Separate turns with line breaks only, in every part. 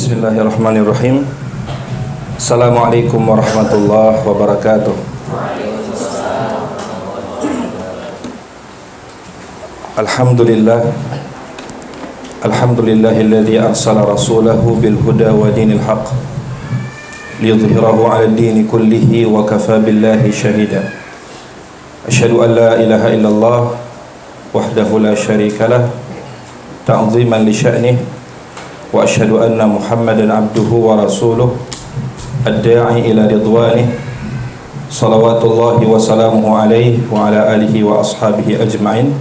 Bismillahirrahmanirrahim. Assalamualaikum warahmatullahi wabarakatuh. Alhamdulillahilladzi arsala rasulahu bil huda wa dinil haqq liyudhhirahu 'alad dini kullihi wa kafaa billahi shahida. Asyhadu an la ilaha illallah wahdahu la syarika lah ta'ziman li sya'nihi wa asyhadu anna Muhammadan abduhu wa rasuluh ad-da'i ila ridwanih salawatullahi wa salamuhu alaihi wa ala alihi wa ashabihi ajma'in.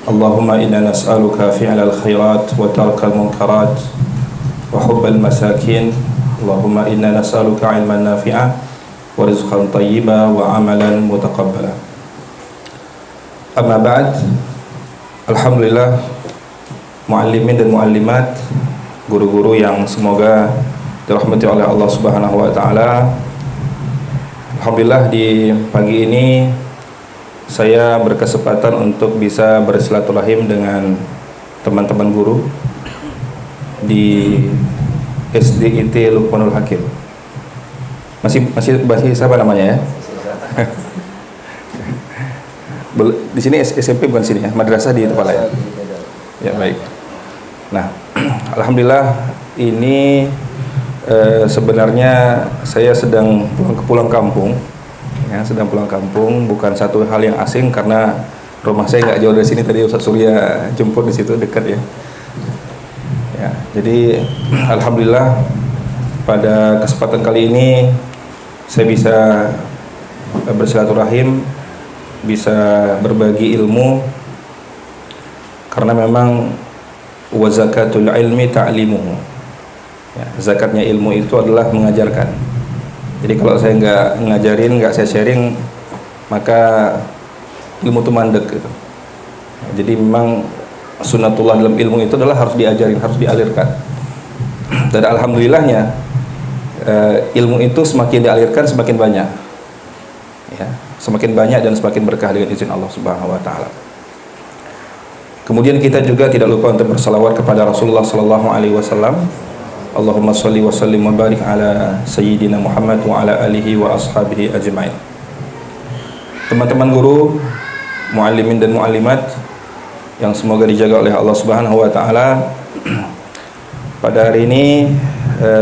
Allahumma inna nas'aluka fi'lal khairat wa tarkal munkarat wa hubbal masakin. Allahumma inna nas'aluka ilman nafi'a wa rizqan tayyiba wa amalan mutaqabbala. Amma ba'd. Alhamdulillah, muallimin dan muallimat, guru-guru yang semoga dirahmati oleh Allah Subhanahu wa taala. Alhamdulillah, di pagi ini saya berkesempatan untuk bisa bersilaturahim dengan teman-teman guru di SDIT Luqmanul Hakim. Masih siapa namanya ya? Di sini SMP bukan sini ya, madrasah di tempat lain. Ya, baik. Nah, alhamdulillah ini sebenarnya saya sedang pulang kampung. Ya, sedang pulang kampung, bukan satu hal yang asing karena rumah saya nggak jauh dari sini. Tadi Ustaz Surya jemput di situ, dekat ya. Ya, jadi alhamdulillah pada kesempatan kali ini saya bisa bersilaturahim, bisa berbagi ilmu, karena memang wa zakatul ilmi ta'limuhu. Ya, zakatnya ilmu itu adalah mengajarkan. Jadi kalau saya nggak ngajarin, nggak saya sharing, maka ilmu itu mandek gitu. Ya, jadi memang sunnatullah dalam ilmu itu adalah harus diajarin, harus dialirkan. Dan alhamdulillahnya ilmu itu semakin dialirkan semakin banyak. Ya, semakin banyak dan semakin berkah dengan izin Allah Subhanahu wa taala. Kemudian kita juga tidak lupa untuk bersalawat kepada Rasulullah sallallahu alaihi wasallam. Allahumma shalli wa sallim wa barik ala sayyidina Muhammad wa ala alihi wa ashabihi ajma'in. Teman-teman guru, muallimin dan muallimat yang semoga dijaga oleh Allah Subhanahu wa taala. Pada hari ini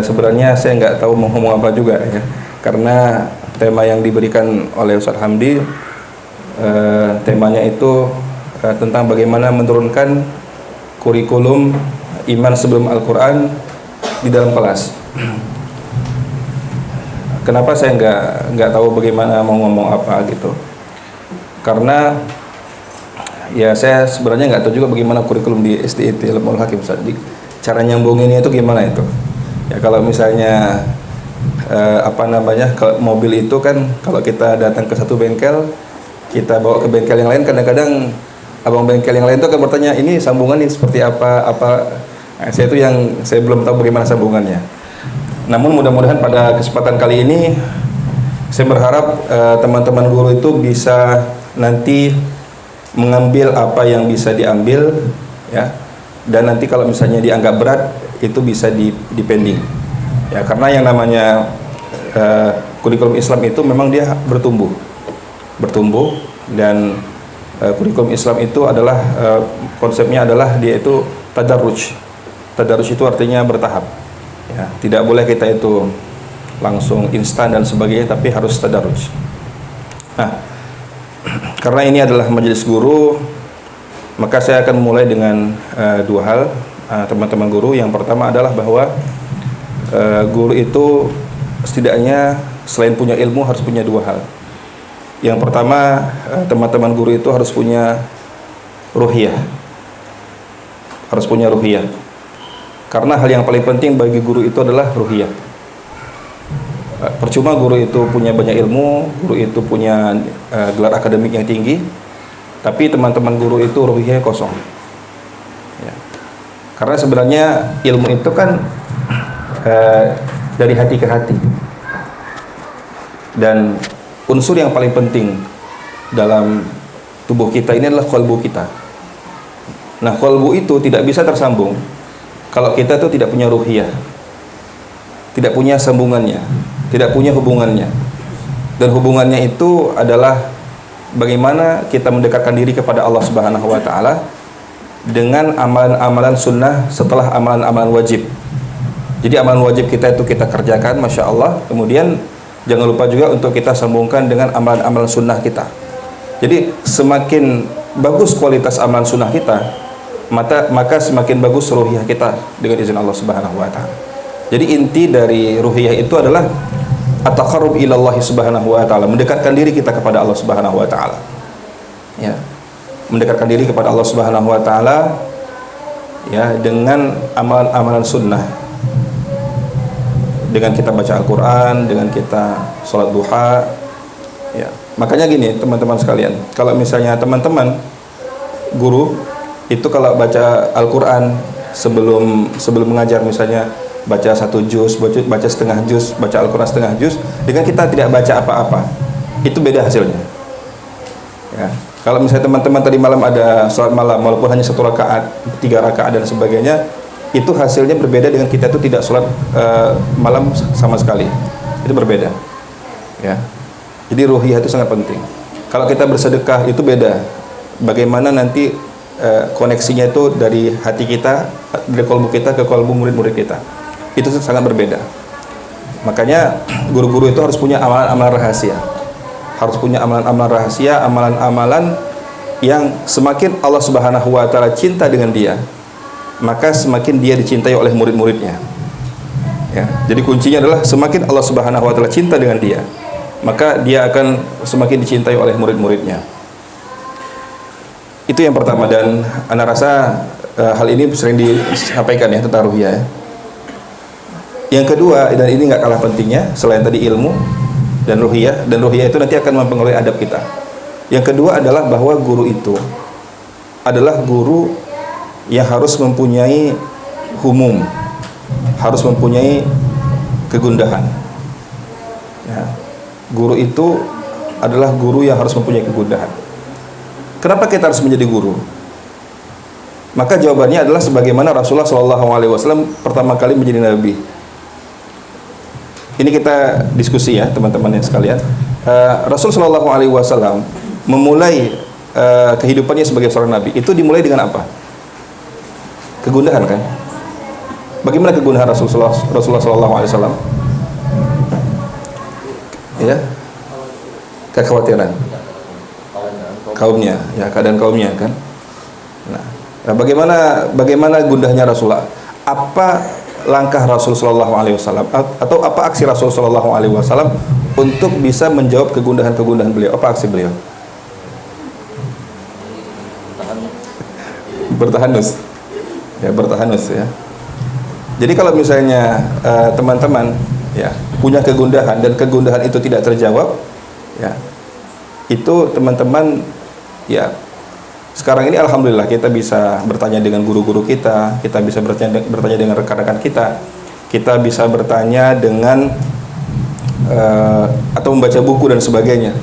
sebenarnya saya nggak tahu mau ngomong apa juga ya. Karena tema yang diberikan oleh Ustaz Hamdi temanya itu tentang bagaimana menurunkan kurikulum iman sebelum Al-Quran di dalam kelas. Kenapa saya nggak tahu bagaimana mau ngomong apa gitu? Karena ya saya sebenarnya nggak tahu juga bagaimana kurikulum di SDIT Luqmanul Hakim. Cara nyambunginnya itu gimana itu? Ya kalau misalnya kalau mobil itu kan kalau kita datang ke satu bengkel, kita bawa ke bengkel yang lain, kadang-kadang abang bengkel yang lain itu akan bertanya, ini sambungan ini seperti apa. Nah, saya belum tahu bagaimana sambungannya. Namun mudah-mudahan pada kesempatan kali ini saya berharap teman-teman guru itu bisa nanti mengambil apa yang bisa diambil ya, dan nanti kalau misalnya dianggap berat itu bisa di pending ya, karena yang namanya kurikulum Islam itu memang dia bertumbuh dan kurikulum Islam itu adalah konsepnya adalah dia itu tadarruj. Tadarruj itu artinya bertahap. Ya, tidak boleh kita itu langsung instan dan sebagainya, tapi harus tadarruj. Nah, karena ini adalah majelis guru, maka saya akan mulai dengan dua hal, teman-teman guru. Yang pertama adalah bahwa guru itu setidaknya selain punya ilmu harus punya dua hal. Yang pertama, teman-teman guru itu harus punya ruhiyah. Harus punya ruhiyah. Karena hal yang paling penting bagi guru itu adalah ruhiyah. Percuma guru itu punya banyak ilmu, guru itu punya gelar akademik yang tinggi, tapi teman-teman guru itu ruhiyah kosong. Ya. Karena sebenarnya ilmu itu kan dari hati ke hati. Dan unsur yang paling penting dalam tubuh kita ini adalah qalbu kita. Nah, qalbu itu tidak bisa tersambung kalau kita tuh tidak punya ruhiyah. tidak punya sambungannya, tidak punya hubungannya. Dan hubungannya itu adalah bagaimana kita mendekatkan diri kepada Allah Subhanahu wa taala dengan amalan-amalan sunnah setelah amalan-amalan wajib. Jadi amalan wajib kita itu kita kerjakan, Masya Allah. Kemudian jangan lupa juga untuk kita sambungkan dengan amalan-amalan sunnah kita. Jadi semakin bagus kualitas amalan sunnah kita, maka semakin bagus ruhiyah kita dengan izin Allah Subhanahu wa taala. Jadi inti dari ruhiyah itu adalah at-taqarrub ila Allah Subhanahu wa taala, mendekatkan diri kita kepada Allah Subhanahu wa taala. Ya. Mendekatkan diri kepada Allah Subhanahu wa taala ya dengan amalan-amalan sunnah. Dengan kita baca Al-Qur'an, dengan kita sholat duha. Ya. Makanya gini, teman-teman sekalian, kalau misalnya teman-teman guru itu kalau baca Al-Qur'an sebelum mengajar, misalnya baca 1 juz, baca setengah juz, baca Al-Qur'an setengah juz, dengan kita tidak baca apa-apa, itu beda hasilnya. Ya. Kalau misalnya teman-teman tadi malam ada sholat malam, walaupun hanya 1 rakaat, 3 rakaat dan sebagainya, itu hasilnya berbeda dengan kita itu tidak sholat malam sama sekali. Itu berbeda. Ya. Jadi ruhiyah itu sangat penting. Kalau kita bersedekah itu beda. Bagaimana nanti koneksinya itu dari hati kita, dari kalbu kita ke kalbu murid-murid kita. Itu sangat berbeda. Makanya guru-guru itu harus punya amalan-amalan rahasia. Harus punya amalan-amalan rahasia, amalan-amalan yang semakin Allah Subhanahu wa taala cinta dengan dia, maka semakin dia dicintai oleh murid-muridnya. Ya, jadi kuncinya adalah semakin Allah Subhanahu wa taala cinta dengan dia, maka dia akan semakin dicintai oleh murid-muridnya. Itu yang pertama, dan ana rasa hal ini sering disampaikan ya tentang ruhiyah ya. Yang kedua, dan ini nggak kalah pentingnya selain tadi ilmu dan ruhiyah itu nanti akan mempengaruhi adab kita. Yang kedua adalah bahwa guru itu adalah guru yang harus mempunyai humum, harus mempunyai kegundahan. Ya. Guru itu adalah guru yang harus mempunyai kegundahan. Kenapa kita harus menjadi guru? Maka jawabannya adalah sebagaimana Rasulullah SAW pertama kali menjadi nabi. Ini kita diskusi ya teman-teman yang sekalian. Rasul Shallallahu Alaihi Wasallam memulai kehidupannya sebagai seorang nabi itu dimulai dengan apa? Kegundahan kan? Bagaimana kegundahan Rasulullah Shallallahu Alaihi Wasallam? Ya, kekhawatiran kaumnya, ya keadaan kaumnya kan. Nah, bagaimana gundahnya Rasulullah? Apa langkah Rasul Shallallahu Alaihi Wasallam atau apa aksi Rasul Shallallahu Alaihi Wasallam untuk bisa menjawab kegundahan beliau? Apa aksi beliau? Bertahanus, ya bertahanus ya. Jadi kalau misalnya teman-teman ya punya kegundahan dan kegundahan itu tidak terjawab, ya itu teman-teman ya. Sekarang ini alhamdulillah kita bisa bertanya dengan guru-guru kita bisa bertanya dengan rekan-rekan kita bisa bertanya dengan atau membaca buku dan sebagainya.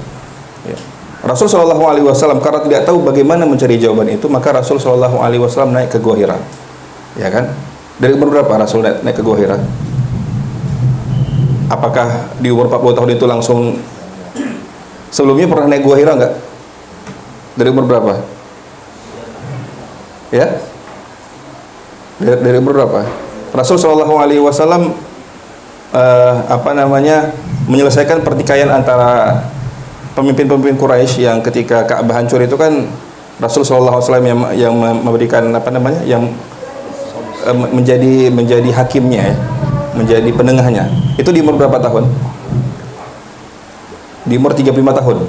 Ya. Rasul Shallallahu Alaihi Wasallam karena tidak tahu bagaimana mencari jawaban itu, maka Rasul Shallallahu Alaihi Wasallam naik ke Gua Hira, ya kan? Dari umur berapa Rasul naik ke Gua Hira? Apakah di umur 40 tahun itu langsung? Sebelumnya pernah naik Gua Hira enggak? Dari umur berapa? Ya, dari umur berapa? Rasul Shallallahu Alaihi Wasallam menyelesaikan pertikaian antara pemimpin-pemimpin Quraisy yang ketika Ka'bah hancur itu kan Rasul Shallallahu Alaihi Wasallam yang memberikan yang menjadi hakimnya ya, menjadi penengahnya. Itu di umur berapa tahun? Di umur 35 tahun,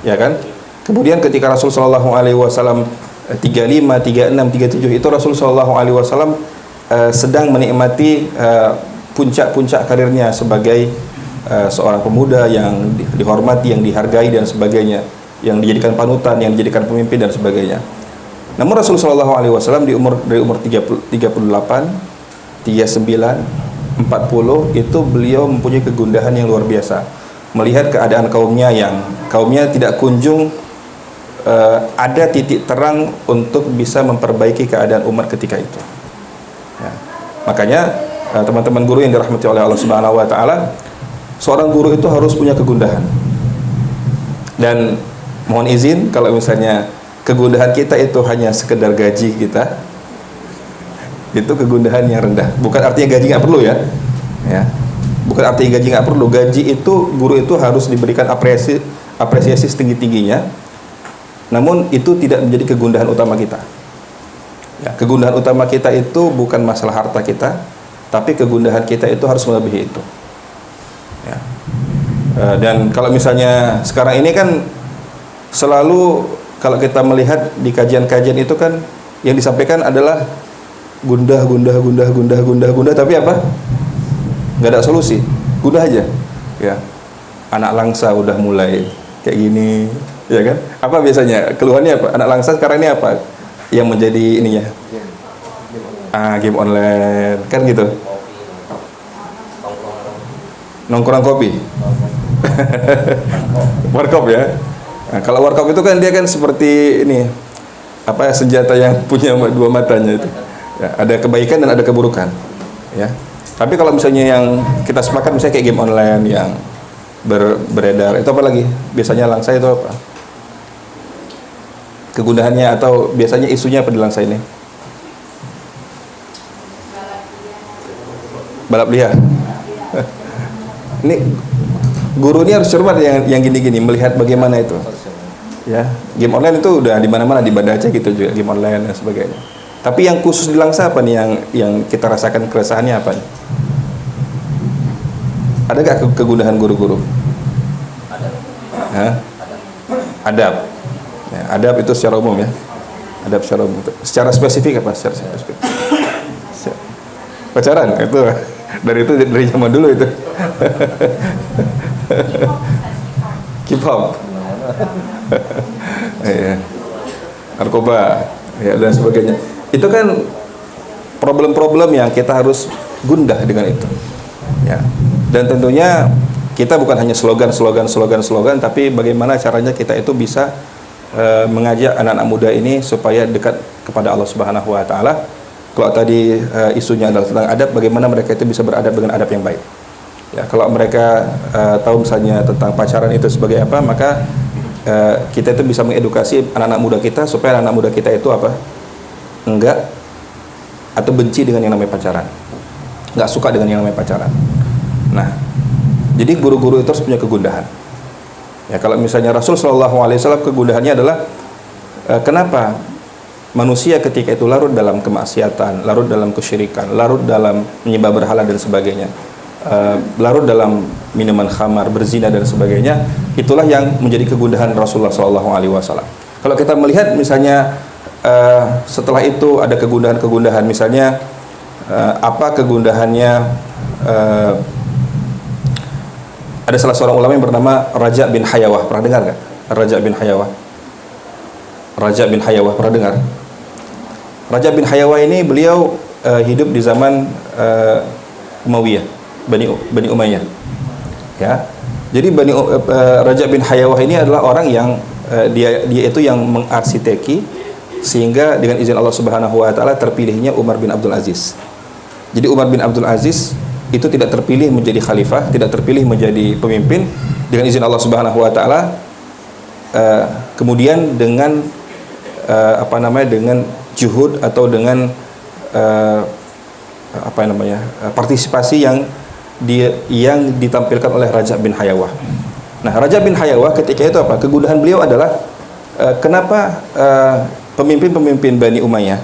ya kan? Kemudian ketika Rasul Shallallahu Alaihi Wasallam 35, 36, 37 itu Rasul Shallallahu Alaihi Wasallam sedang menikmati puncak-puncak karirnya sebagai seorang pemuda yang dihormati, yang dihargai dan sebagainya, yang dijadikan panutan, yang dijadikan pemimpin dan sebagainya. Namun Rasul Shallallahu Alaihi Wasallam dari umur 38, 39, 40 itu beliau mempunyai kegundahan yang luar biasa melihat keadaan kaumnya tidak kunjung ada titik terang untuk bisa memperbaiki keadaan umat ketika itu. Ya. Makanya teman-teman guru yang dirahmati oleh Allah Subhanahu wa taala, seorang guru itu harus punya kegundahan. Dan mohon izin kalau misalnya kegundahan kita itu hanya sekedar gaji kita, itu kegundahan yang rendah. Bukan artinya gaji nggak perlu ya. Bukan artinya gaji nggak perlu. Gaji itu, guru itu harus diberikan apresiasi setinggi-tingginya. Namun itu tidak menjadi kegundahan utama kita. Kegundahan utama kita itu bukan masalah harta kita, tapi kegundahan kita itu harus melebihi itu. Dan kalau misalnya sekarang ini kan selalu kalau kita melihat di kajian-kajian itu kan yang disampaikan adalah gundah, tapi apa? Nggak ada solusi, gundah aja. Anak langsa udah mulai kayak gini, ya kan? Apa biasanya keluhannya apa? Anak langsa sekarang ini apa yang menjadi ininya? Game online, kan gitu. Nongkrong kopi. Warkop ya. Nah, kalau warkop itu kan dia kan seperti ini, senjata yang punya dua matanya itu. Ada kebaikan dan ada keburukan. Tapi kalau misalnya yang kita sepakat misalnya kayak game online yang beredar, itu apa lagi? Biasanya langsa itu apa? Kegundahannya atau biasanya isunya apa di langsa ini? Balap liar. Ini guru ini harus cermat yang gini-gini, melihat bagaimana itu. Game online itu udah di mana-mana, di Banda Aceh gitu juga game online dan sebagainya. Tapi yang khusus di langsa apa nih yang kita rasakan keresahannya apa nih? Ada gak kegundahan guru-guru? Adab. Adab itu secara umum ya. Adab secara umum. Secara spesifik apa? Secara spesifik. Pacaran itu dari zaman dulu itu. K-pop. Narkoba dan sebagainya. Itu kan problem-problem yang kita harus gundah dengan itu. Dan tentunya kita bukan hanya slogan, tapi bagaimana caranya kita itu bisa mengajak anak-anak muda ini supaya dekat kepada Allah Subhanahu wa taala. Kalau tadi isunya adalah tentang adab, bagaimana mereka itu bisa beradab dengan adab yang baik. Kalau mereka tahu misalnya tentang pacaran itu sebagai apa, maka kita itu bisa mengedukasi anak-anak muda kita supaya anak-anak muda kita itu enggak atau benci dengan yang namanya pacaran, enggak suka dengan yang namanya pacaran. Nah, jadi guru-guru itu harus punya kegundahan. Kalau misalnya Rasul Shallallahu Alaihi Wasallam kegundahannya adalah kenapa manusia ketika itu larut dalam kemaksiatan, larut dalam kesyirikan, larut dalam menyembah berhala dan sebagainya, larut dalam minuman khamar, berzina dan sebagainya, itulah yang menjadi kegundahan Rasulullah Shallallahu Alaihi Wasallam. Kalau kita melihat misalnya setelah itu ada kegundahan-kegundahan, misalnya apa kegundahannya? Ada salah seorang ulama yang bernama Raja bin Hayawah, pernah dengar nggak? Raja bin Hayawah pernah dengar? Raja bin Hayawah ini beliau hidup di zaman Umayyah, Bani Umayyah. Jadi Raja bin Hayawah ini adalah orang yang dia itu yang mengarsiteki sehingga dengan izin Allah Subhanahu wa taala terpilihnya Umar bin Abdul Aziz. Jadi Umar bin Abdul Aziz itu tidak terpilih menjadi khalifah, tidak terpilih menjadi pemimpin dengan izin Allah Subhanahu wa taala. Kemudian dengan dengan juhud atau dengan partisipasi yang ditampilkan oleh Raja bin Hayawah. Nah, Raja bin Hayawah ketika itu kegundahan beliau adalah kenapa pemimpin-pemimpin Bani Umayyah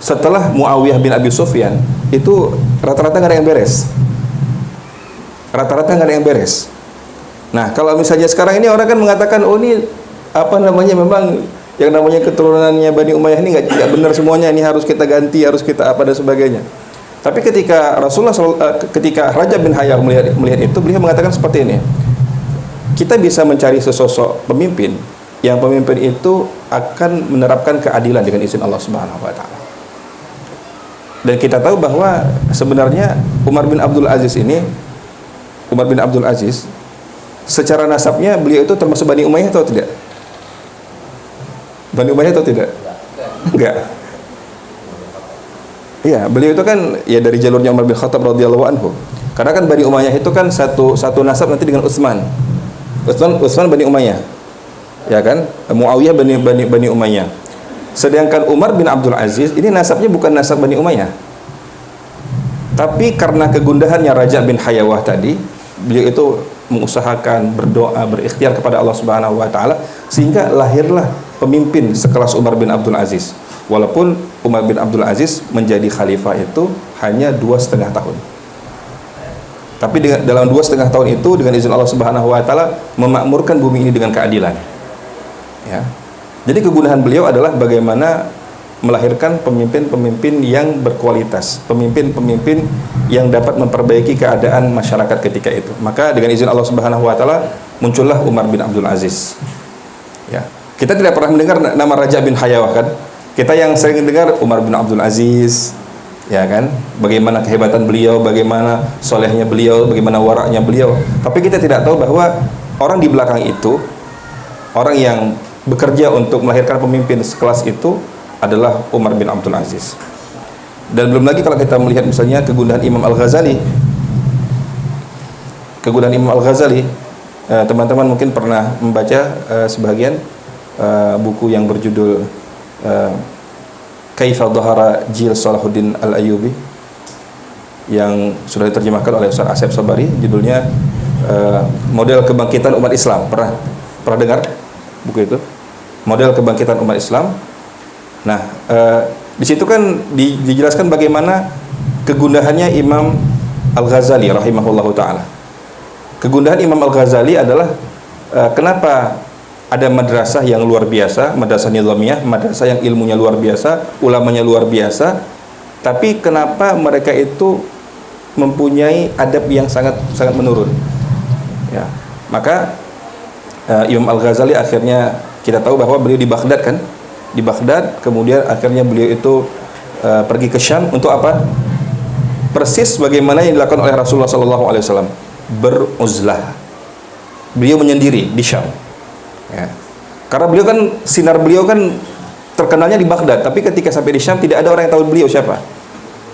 setelah Muawiyah bin Abi Sufyan itu rata-rata nggak ada yang beres. Nah, kalau misalnya sekarang ini orang kan mengatakan, oh ini memang yang namanya keturunannya Bani Umayyah ini nggak benar semuanya, ini harus kita ganti, harus kita dan sebagainya. Tapi ketika ketika Raja bin Hayawah melihat itu, beliau mengatakan seperti ini, kita bisa mencari sesosok pemimpin yang pemimpin itu akan menerapkan keadilan dengan izin Allah Subhanahu wa taala. Dan kita tahu bahwa sebenarnya Umar bin Abdul Aziz secara nasabnya beliau itu termasuk Bani Umayyah atau tidak? Enggak. Iya, beliau itu kan ya dari jalurnya Umar bin Khattab radhiyallahu anhu. Karena kan Bani Umayyah itu kan satu nasab nanti dengan Utsman. Utsman Bani Umayyah. Ya kan? Muawiyah Bani Umayyah. Sedangkan Umar bin Abdul Aziz ini nasabnya bukan nasab Bani Umayyah. Tapi karena kegundahannya Raja bin Hayawah tadi, beliau itu mengusahakan berdoa, berikhtiar kepada Allah Subhanahu wa taala sehingga lahirlah pemimpin sekelas Umar bin Abdul Aziz. Walaupun Umar bin Abdul Aziz menjadi khalifah itu hanya 2,5 tahun. Tapi dalam 2,5 tahun itu dengan izin Allah Subhanahu wa taala memakmurkan bumi ini dengan keadilan. Ya. Jadi kegundahan beliau adalah bagaimana melahirkan pemimpin-pemimpin yang berkualitas, pemimpin-pemimpin yang dapat memperbaiki keadaan masyarakat ketika itu. Maka dengan izin Allah Subhanahu wa taala muncullah Umar bin Abdul Aziz. Ya. Kita tidak pernah mendengar nama Raja bin Hayawah kan? Kita yang sering dengar Umar bin Abdul Aziz, ya kan? Bagaimana kehebatan beliau, bagaimana solehnya beliau, bagaimana waraknya beliau. Tapi kita tidak tahu bahwa orang di belakang itu, orang yang bekerja untuk melahirkan pemimpin sekelas itu adalah Umar bin Abdul Aziz. Dan belum lagi kalau kita melihat misalnya kegundahan Imam Al-Ghazali. Kegundahan Imam Al-Ghazali, teman-teman mungkin pernah membaca sebagian buku yang berjudul Kaifa Dhahara Jil Salahuddin Al-Ayyubi yang sudah diterjemahkan oleh Ustaz Asep Sabari, judulnya Model Kebangkitan Umat Islam. Pernah dengar buku itu? Model Kebangkitan Umat Islam. Nah, di situ kan dijelaskan bagaimana kegundahannya Imam Al-Ghazali rahimahullahu taala. Kegundahan Imam Al-Ghazali adalah kenapa ada madrasah yang luar biasa, madrasah nizamiyah, madrasah yang ilmunya luar biasa, ulamanya luar biasa, tapi kenapa mereka itu mempunyai adab yang sangat menurun. Ya. Maka Imam Al-Ghazali akhirnya kita tahu bahwa beliau di Baghdad kan? Di Baghdad, kemudian akhirnya beliau itu pergi ke Syam untuk apa? Persis bagaimana yang dilakukan oleh Rasulullah SAW, beruzlah. Beliau menyendiri di Syam. Ya. Karena beliau kan, sinar beliau kan terkenalnya di Baghdad, tapi ketika sampai di Syam tidak ada orang yang tahu beliau siapa.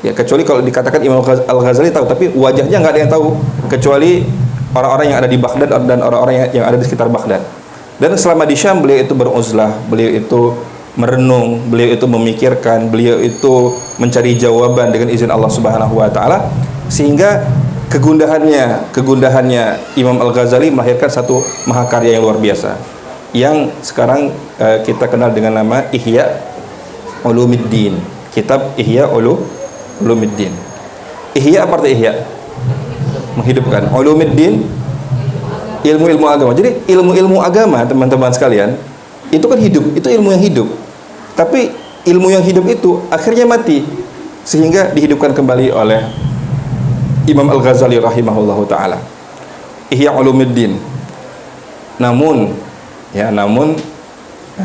Ya, kecuali kalau dikatakan Imam Al-Ghazali tahu, tapi wajahnya nggak ada yang tahu kecuali orang-orang yang ada di Baghdad dan orang-orang yang ada di sekitar Baghdad. Dan selama di Syam beliau itu beruzlah, beliau itu merenung, beliau itu memikirkan, beliau itu mencari jawaban dengan izin Allah Subhanahu wa taala, sehingga kegundahannya Imam Al-Ghazali melahirkan satu mahakarya yang luar biasa yang sekarang kita kenal dengan nama Ihya Ulumuddin. Kitab Ihya Ulumuddin. Ihya apa arti Ihya? Menghidupkan. Ulumuddin ilmu-ilmu agama. Jadi ilmu-ilmu agama, teman-teman sekalian, itu kan hidup, itu ilmu yang hidup. Tapi ilmu yang hidup itu akhirnya mati, sehingga dihidupkan kembali oleh Imam Al-Ghazali rahimahullahu taala. Ihya Ulumuddin. Namun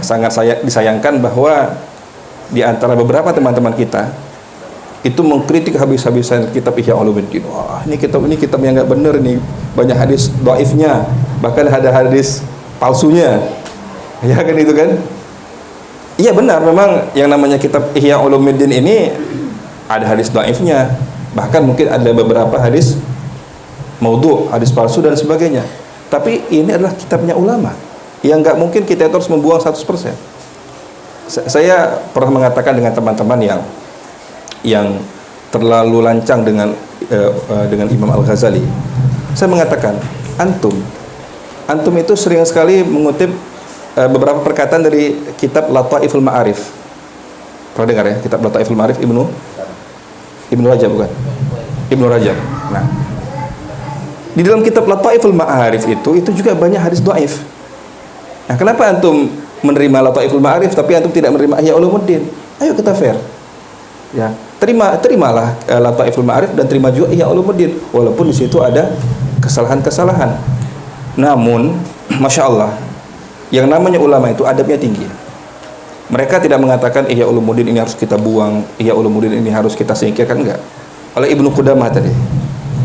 sangat disayangkan bahwa di antara beberapa teman-teman kita itu mengkritik habis-habisan kitab Ihya Ulumuddin. Wah, ini kitab yang enggak benar nih, banyak hadis dhaifnya, bahkan ada hadis palsunya. Ya kan itu kan? Iya benar, memang yang namanya kitab Ihya Ulumuddin ini ada hadis dhaifnya, bahkan mungkin ada beberapa hadis maudhu', hadis palsu dan sebagainya. Tapi ini adalah kitabnya ulama yang nggak mungkin kita harus membuang 100%. Saya pernah mengatakan dengan teman-teman yang terlalu lancang dengan Imam Al-Ghazali. Saya mengatakan, antum itu sering sekali mengutip beberapa perkataan dari kitab Lataiful Ma'arif. Pernah dengar ya kitab Lataiful Ma'arif Ibnu Rajab bukan? Ibnu Rajab. Nah, di dalam kitab Lataiful Ma'arif itu juga banyak hadis dhaif. Nah, kenapa antum menerima Lataiful Ma'arif tapi antum tidak menerima Ihya Ulumuddin? Ayo kita fair. Ya, terimalah Lataiful Ma'arif dan terima juga Ihya Ulumuddin walaupun di situ ada kesalahan-kesalahan. Namun, Masya Allah, yang namanya ulama itu adabnya tinggi. Mereka tidak mengatakan Ihya Ulumuddin ini harus kita buang, Ihya Ulumuddin ini harus kita singkirkan, enggak. Oleh Ibnu Qudamah tadi.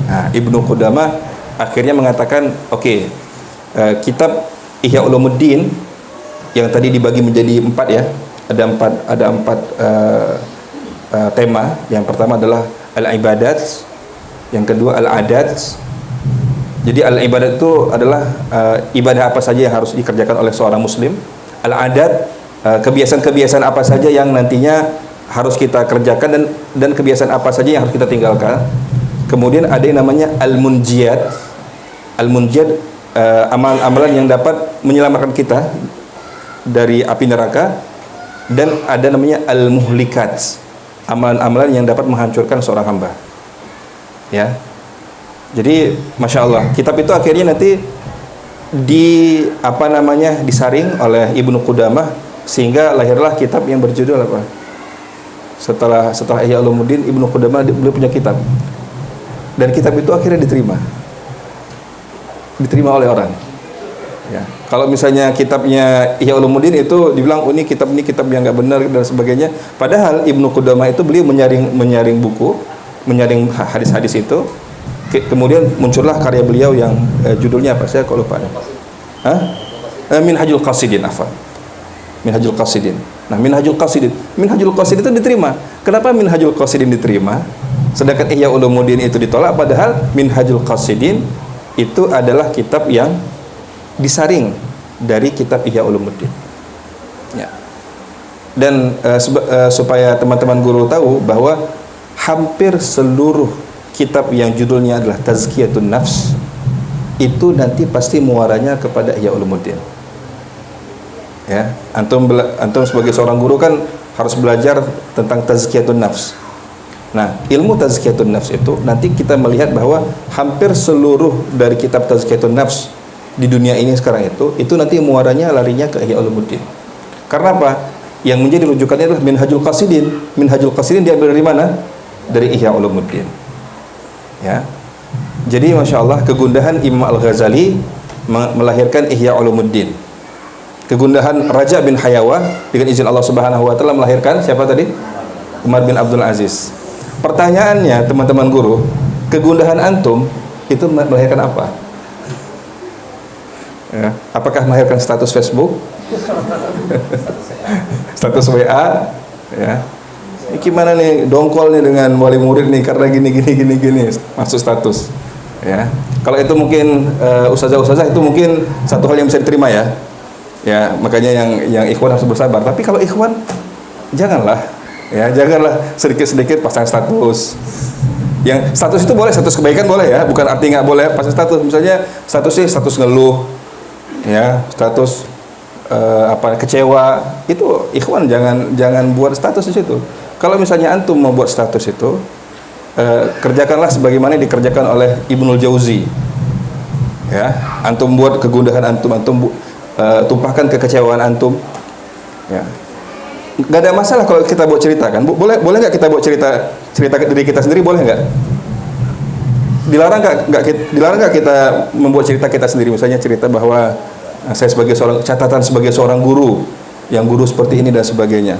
Nah, Ibnu Qudamah akhirnya mengatakan, oke, kitab Ihya Ulumuddin yang tadi dibagi menjadi 4 ya. Ada empat tema. Yang pertama adalah al-ibadat, yang kedua al-adat. Jadi al-ibadat itu adalah ibadah apa saja yang harus dikerjakan oleh seorang muslim. Al-adat, kebiasaan-kebiasaan apa saja yang nantinya harus kita kerjakan, dan kebiasaan apa saja yang harus kita tinggalkan. Kemudian ada yang namanya al-munjiyat. Al-munjiyat, amalan-amalan yang dapat menyelamatkan kita dari api neraka. Dan ada namanya al-muhlikat, amalan-amalan yang dapat menghancurkan seorang hamba. Ya. Jadi Masya Allah, kitab itu akhirnya nanti disaring oleh Ibnu Qudamah, sehingga lahirlah kitab yang berjudul apa? Setelah Ihya Ulumuddin, Ibnu Qudamah beliau punya kitab. Dan kitab itu akhirnya diterima oleh orang. Ya. Kalau misalnya kitabnya Ihya Ulumuddin itu dibilang ini kitab yang nggak benar dan sebagainya. Padahal Ibnu Qudamah itu beliau menyaring buku, menyaring hadis-hadis itu. Kemudian muncullah karya beliau yang judulnya apa? Saya kok lupa. Minhajul Qasidin, afwan. Minhajul Qasidin. Nah, Minhajul Qasidin itu diterima. Kenapa Minhajul Qasidin diterima? Sedangkan Ihya Ulumuddin itu ditolak, padahal Minhajul Qasidin itu adalah kitab yang disaring dari kitab Ihya Ulumuddin. Ya. Dan supaya teman-teman guru tahu bahwa hampir seluruh kitab yang judulnya adalah Tazkiyatun Nafs itu nanti pasti muaranya kepada Ihya Ulumuddin. Ya, antum sebagai seorang guru kan harus belajar tentang Tazkiyatun Nafs. Nah, ilmu Tazkiyatun Nafs itu nanti kita melihat bahwa hampir seluruh dari kitab Tazkiyatun Nafs di dunia ini sekarang itu nanti muaranya larinya ke Ihya Ulumuddin. Karena apa? Yang menjadi rujukannya adalah Minhajul Qasidin. Minhajul Qasidin diambil dari mana? Dari Ihya Ulumuddin. Ya. Jadi Masya Allah, kegundahan Imam Al-Ghazali melahirkan Ihya Ulumuddin. Kegundahan Raja bin Hayawah dengan izin Allah Subhanahu wa taala melahirkan siapa tadi? Umar bin Abdul Aziz. Pertanyaannya teman-teman guru, kegundahan antum itu melahirkan apa? Ya. Apakah melahirkan status Facebook? Status WA? Ya. Ini gimana nih dongkol nih dengan wali murid nih karena gini masuk status. Ya. Kalau itu mungkin ustazah itu mungkin satu hal yang bisa diterima ya. Ya, makanya yang ikhwan harus bersabar. Tapi kalau ikhwan janganlah sedikit-sedikit pasang status. Yang status itu boleh, status kebaikan boleh ya, bukan arti nggak boleh pasang status. Misalnya statusnya status ngeluh, ya, status kecewa, itu ikhwan jangan buat status di situ. Kalau misalnya antum mau buat status itu, kerjakanlah sebagaimana dikerjakan oleh Ibnul Jauzi. Ya, antum buat kegundahan antum tumpahkan kekecewaan antum. Ya. Gak ada masalah kalau kita buat cerita kan. Boleh nggak kita buat cerita diri kita sendiri, boleh nggak? Dilarang nggak kita membuat cerita kita sendiri, misalnya cerita bahwa saya sebagai seorang guru, yang guru seperti ini dan sebagainya.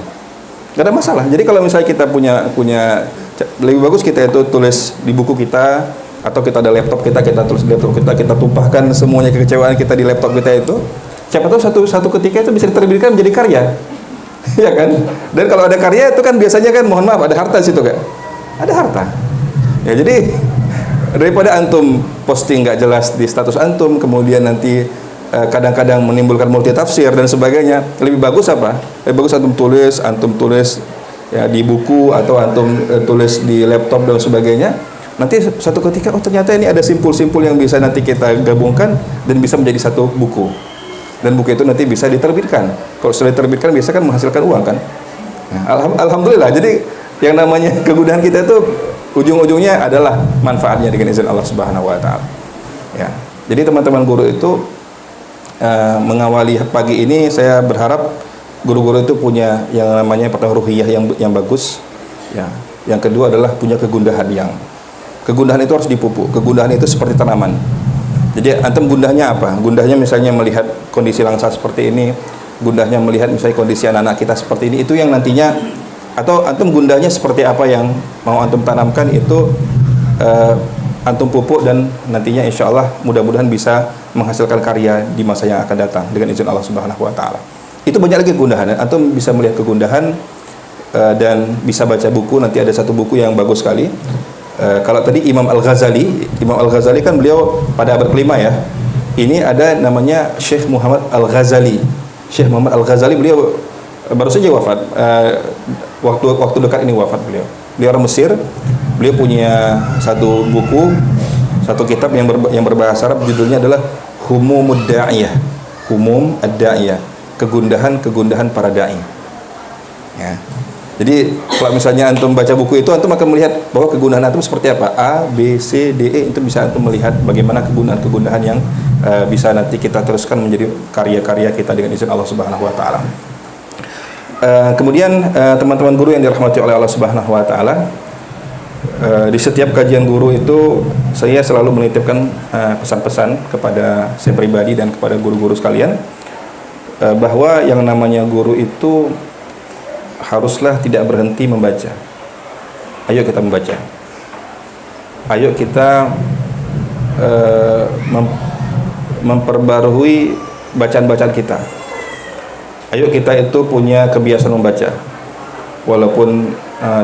Gak ada masalah. Jadi kalau misalnya kita punya lebih bagus kita itu tulis di buku kita, atau kita ada laptop kita tulis di laptop kita tumpahkan semuanya kekecewaan kita di laptop kita itu. Siapa tahu satu ketika itu bisa diterbitkan menjadi karya. Ya kan? Dan kalau ada karya itu kan biasanya kan mohon maaf ada harta di situ kan? Ada harta. Ya, jadi daripada antum posting nggak jelas di status antum, kemudian nanti kadang-kadang menimbulkan multi tafsir dan sebagainya, lebih bagus apa? Lebih bagus antum tulis ya di buku, atau antum tulis di laptop dan sebagainya. Nanti satu ketika ternyata ini ada simpul-simpul yang bisa nanti kita gabungkan dan bisa menjadi satu buku. Dan buku itu nanti bisa diterbitkan. Kalau sudah diterbitkan biasa kan menghasilkan uang kan. Nah, alhamdulillah. Jadi yang namanya kegundahan kita itu ujung-ujungnya adalah manfaatnya dengan izin Allah Subhanahu wa taala. Ya. Jadi teman-teman guru itu mengawali pagi ini saya berharap guru-guru itu punya yang namanya pertama ruhiyah yang bagus. Ya. Yang kedua adalah punya kegundahan itu harus dipupuk. Kegundahan itu seperti tanaman. Jadi antum gundahnya apa? Gundahnya misalnya melihat kondisi langsa seperti ini, gundahnya melihat misalnya kondisi anak-anak kita seperti ini, itu yang nantinya, atau antum gundahnya seperti apa yang mau antum tanamkan itu antum pupuk, dan nantinya insya Allah mudah-mudahan bisa menghasilkan karya di masa yang akan datang dengan izin Allah Subhanahu wa taala. Itu banyak lagi kegundahan. Antum bisa melihat kegundahan dan bisa baca buku. Nanti ada satu buku yang bagus sekali. Kalau tadi Imam Al-Ghazali kan beliau pada abad kelima ya. Ini ada namanya Syekh Muhammad Al-Ghazali. Syekh Muhammad Al-Ghazali beliau baru saja wafat. Waktu dekat ini wafat beliau. Beliau orang Mesir. Beliau punya satu buku, satu kitab yang berbahasa Arab, judulnya adalah Humumud Da'iyah. Humum ad-Da'iyah, kegundahan para dai. Ya. Jadi kalau misalnya antum baca buku itu, antum akan melihat bahwa kegundahan antum seperti apa. A, B, C, D, E, itu bisa antum melihat bagaimana kegundahan-kegundahan yang bisa nanti kita teruskan menjadi karya-karya kita dengan izin Allah Subhanahu wa taala. Kemudian teman-teman guru yang dirahmati oleh Allah Subhanahu wa taala, di setiap kajian guru itu saya selalu menitipkan pesan-pesan kepada saya pribadi dan kepada guru-guru sekalian, bahwa yang namanya guru itu haruslah tidak berhenti membaca. Ayo kita membaca. Ayo kita memperbarui bacaan-bacaan kita. Ayo kita itu punya kebiasaan membaca. Walaupun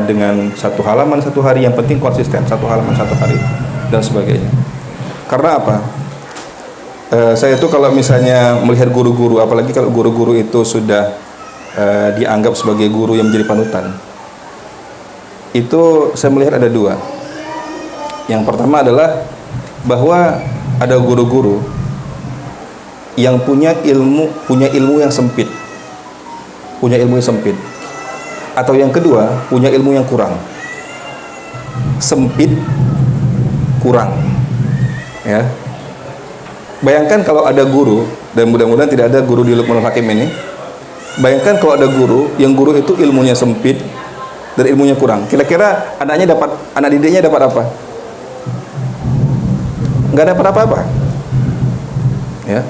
dengan satu halaman satu hari, yang penting konsisten, satu halaman satu hari dan sebagainya. Karena apa? Saya itu kalau misalnya melihat guru-guru, apalagi kalau guru-guru itu sudah dianggap sebagai guru yang menjadi panutan, itu saya melihat ada dua. Yang pertama adalah bahwa ada guru-guru yang punya ilmu yang sempit, atau yang kedua punya ilmu yang kurang, sempit, kurang. Ya, bayangkan kalau ada guru, dan mudah-mudahan tidak ada guru di Luqmanul Hakim ini. Bayangkan kalau ada guru yang guru itu ilmunya sempit dan ilmunya kurang. Kira-kira anak didiknya dapat apa? Nggak dapat apa-apa. Ya.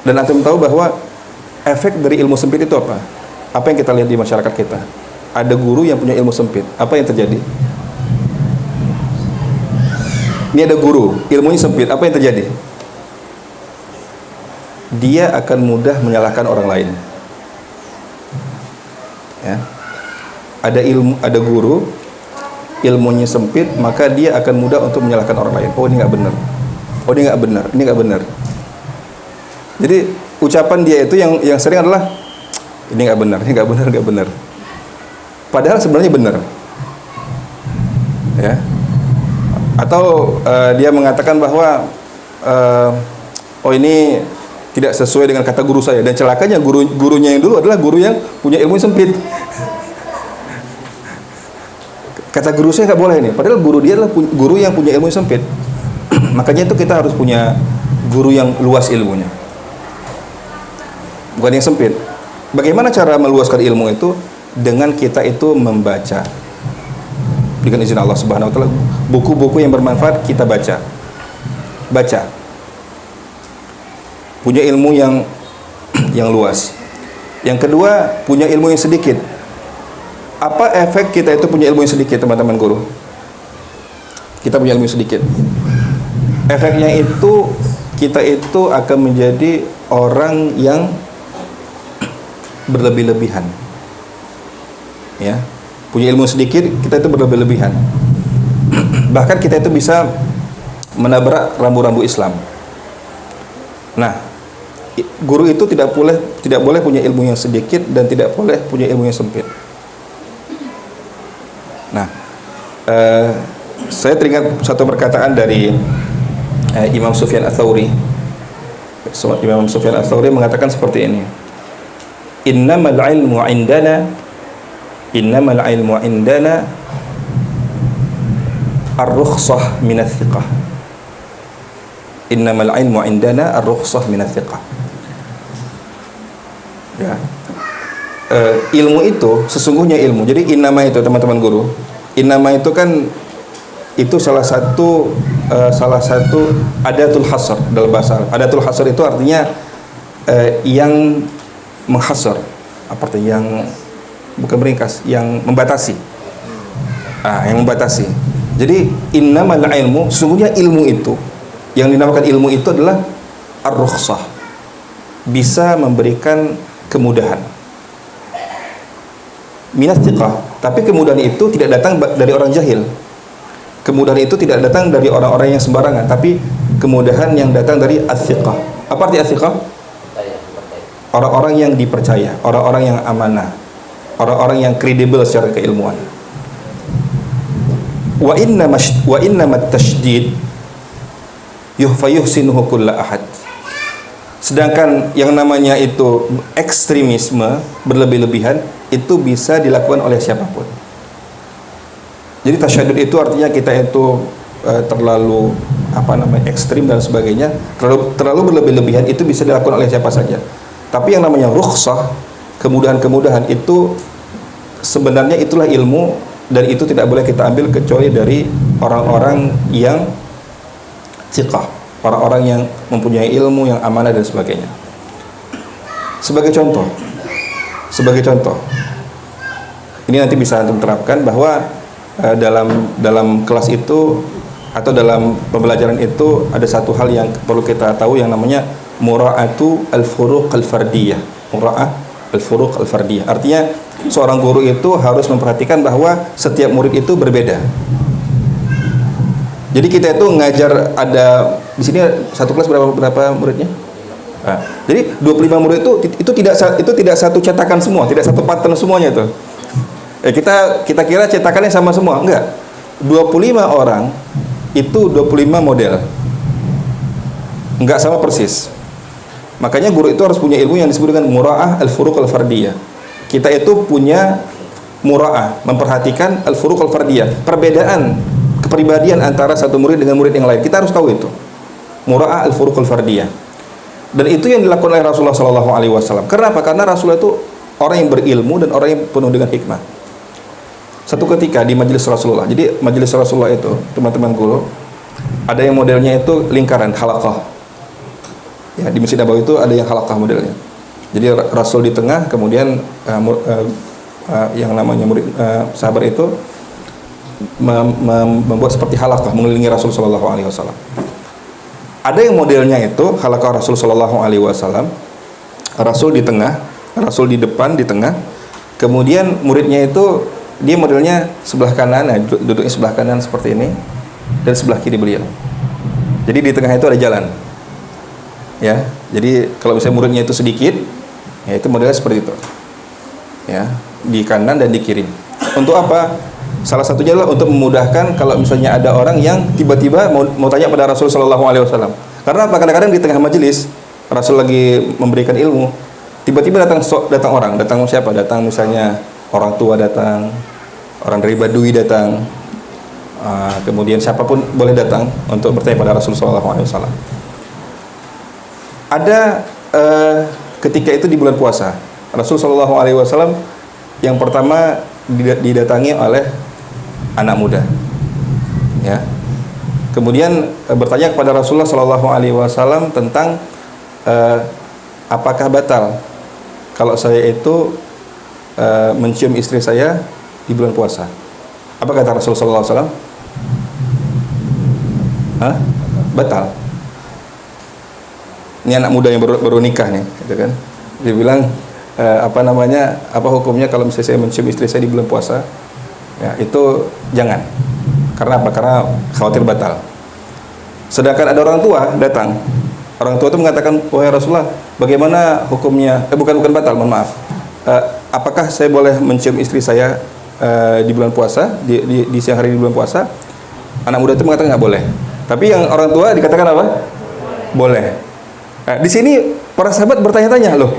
Dan antum tahu bahwa efek dari ilmu sempit itu apa? Apa yang kita lihat di masyarakat kita? Ada guru yang punya ilmu sempit. Apa yang terjadi? Ini ada guru, ilmunya sempit. Apa yang terjadi? Dia akan mudah menyalahkan orang lain. Ya. Ada guru ilmunya sempit, maka dia akan mudah untuk menyalahkan orang lain. Oh, ini nggak benar. Oh, ini nggak benar. Ini nggak benar. Jadi ucapan dia itu yang sering adalah ini nggak benar, ini nggak benar, nggak benar. Padahal sebenarnya benar. Ya. Atau dia mengatakan bahwa oh ini tidak sesuai dengan kata guru saya, dan celakanya gurunya yang dulu adalah guru yang punya ilmu sempit. Kata guru saya nggak boleh ini, padahal guru dia adalah guru yang punya ilmu sempit. Makanya itu kita harus punya guru yang luas ilmunya, bukan yang sempit. Bagaimana cara meluaskan ilmu itu? Dengan kita itu membaca. Dengan izin Allah Subhanahu wa taala, buku-buku yang bermanfaat kita baca. Punya ilmu yang luas. Yang kedua, punya ilmu yang sedikit. Apa efek kita itu punya ilmu yang sedikit, teman-teman guru? Kita punya ilmu yang sedikit. Efeknya itu kita itu akan menjadi orang yang berlebih-lebihan. Ya, punya ilmu sedikit, kita itu berlebih-lebihan. Bahkan kita itu bisa menabrak rambu-rambu Islam. Nah, guru itu tidak boleh punya ilmu yang sedikit dan tidak boleh punya ilmu yang sempit. Nah, saya teringat satu perkataan dari Imam Sufyan Ats-Tsauri. Imam Sufyan Ats-Tsauri mengatakan seperti ini: Innamal ilmu indana ar-rukhsah minats thiqah. Innamal ilmu indana ar-rukhsah minats thiqah. Ya. Ilmu itu sesungguhnya ilmu. Jadi innama itu, teman-teman guru, innama itu kan itu salah satu adatul hasr dalam bahasa Arab. Adatul hasr itu artinya yang menghasar, artinya yang bukan meringkas, yang membatasi. Yang membatasi. Jadi innamal ilmu, sesungguhnya ilmu itu, yang dinamakan ilmu itu adalah ar-rukhsah, bisa memberikan kemudahan. minas thiqah. Tapi kemudahan itu tidak datang dari orang jahil. Kemudahan itu tidak datang dari orang-orang yang sembarangan, tapi kemudahan yang datang dari as-thiqah. Apa arti as-thiqah? Orang-orang yang dipercaya, orang-orang yang amanah, orang-orang yang kredibel secara keilmuan. Wa inna tasydid yuhsinuhu kullu ahad. Sedangkan yang namanya itu ekstremisme, berlebih-lebihan, itu bisa dilakukan oleh siapapun. Jadi tasyadud itu artinya kita itu terlalu ekstrim dan sebagainya, terlalu berlebih-lebihan, itu bisa dilakukan oleh siapa saja. Tapi yang namanya rukhsah, kemudahan-kemudahan, itu sebenarnya itulah ilmu, dan itu tidak boleh kita ambil kecuali dari orang-orang yang thiqah, orang-orang yang mempunyai ilmu, yang amanah dan sebagainya. Sebagai contoh, ini nanti bisa antum terapkan bahwa dalam kelas itu atau dalam pembelajaran itu ada satu hal yang perlu kita tahu yang namanya mura'atu al-furuq al-fardiyah. Mura'ah al-furuq al-fardiyah. Artinya seorang guru itu harus memperhatikan bahwa setiap murid itu berbeda. Jadi kita itu ngajar, ada di sini satu kelas berapa muridnya? Nah, jadi 25 murid itu tidak satu cetakan semua, tidak satu pattern semuanya itu. Kita kira cetakannya sama semua, enggak. 25 orang itu 25 model. Enggak sama persis. Makanya guru itu harus punya ilmu yang disebut dengan mura'ah al-furuq al-fardiyah. Kita itu punya mura'ah, memperhatikan al-furuq al-fardiyah, perbedaan kepribadian antara satu murid dengan murid yang lain. Kita harus tahu itu. Mura'ah al-furuq al-fardiyah. Dan itu yang dilakukan oleh Rasulullah SAW. Kenapa? Karena Rasulullah itu orang yang berilmu dan orang yang penuh dengan hikmah. Satu ketika di majelis Rasulullah. Jadi majelis Rasulullah itu, teman-teman guru, ada yang modelnya itu lingkaran, halaqah. Ya, di Masjid Nabawi itu ada yang halaqah modelnya. Jadi Rasul di tengah, kemudian yang namanya murid sahabat itu membuat seperti halaqah mengelilingi Rasul sallallahu alaihi wasallam. Ada yang modelnya itu halaqah Rasul sallallahu alaihi wasallam. Rasul di tengah, Rasul di depan, di tengah. Kemudian muridnya itu dia modelnya sebelah kanan, duduknya sebelah kanan seperti ini, dan sebelah kiri beliau. Jadi di tengah itu ada jalan. Ya, jadi kalau misalnya muridnya itu sedikit, ya itu modelnya seperti itu. Ya, di kanan dan di kiri. Untuk apa? Salah satunya adalah untuk memudahkan kalau misalnya ada orang yang tiba-tiba mau tanya pada Rasul sallallahu alaihi wasallam. Karena apa? Kadang-kadang di tengah majelis Rasul lagi memberikan ilmu, tiba-tiba datang orang. Datang siapa? Datang misalnya orang tua datang, orang dari Baduy datang, kemudian siapapun boleh datang untuk bertanya pada Rasul sallallahu alaihi wasallam. Ada ketika itu di bulan puasa, Rasul sallallahu alaihi wasallam yang pertama didatangi oleh anak muda. Ya. Kemudian bertanya kepada Rasulullah sallallahu alaihi wasallam tentang apakah batal kalau saya itu mencium istri saya di bulan puasa. Apa kata Rasulullah sallallahu alaihi wasallam? Batal. Ini anak muda yang baru nikah nih, gitu kan. Dia bilang apa hukumnya kalau misalnya saya mencium istri saya di bulan puasa? Ya, itu jangan. Karena apa? Karena khawatir batal. Sedangkan ada orang tua datang. Orang tua itu mengatakan, "Wahai Rasulullah, bagaimana hukumnya?" Bukan batal, mohon maaf. Apakah saya boleh mencium istri saya di bulan puasa, di siang hari di bulan puasa? Anak muda itu mengatakan nggak boleh. Tapi yang orang tua dikatakan apa? Boleh. Nah, di sini para sahabat bertanya-tanya, loh,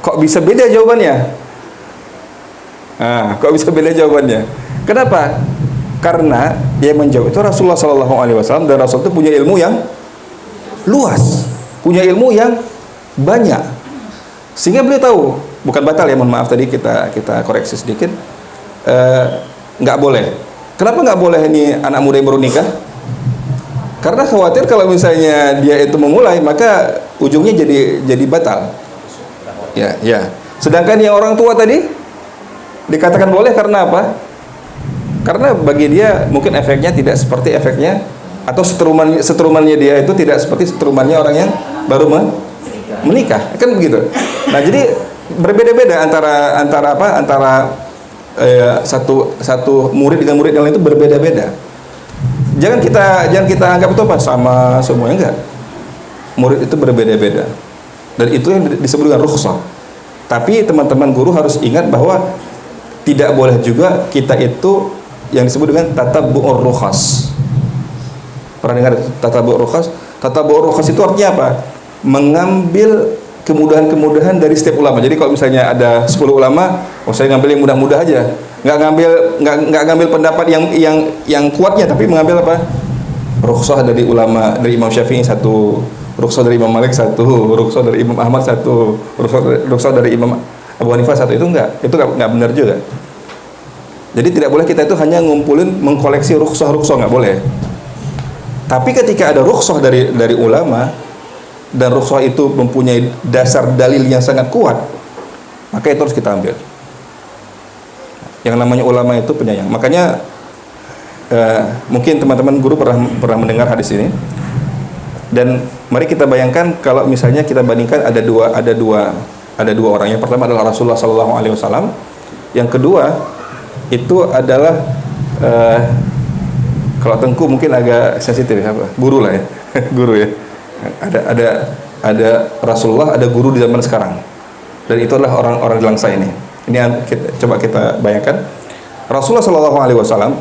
kok bisa beda jawabannya? Kok bisa beda jawabannya? Kenapa? Karena yang menjawab itu Rasulullah Sallallahu Alaihi Wasallam, dan Rasul itu punya ilmu yang luas, punya ilmu yang banyak, sehingga beliau tahu bukan batal ya, mohon maaf tadi kita koreksi sedikit, nggak boleh. Kenapa nggak boleh ini anak muda yang baru nikah? Karena khawatir kalau misalnya dia itu memulai, maka ujungnya jadi batal. Ya. Sedangkan yang orang tua tadi dikatakan boleh karena apa? Karena bagi dia mungkin efeknya tidak seperti efeknya, atau seterumannya dia itu tidak seperti seterumannya orang yang baru menikah, kan begitu. Nah, jadi berbeda-beda antara satu murid dengan murid yang lain itu berbeda-beda. Jangan kita anggap itu apa sama semuanya, enggak. Murid itu berbeda-beda. Dan itu yang disebut dengan rukhsah. Tapi teman-teman guru harus ingat bahwa tidak boleh juga kita itu yang disebut dengan tatabbu'ur rukhas. Pernah dengar tatabbu'ur rukhas? Tatabbu'ur rukhas itu artinya apa? Mengambil kemudahan-kemudahan dari setiap ulama. Jadi kalau misalnya ada 10 ulama, saya ngambil yang mudah-mudah aja. Nggak ngambil pendapat yang kuatnya, tapi mengambil apa? Rukhsah dari ulama, dari Imam Syafi'i satu, rukhsah dari Imam Malik satu, rukhsah dari Imam Ahmad satu, rukhsah dari Imam Abu Hanifah satu. Itu nggak benar juga. Jadi tidak boleh kita itu hanya ngumpulin mengkoleksi rukhsah nggak boleh. Tapi ketika ada rukhsah dari ulama dan rukhsah itu mempunyai dasar dalil yang sangat kuat, maka itu harus kita ambil. Yang namanya ulama itu penyayang. Makanya mungkin teman-teman guru pernah mendengar hadis ini. Dan mari kita bayangkan kalau misalnya kita bandingkan ada dua orang. Yang pertama adalah Rasulullah SAW. Yang kedua itu adalah kalau Tengku mungkin agak sensitif ya, guru lah ya. Guru ya. Ada Rasulullah, ada guru di zaman sekarang. Dan itu adalah orang-orang di langsa ini. Ini coba kita bayangkan. Rasulullah SAW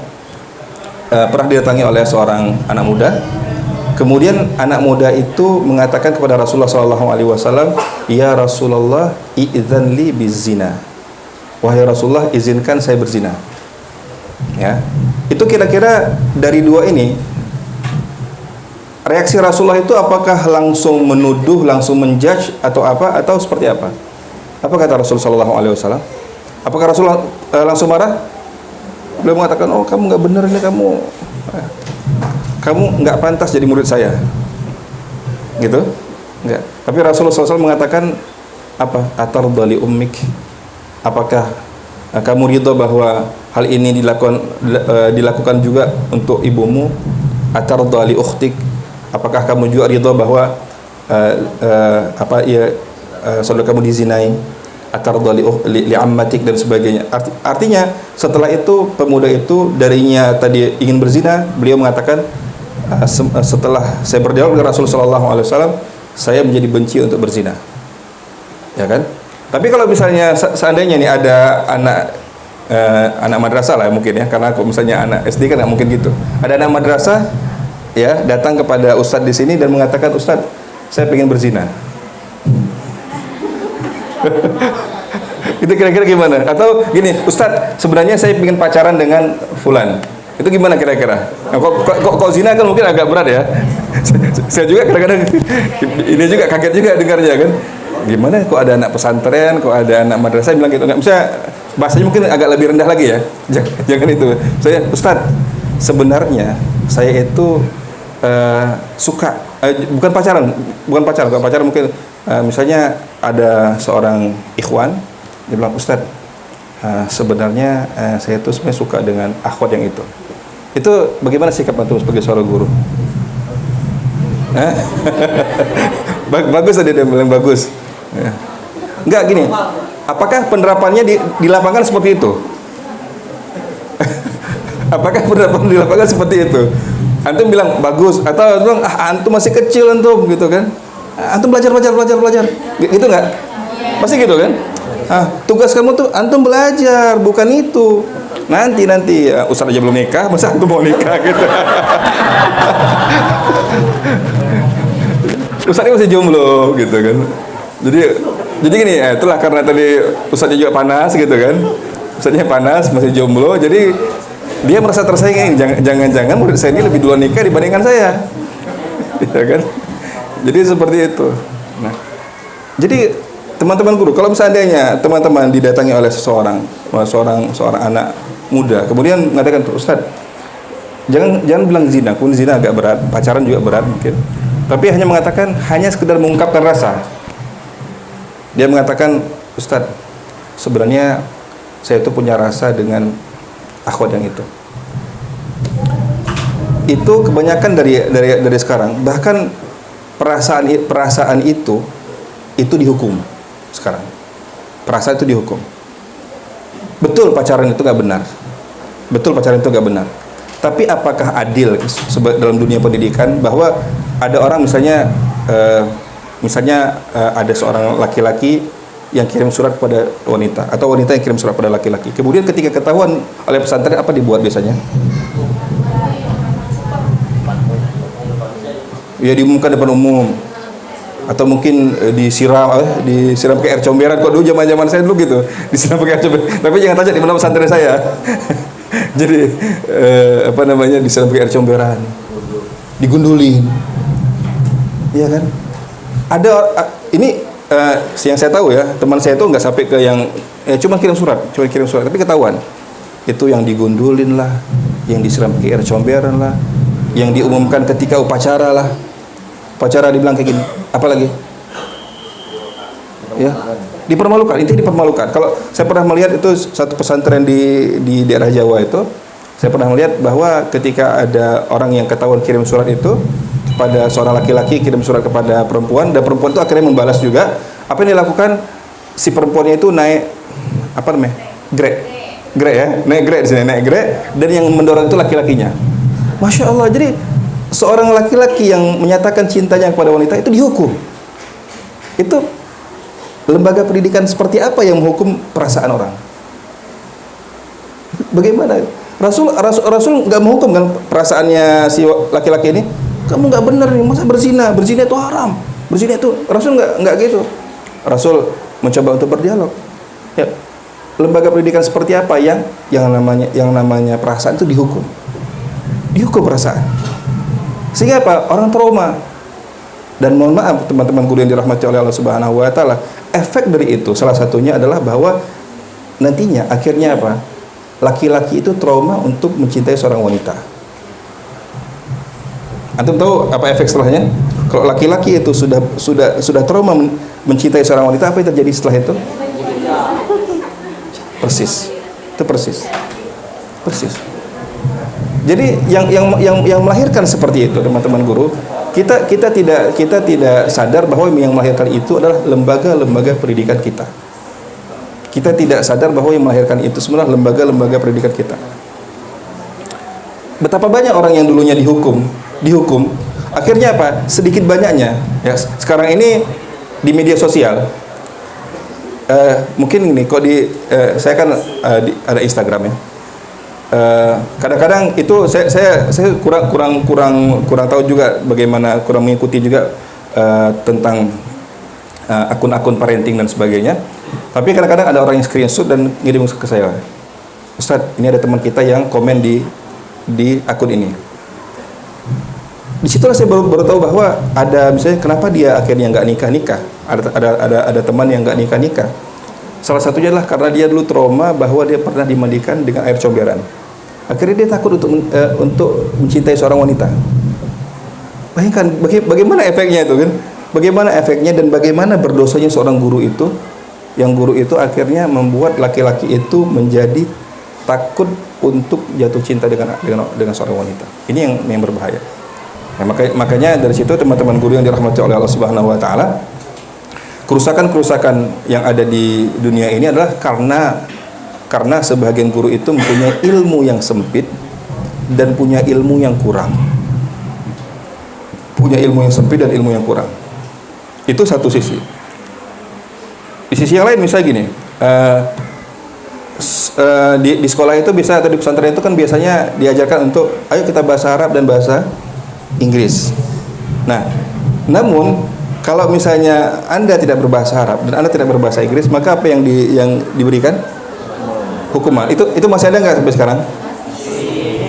pernah didatangi oleh seorang anak muda. Kemudian anak muda itu mengatakan kepada Rasulullah SAW, "Ya Rasulullah, idzan li bizina." Wahai Rasulullah, izinkan saya berzina. Ya. Itu kira-kira dari dua ini, reaksi Rasulullah itu apakah langsung menuduh, langsung menjudge atau apa, atau seperti apa? Apa kata Rasulullah SAW? Apakah Rasulullah langsung marah? Beliau mengatakan, "Oh, kamu nggak benar ini, kamu nggak pantas jadi murid saya." Gitu? Enggak. Tapi Rasulullah SAW mengatakan apa? "Atardha li ummik?" Apakah kamu ridho bahwa hal ini dilakukan juga untuk ibumu? "Atardha li ukhtik?" Apakah kamu juga ridho bahwa saudara kamu dizinai? "Atardha li ammatik?" dan sebagainya. Artinya setelah itu pemuda itu darinya tadi ingin berzina, beliau mengatakan setelah saya berdialog dengan Rasulullah SAW, saya menjadi benci untuk berzina. Ya kan? Tapi kalau misalnya seandainya nih ada anak madrasah lah mungkin ya, karena kalau misalnya anak SD kan nggak mungkin gitu. Ada anak madrasah ya datang kepada ustadz di sini dan mengatakan, "Ustadz, saya pengen berzina." Itu kira-kira gimana? Atau gini, "Ustadz, sebenarnya saya pengen pacaran dengan fulan." Itu gimana kira-kira? Nah, kok zina kan mungkin agak berat ya. Saya juga kadang-kadang ini juga kaget juga dengarnya kan. Gimana kok ada anak pesantren, kok ada anak madrasah bilang gitu. Enggak, misalnya bahasanya mungkin agak lebih rendah lagi ya. Jangan itu. Saya, "Ustadz, sebenarnya saya itu suka bukan pacaran mungkin misalnya ada seorang ikhwan, dia bilang, "Ustadz, sebenarnya saya itu sebenarnya suka dengan akhwat yang itu." Itu bagaimana sikap antum sebagai seorang guru? Bagus tadi dia bilang bagus. Ya. Enggak gini. Apakah penerapannya di lapangan seperti itu? Apakah penerapan di lapangan seperti itu? Antum bilang bagus atau bilang antum masih kecil antum gitu kan? Antum belajar. Gitu enggak? Pasti gitu kan? Tugas kamu tuh antum belajar, bukan itu. Nanti ya, ustaz aja belum nikah, masa antum mau nikah gitu. Ustaznya masih jomblo gitu kan. Jadi gini, itulah karena tadi ustaznya juga panas gitu kan. Ustaznya panas, masih jomblo, jadi dia merasa tersaingi. Jangan-jangan murid saya ini lebih duluan nikah dibandingkan saya. Ya kan? Jadi seperti itu. Nah, jadi teman-teman guru, kalau misalnya teman-teman didatangi oleh seorang anak muda, kemudian mengatakan, "Ustaz, jangan bilang zina, pun zina agak berat, pacaran juga berat mungkin. Tapi hanya mengatakan, hanya sekedar mengungkapkan rasa." Dia mengatakan, "Ustaz, sebenarnya saya itu punya rasa dengan akhwat yang itu." Itu kebanyakan dari sekarang, bahkan perasaan itu dihukum sekarang. perasaan itu dihukum. Betul pacaran itu nggak benar. Betul pacaran itu nggak benar. Tapi apakah adil dalam dunia pendidikan bahwa ada orang misalnya ada seorang laki-laki yang kirim surat kepada wanita atau wanita yang kirim surat pada laki-laki. Kemudian ketika ketahuan oleh pesantren, apa dibuat biasanya? Ya diumumkan depan umum, atau mungkin disiram pakai air comberan. Kok dulu zaman saya dulu gitu, disiram pakai air comberan. Tapi jangan tanya di mana pesantren saya. Jadi disiram pakai air comberan, digundulin, iya kan? Ada ini yang saya tahu ya, teman saya itu nggak sampai ke yang cuma kirim surat, tapi ketahuan itu yang digundulin lah, yang disiram pakai air comberan lah, yang diumumkan ketika upacara lah. Upacara dibilang kayak gini, apalagi? Ya, dipermalukan. Intinya dipermalukan. Kalau saya pernah melihat itu satu pesantren di daerah Jawa itu, saya pernah melihat bahwa ketika ada orang yang ketahuan kirim surat itu pada seorang laki-laki, kirim surat kepada perempuan, dan perempuan itu akhirnya membalas juga. Apa yang dilakukan? Si perempuannya itu naik grade ya, naik grade di sini, naik grade, dan yang mendorong itu laki-lakinya. Masya Allah. Jadi seorang laki-laki yang menyatakan cintanya kepada wanita itu dihukum. Itu lembaga pendidikan seperti apa yang menghukum perasaan orang? Bagaimana? Rasul nggak menghukum kan perasaannya si laki-laki ini. Kamu nggak benar nih, masa berzina itu haram, berzina itu. Rasul nggak gitu. Rasul mencoba untuk berdialog. Ya, lembaga pendidikan seperti apa yang namanya perasaan itu dihukum perasaan. Sehingga apa? Orang trauma. Dan mohon maaf teman-teman guru yang dirahmati oleh Allah Subhanahu wa taala, efek dari itu salah satunya adalah bahwa nantinya akhirnya apa? Laki-laki itu trauma untuk mencintai seorang wanita. Antum tahu apa efek setelahnya? Kalau laki-laki itu sudah trauma mencintai seorang wanita, apa yang terjadi setelah itu? Persis. Jadi yang melahirkan seperti itu, teman-teman guru, kita tidak sadar bahwa yang melahirkan itu adalah lembaga-lembaga pendidikan kita. Kita tidak sadar bahwa yang melahirkan itu sebenarnya lembaga-lembaga pendidikan kita. Betapa banyak orang yang dulunya dihukum, akhirnya apa? Sedikit banyaknya. Ya, sekarang ini di media sosial, mungkin ini kok saya kan ada Instagram ya. Kadang-kadang itu saya kurang tahu juga bagaimana, kurang mengikuti juga tentang akun-akun parenting dan sebagainya. Tapi kadang-kadang ada orang yang screenshot dan ngirim ke saya, Ustadz, ini ada teman kita yang komen di akun ini. Disitulah saya baru tahu bahwa ada misalnya kenapa dia akhirnya nggak nikah. Ada teman yang nggak nikah. Salah satunya adalah karena dia dulu trauma bahwa dia pernah dimandikan dengan air comberan. Akhirnya dia takut untuk mencintai seorang wanita. Bayangkan bagaimana efeknya itu kan? Bagaimana efeknya dan bagaimana berdosanya seorang guru itu, yang guru itu akhirnya membuat laki-laki itu menjadi takut untuk jatuh cinta dengan seorang wanita. Ini yang berbahaya. Nah, makanya dari situ teman-teman guru yang dirahmati oleh Allah Subhanahu wa taala, kerusakan yang ada di dunia ini adalah karena sebagian guru itu mempunyai ilmu yang sempit dan punya ilmu yang kurang. Itu satu sisi. Di sisi yang lain misalnya gini, di sekolah itu bisa, atau di pesantren itu kan biasanya diajarkan untuk ayo kita bahasa Arab dan bahasa Inggris. Nah, namun kalau misalnya Anda tidak berbahasa Arab dan Anda tidak berbahasa Inggris, maka apa yang diberikan? Hukuman. Itu masih ada nggak sampai sekarang?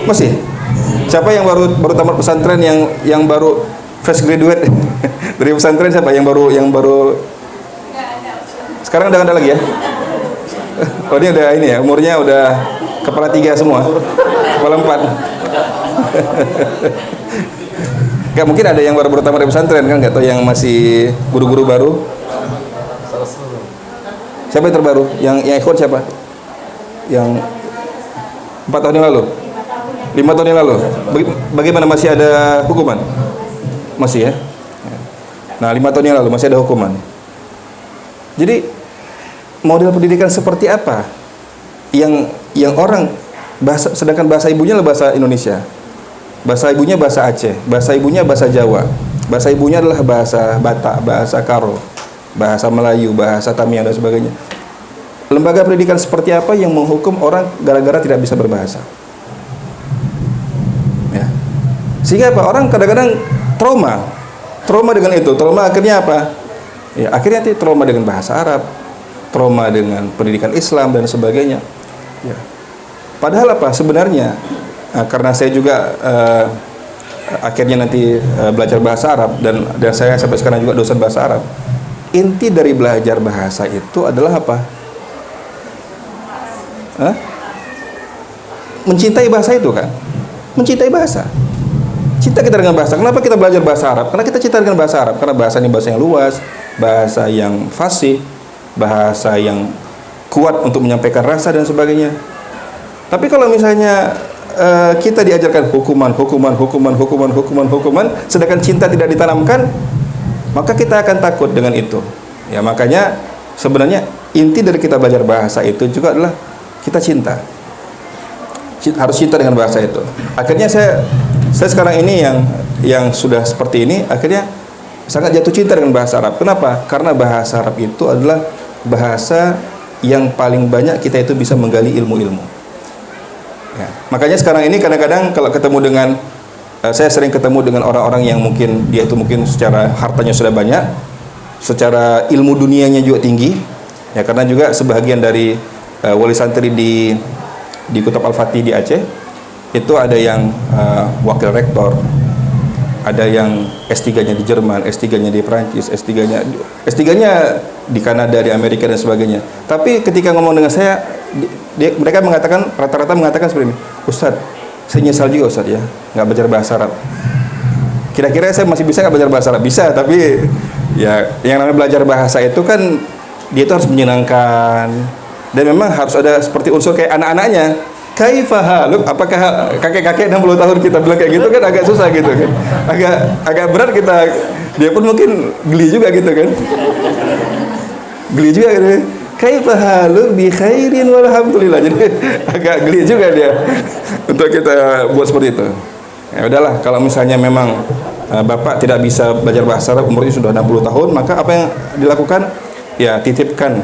Masih. Siapa yang baru tamat pesantren, yang baru fresh graduate dari pesantren, siapa yang baru sekarang udah ada lagi ya? Oh, ini udah ini ya, umurnya udah kepala 3 semua, kepala 4. Gak mungkin ada yang baru tamat dari pesantren kan, nggak tahu yang masih guru-guru baru. Siapa yang terbaru? Yang ikut siapa? Yang 4 tahun yang lalu? 5 tahun yang lalu? Bagaimana, masih ada hukuman? Masih ya? Nah, 5 tahun yang lalu masih ada hukuman. Jadi
model pendidikan seperti apa yang orang sedangkan bahasa ibunya adalah bahasa Indonesia, bahasa ibunya bahasa Aceh, bahasa ibunya bahasa Jawa, bahasa ibunya adalah bahasa Batak, bahasa Karo, bahasa Melayu, bahasa Tamiang dan sebagainya. Lembaga pendidikan seperti apa yang menghukum orang gara-gara tidak bisa berbahasa? Ya. Sehingga apa? Orang kadang-kadang trauma dengan itu. Trauma akhirnya apa? Ya, akhirnya nanti trauma dengan bahasa Arab, trauma dengan pendidikan Islam dan sebagainya. Ya. Padahal apa? Sebenarnya karena saya juga akhirnya nanti belajar bahasa Arab dan saya sampai sekarang juga dosen bahasa Arab. Inti dari belajar bahasa itu adalah apa? Mencintai bahasa itu kan? Mencintai bahasa. Cinta kita dengan bahasa. Kenapa kita belajar bahasa Arab? Karena kita cinta dengan bahasa Arab. Karena bahasa ini bahasa yang luas, bahasa yang fasih, bahasa yang kuat untuk menyampaikan rasa dan sebagainya. Tapi kalau misalnya kita diajarkan hukuman, sedangkan cinta tidak ditanamkan, maka kita akan takut dengan itu. Ya, makanya sebenarnya inti dari kita belajar bahasa itu juga adalah kita cinta. Harus cinta dengan bahasa itu. Akhirnya saya sekarang ini yang sudah seperti ini, akhirnya sangat jatuh cinta dengan bahasa Arab. Kenapa? Karena bahasa Arab itu adalah bahasa yang paling banyak kita itu bisa menggali ilmu-ilmu. Ya. Makanya sekarang ini kadang-kadang kalau ketemu dengan saya sering ketemu dengan orang-orang yang mungkin dia itu mungkin secara hartanya sudah banyak, secara ilmu dunianya juga tinggi. Ya, karena juga sebahagian dari wali santri di Kutub Al-Fatih di Aceh itu ada yang wakil rektor, ada yang S3-nya di Jerman, S3-nya di Prancis, S3-nya di Kanada, di Amerika dan sebagainya. Tapi ketika ngomong dengan saya, mereka mengatakan, rata-rata mengatakan seperti ini, Ustadz, saya nyesal juga Ustadz ya, nggak belajar bahasa Arab. Kira-kira saya masih bisa nggak belajar bahasa Arab? Bisa, tapi ya yang namanya belajar bahasa itu kan dia itu harus menyenangkan dan memang harus ada seperti unsur kayak anak-anaknya. Kaifahaluk, apakah kakek-kakek 60 tahun kita bilang kayak gitu kan agak susah gitu kan, agak berat kita, dia pun mungkin geli juga gitu kan, geli juga gitu. Kaifahaluk bi khairin walhamdulillah, jadi agak geli juga dia untuk kita buat seperti itu. Ya udahlah, kalau misalnya memang Bapak tidak bisa belajar bahasa Arab, umurnya sudah 60 tahun, maka apa yang dilakukan? Ya titipkan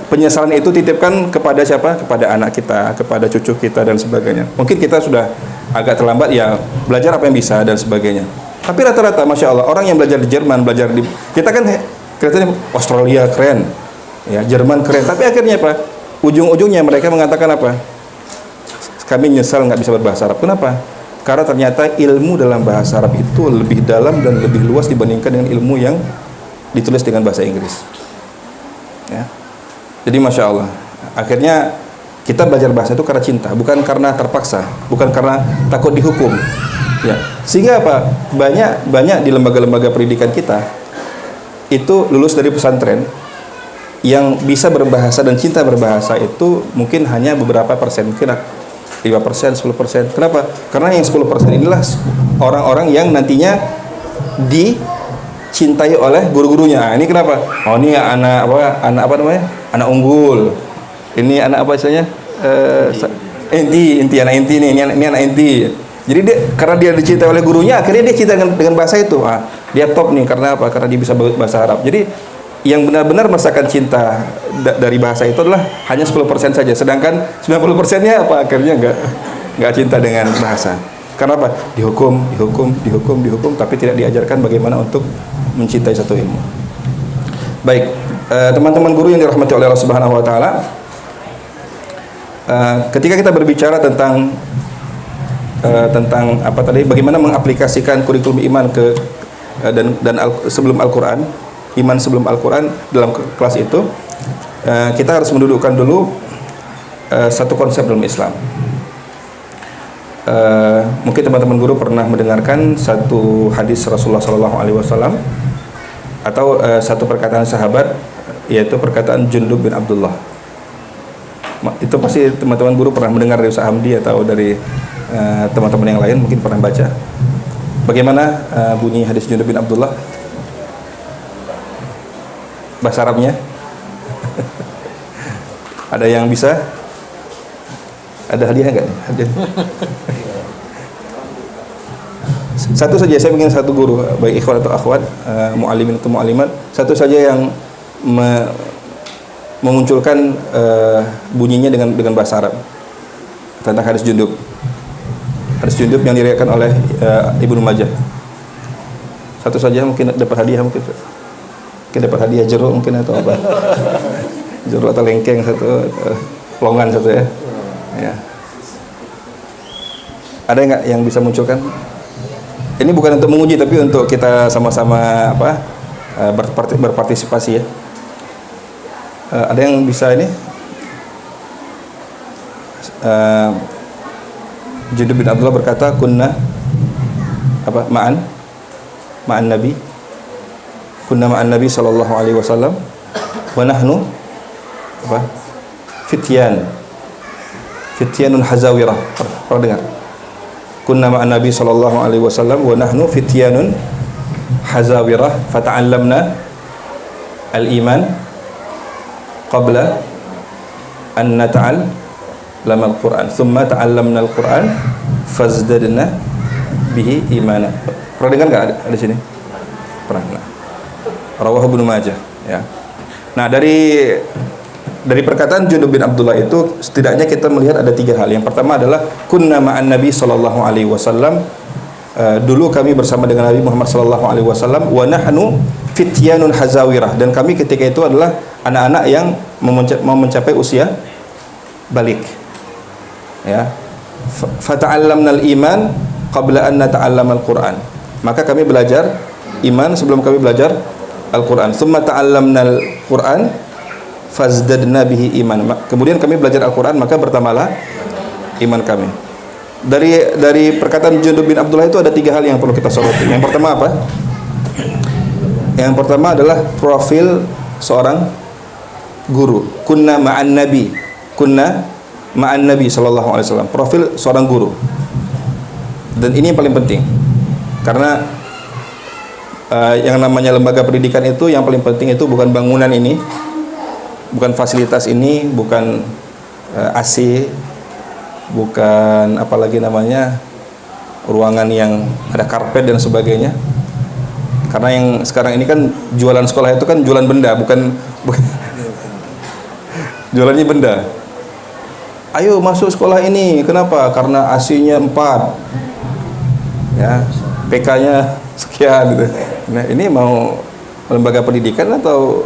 penyesalan itu, titipkan kepada siapa? Kepada anak kita, kepada cucu kita dan sebagainya. Mungkin kita sudah agak terlambat, ya belajar apa yang bisa dan sebagainya. Tapi rata-rata Masya Allah, orang yang belajar di Jerman, belajar di, kita kan kelihatannya Australia keren, ya Jerman keren, tapi akhirnya apa? Ujung-ujungnya mereka mengatakan apa? Kami nyesal nggak bisa berbahasa Arab. Kenapa? Karena ternyata ilmu dalam bahasa Arab itu lebih dalam dan lebih luas dibandingkan dengan ilmu yang ditulis dengan bahasa Inggris. Ya. Jadi Masya Allah, akhirnya kita belajar bahasa itu karena cinta, bukan karena terpaksa, bukan karena takut dihukum. Ya. Sehingga apa? Banyak di lembaga-lembaga pendidikan kita itu lulus dari pesantren yang bisa berbahasa dan cinta berbahasa itu mungkin hanya beberapa persen, kira 5%, 10%. Kenapa? Karena yang 10% inilah orang-orang yang nantinya dicintai oleh guru-gurunya. Nah, ini kenapa? Oh, ini anak apa namanya? Anak unggul. Ini anak apa istilahnya? Inti anak inti nih. Ini anak inti. Jadi karena dia dicintai oleh gurunya, akhirnya dia cinta dengan bahasa itu. Dia top nih karena apa? Karena dia bisa bahasa Arab. Jadi yang benar-benar merasakan cinta dari bahasa itu adalah hanya 10% saja. Sedangkan 90%-nya apa? Akhirnya enggak cinta dengan bahasa. Karena apa? Dihukum, tapi tidak diajarkan bagaimana untuk mencintai satu ilmu. Baik, teman-teman guru yang dirahmati oleh Allah Subhanahu wa taala, ketika kita berbicara tentang apa tadi, bagaimana mengaplikasikan kurikulum iman ke sebelum Al-Qur'an, iman sebelum Al-Qur'an dalam kelas itu, kita harus mendudukkan dulu satu konsep dalam Islam. Mungkin teman-teman guru pernah mendengarkan satu hadis Rasulullah SAW atau satu perkataan sahabat, yaitu perkataan Jundub bin Abdullah. Itu pasti teman-teman guru pernah mendengar dari Ustaz Hamdi atau dari teman-teman yang lain mungkin pernah baca. Bagaimana bunyi hadis Jundub bin Abdullah? Bahasa Arabnya? Ada yang bisa? Ada hadiah nggak? Hadiah. Satu saja, saya ingin satu guru, baik ikhwan atau akhwat, mu'allimin atau mu'allimat, satu saja yang memunculkan bunyinya dengan bahasa Arab tentang hadis junub. Hadis junub yang diriwayatkan oleh Ibnu Majah. Satu saja, mungkin dapat hadiah, mungkin dapat hadiah jeruk mungkin atau apa. Jeruk atau lengkeng satu, longan satu ya. Ya. Ada nggak yang bisa munculkan? Ini bukan untuk menguji tapi untuk kita sama-sama berpartisipasi ya. Ada yang bisa ini? Jundub bin Abdullah berkata, kunna ma'an Nabi. Kunna ma'an Nabi sallallahu alaihi wasallam wa nahnu fityanun hazawirah. Pernah dengar? Kunna ma'an Nabi sallallahu alaihi wasallam wa nahnu fityanun hazawirah fata'allamna al-iman qabla an nata'allama al-Qur'an thumma ta'allamna al-Qur'an fazdadna bihi imana. Pernah dengar enggak ada di sini? Pernah. Rawahu Ibnu Majah ya. Nah, dari perkataan Jundub bin Abdullah itu setidaknya kita melihat ada tiga hal. Yang pertama adalah kunna ma'an Nabi sallallahu alaihi wasallam, dulu kami bersama dengan Nabi Muhammad sallallahu alaihi wasallam, wa nahnu fityanun hazawirah, dan kami ketika itu adalah anak-anak yang mau mencapai usia balik. Ya. Fata'allamnal iman qabla an nata'allamal Qur'an. Maka kami belajar iman sebelum kami belajar Al-Qur'an. Tsumma ta'allamnal Qur'an fazdadna bihi iman. Kemudian kami belajar Al-Quran, maka bertambahlah iman kami. Dari perkataan Jundub bin Abdullah itu ada tiga hal yang perlu kita soroti. Yang pertama apa? Yang pertama adalah profil seorang guru. Kunna ma'an Nabi. Kunna ma'an Nabi sallallahu alaihi wasallam. Profil seorang guru. Dan ini yang paling penting. Karena yang namanya lembaga pendidikan itu yang paling penting itu bukan bangunan ini, bukan fasilitas ini, bukan AC, bukan apalagi namanya ruangan yang ada karpet dan sebagainya. Karena yang sekarang ini kan jualan sekolah itu kan jualan benda, bukan jualannya benda. Ayo masuk sekolah ini, kenapa? Karena AC-nya 4, ya, PK-nya sekian gitu. Nah, ini mau lembaga pendidikan atau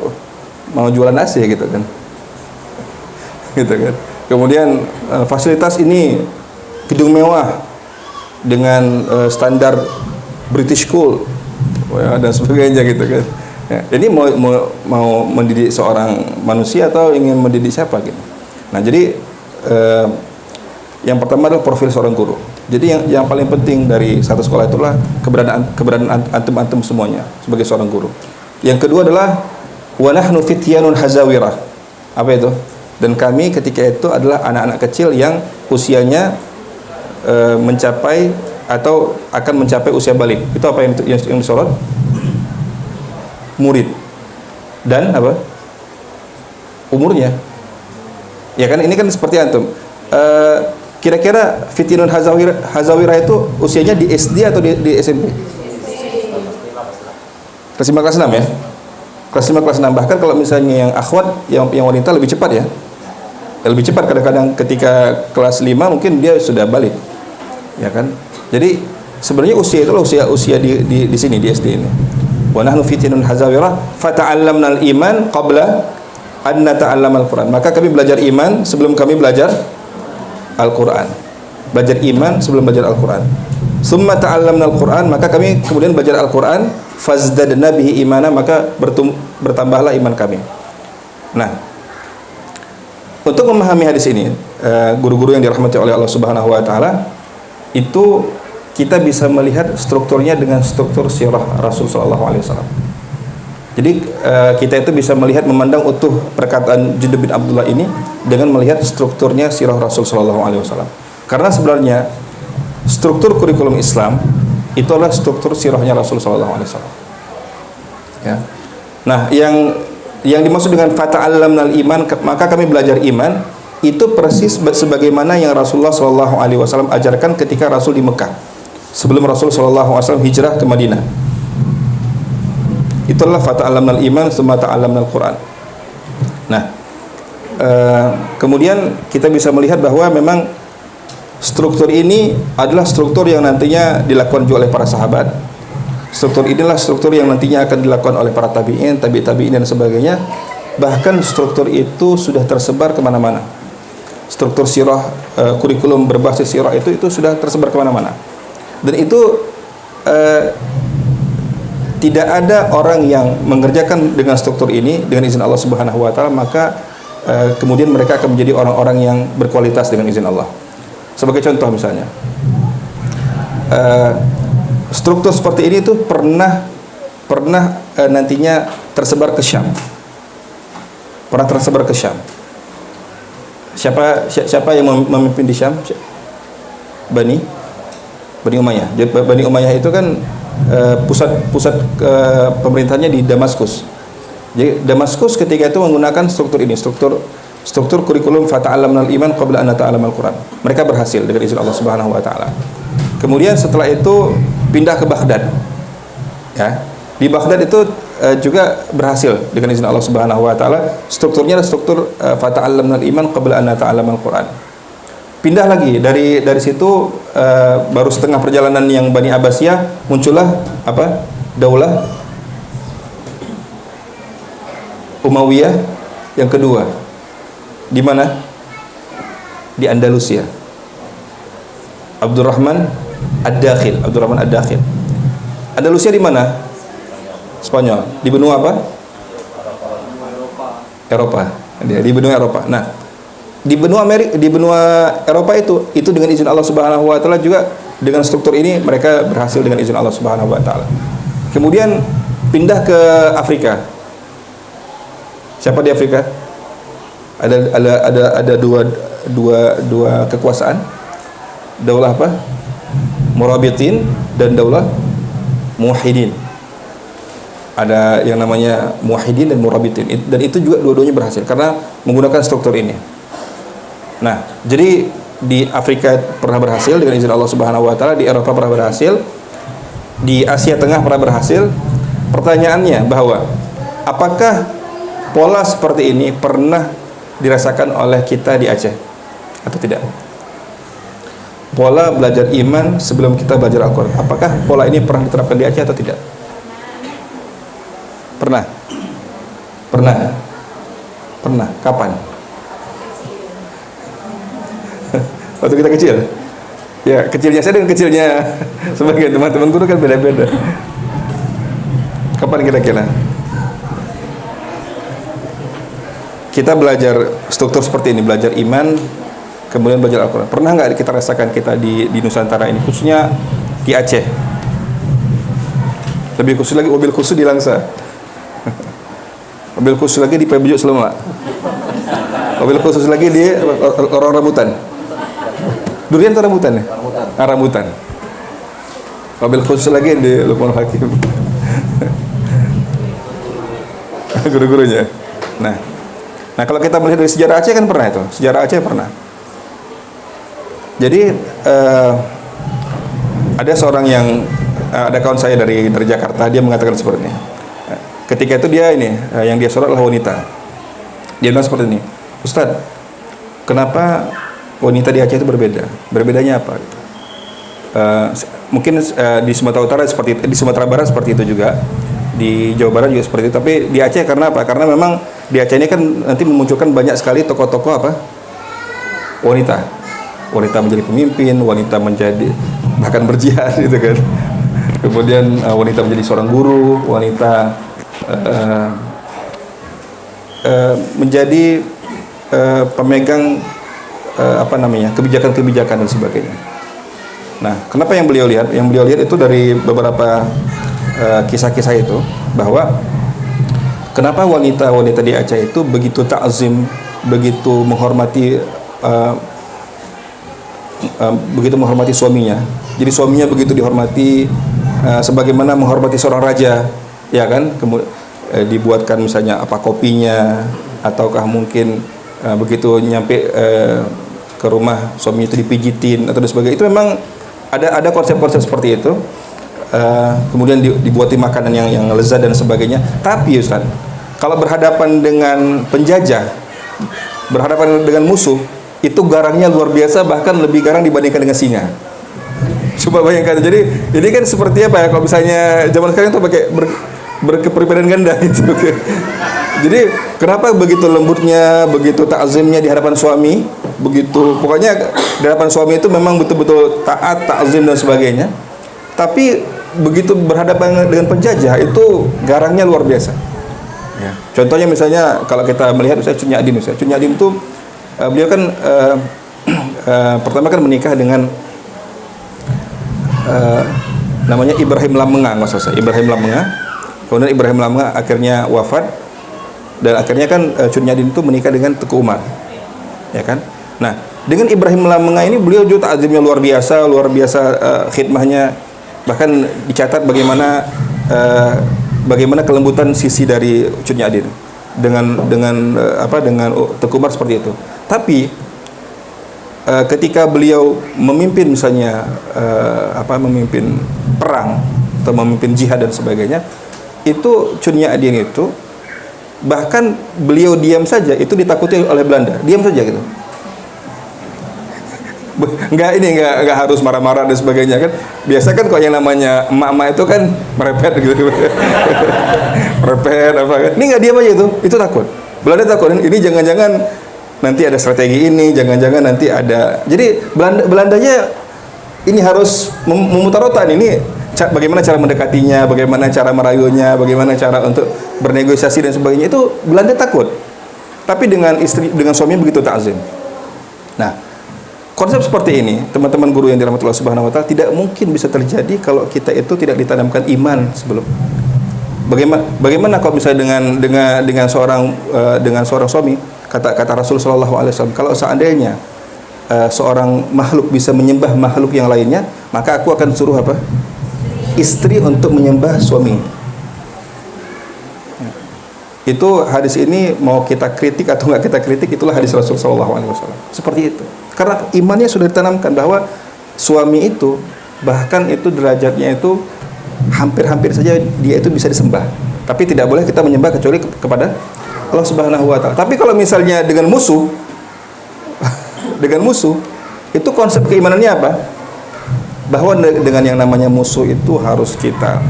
mau jualan AC gitu kan, Kemudian fasilitas ini gedung mewah dengan standar British School ya, dan sebagainya gitu kan. Ya, ini mau mendidik seorang manusia atau ingin mendidik siapa gitu. Nah, jadi yang pertama adalah profil seorang guru. Jadi yang paling penting dari satu sekolah itulah keberadaan antum semuanya sebagai seorang guru. Yang kedua adalah wa nahnu fityanun hazawirah. Apa itu? Dan kami ketika itu adalah anak-anak kecil yang usianya mencapai atau akan mencapai usia balik. Itu apa yang disorot? Murid. Dan apa? Umurnya. Ya kan, ini kan seperti antum. Kira-kira fityanun hazawirah itu usianya di SD atau di SMP? Kelas 5 kelas 6 ya? Kelas 5 kelas 6. Bahkan kalau misalnya yang akhwat yang wanita lebih cepat ya. Lebih cepat, kadang-kadang ketika kelas 5 mungkin dia sudah balik. Ya kan? Jadi sebenarnya usia itu usia di sini di SD ini. Wa nahnu fityanun hazawirah fata'allamnal iman qabla an nata'allamal Qur'an. Maka kami belajar iman sebelum kami belajar Al-Quran. Belajar iman sebelum belajar Al-Quran. Summa ta'allamnal Qur'an, maka kami kemudian belajar Al-Quran. Fazdadna bihi imana, maka bertambahlah iman kami. Nah, untuk memahami hadis ini, guru-guru yang dirahmati oleh Allah Subhanahu wa taala, itu kita bisa melihat strukturnya dengan struktur sirah Rasul sallallahu alaihi wasallam. Jadi kita itu bisa melihat, memandang utuh perkataan Jundub bin Abdullah ini dengan melihat strukturnya sirah Rasul sallallahu alaihi wasallam. Karena sebenarnya struktur kurikulum Islam itu adalah struktur sirahnya Rasul sallallahu alaihi wasallam. Ya. Nah, yang yang dimaksud dengan fata'allamnal iman, maka kami belajar iman, itu persis sebagaimana yang Rasulullah Shallallahu Alaihi Wasallam ajarkan ketika Rasul di Mekah, sebelum Rasul Shallallahu Alaihi Wasallam hijrah ke Madinah. Itulah fata'allamnal iman, tsumma ta'allamnal Quran. Nah, kemudian kita bisa melihat bahwa memang struktur ini adalah struktur yang nantinya dilakukan juga oleh para sahabat. Struktur inilah struktur yang nantinya akan dilakukan oleh para tabi'in, tabi'in dan sebagainya. Bahkan struktur itu sudah tersebar kemana-mana. Struktur sirah, kurikulum berbasis sirah itu sudah tersebar kemana-mana. Dan itu tidak ada orang yang mengerjakan dengan struktur ini dengan izin Allah Subhanahu Wa Taala, maka kemudian mereka akan menjadi orang-orang yang berkualitas dengan izin Allah. Sebagai contoh misalnya, struktur seperti ini tuh pernah nantinya tersebar ke Syam. Pernah tersebar ke Syam. Siapa yang memimpin di Syam? Bani Umayyah. Jadi Bani Umayyah itu kan pusat pemerintahnya di Damaskus. Jadi Damaskus ketika itu menggunakan struktur ini, struktur kurikulum fata'allamnal iman qabla an nata'allamal Quran. Mereka berhasil dengan izin Allah Subhanahu Wa Taala. Kemudian setelah itu pindah ke Baghdad. Ya, di Baghdad itu juga berhasil dengan izin Allah Subhanahu Wa Taala. Strukturnya adalah struktur fata'allamnal iman qabla an nata'allamal Quran. Pindah lagi dari situ, baru setengah perjalanan yang Bani Abbasiyah, muncullah apa? Daulah Umayyah yang kedua. Di mana? Di Andalusia. Abdurrahman Ad-Dakhil. Andalusia di mana? Spanyol. Di benua apa? Eropa. Di benua Eropa. Nah, di benua Eropa itu dengan izin Allah Subhanahu Wa Taala juga dengan struktur ini mereka berhasil dengan izin Allah Subhanahu Wa Taala. Kemudian pindah ke Afrika. Siapa di Afrika? Ada dua kekuasaan. Daulah apa? Murabitin dan daulah Muwahhidin. Ada yang namanya Muwahhidin dan Murabitin, dan itu juga dua-duanya berhasil karena menggunakan struktur ini. Nah, jadi di Afrika pernah berhasil dengan izin Allah Subhanahu Wa Taala, di Eropa pernah berhasil, di Asia Tengah pernah berhasil. Pertanyaannya bahwa apakah pola seperti ini pernah dirasakan oleh kita di Aceh atau tidak? Pola belajar iman sebelum kita belajar Al-Quran, apakah pola ini pernah diterapkan di Aceh atau tidak? Pernah? Kapan? Waktu kita kecil? Ya, kecilnya saya dengan kecilnya sebagian teman-teman guru kan beda-beda. Kapan kira-kira kita belajar struktur seperti ini, belajar iman, kemudian belajar Al-Quran? Pernah nggak kita rasakan kita di Nusantara ini, khususnya di Aceh? Lebih khusus lagi, mobil khusus di Langsa. Mobil khusus lagi di Pebujuk Selama. Mobil khusus lagi di orang rambutan. Durian atau rambutan ya? Rambutan. Mobil khusus lagi di Lukman Hakim. Guru-gurunya. Nah, kalau kita melihat dari sejarah Aceh kan pernah itu. Sejarah Aceh pernah. Jadi ada seorang yang ada kawan saya dari Jakarta, dia mengatakan seperti ini. Ketika itu dia yang dia sorot adalah wanita. Dia bilang seperti ini, Ustadz, kenapa wanita di Aceh itu berbeda? Berbedanya apa? Mungkin di Sumatera Utara seperti itu, di Sumatera Barat seperti itu juga, di Jawa Barat juga seperti itu. Tapi di Aceh karena apa? Karena memang di Aceh ini kan nanti memunculkan banyak sekali tokoh-tokoh apa? Wanita menjadi pemimpin, wanita menjadi bahkan berjihad gitu kan. Kemudian wanita menjadi seorang guru, wanita menjadi pemegang kebijakan-kebijakan dan sebagainya. Nah, kenapa yang beliau lihat? Yang beliau lihat itu dari beberapa kisah-kisah itu, bahwa kenapa wanita-wanita di Aceh itu begitu ta'zim, begitu menghormati suaminya. Jadi suaminya begitu dihormati, sebagaimana menghormati seorang raja, ya kan? Kemudian dibuatkan misalnya apa kopinya, ataukah mungkin begitu nyampe ke rumah suami itu dipijitin atau dan sebagainya. Itu memang ada konsep-konsep seperti itu. Kemudian dibuatin makanan yang lezat dan sebagainya. Tapi Ustaz, kalau berhadapan dengan penjajah, berhadapan dengan musuh, itu garangnya luar biasa, bahkan lebih garang dibandingkan dengan singa. Coba bayangkan. Jadi ini kan seperti apa ya, kalau misalnya zaman sekarang itu pakai berkepribadian ganda gitu. Jadi kenapa begitu lembutnya, begitu takzimnya di hadapan suami, begitu pokoknya di hadapan suami itu memang betul-betul taat, takzim dan sebagainya. Tapi begitu berhadapan dengan penjajah itu garangnya luar biasa. Ya. Contohnya misalnya kalau kita melihat misalnya Cut Nyak Dhim, Cut Nyak Dhim itu beliau kan pertama kan menikah dengan namanya Ibrahim Lamenga, Ibrahim Lamenga. Kemudian Ibrahim Lamenga akhirnya wafat, dan akhirnya kan Cut Nyak Dhim itu menikah dengan Teku Umar, ya kan? Nah, dengan Ibrahim Lamenga ini beliau juga takzimnya luar biasa khidmahnya. Bahkan dicatat bagaimana kelembutan sisi dari Cut Nyak Dhim dengan Teku Umar seperti itu. Tapi ketika beliau memimpin misalnya memimpin perang atau memimpin jihad dan sebagainya, itu Cut Nyak Dhim itu bahkan beliau diam saja itu ditakuti oleh Belanda, diam saja gitu. Nggak harus marah-marah dan sebagainya kan. Biasa kan kok yang namanya emak-emak itu kan merepet gitu. Merepet apa kan. Ini nggak diam aja itu takut. Belanda takut. Ini jangan-jangan nanti ada strategi ini, jangan-jangan nanti ada. Jadi Belandanya ini harus memutar otak ini bagaimana cara mendekatinya, bagaimana cara merayunya, bagaimana cara untuk bernegosiasi dan sebagainya. Itu Belanda takut. Tapi dengan suaminya begitu takzim. Nah, konsep seperti ini, teman-teman guru yang dirahmati Allah Subhanahu wa taala, tidak mungkin bisa terjadi kalau kita itu tidak ditanamkan iman sebelum. Bagaimana kalau misalnya dengan seorang suami, kata Rasul sallallahu alaihi wasallam, kalau seandainya seorang makhluk bisa menyembah makhluk yang lainnya, maka aku akan suruh apa? Istri untuk menyembah suami. Itu hadis ini mau kita kritik atau nggak kita kritik, itulah hadis Rasul sallallahu alaihi wasallam. Seperti itu. Karena imannya sudah ditanamkan bahwa suami itu bahkan itu derajatnya itu hampir-hampir saja dia itu bisa disembah. Tapi tidak boleh kita menyembah kecuali kepada Allah Subhanahu wa taala. Tapi kalau misalnya dengan musuh itu konsep keimanannya apa? Bahwa dengan yang namanya musuh itu harus kita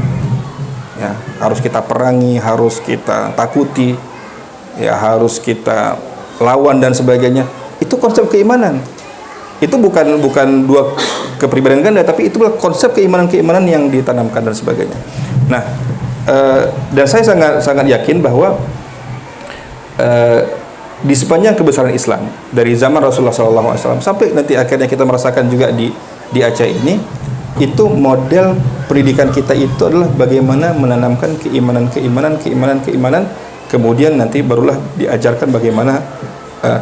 perangi, harus kita takuti, ya harus kita lawan dan sebagainya. Itu konsep keimanan. Itu bukan dua kepribadian ganda, tapi itulah konsep keimanan yang ditanamkan dan sebagainya. Nah, dan saya sangat yakin bahwa di sepanjang kebesaran Islam dari zaman Rasulullah SAW sampai nanti akhirnya kita merasakan juga di Aceh ini, itu model pendidikan kita itu adalah bagaimana menanamkan keimanan, kemudian nanti barulah diajarkan bagaimana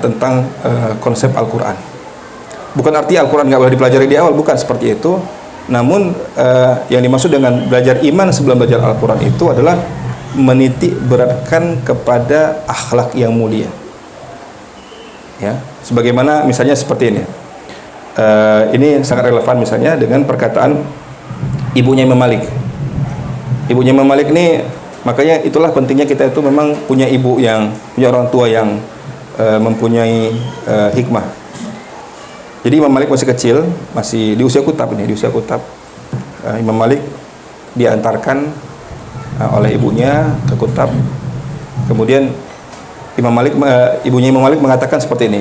tentang konsep Al-Quran. Bukan arti Al-Quran nggak boleh dipelajari di awal, bukan seperti itu. Namun yang dimaksud dengan belajar iman sebelum belajar Al-Quran itu adalah menitik beratkan kepada akhlak yang mulia. Ya, sebagaimana misalnya seperti ini. Ini sangat relevan misalnya dengan perkataan ibunya Imam Malik. Ibunya Imam Malik ini, makanya itulah pentingnya kita itu memang punya orang tua yang mempunyai hikmah. Jadi Imam Malik masih kecil, masih di usia kutab. Imam Malik diantarkan oleh ibunya ke kutab. Kemudian ibunya Imam Malik mengatakan seperti ini,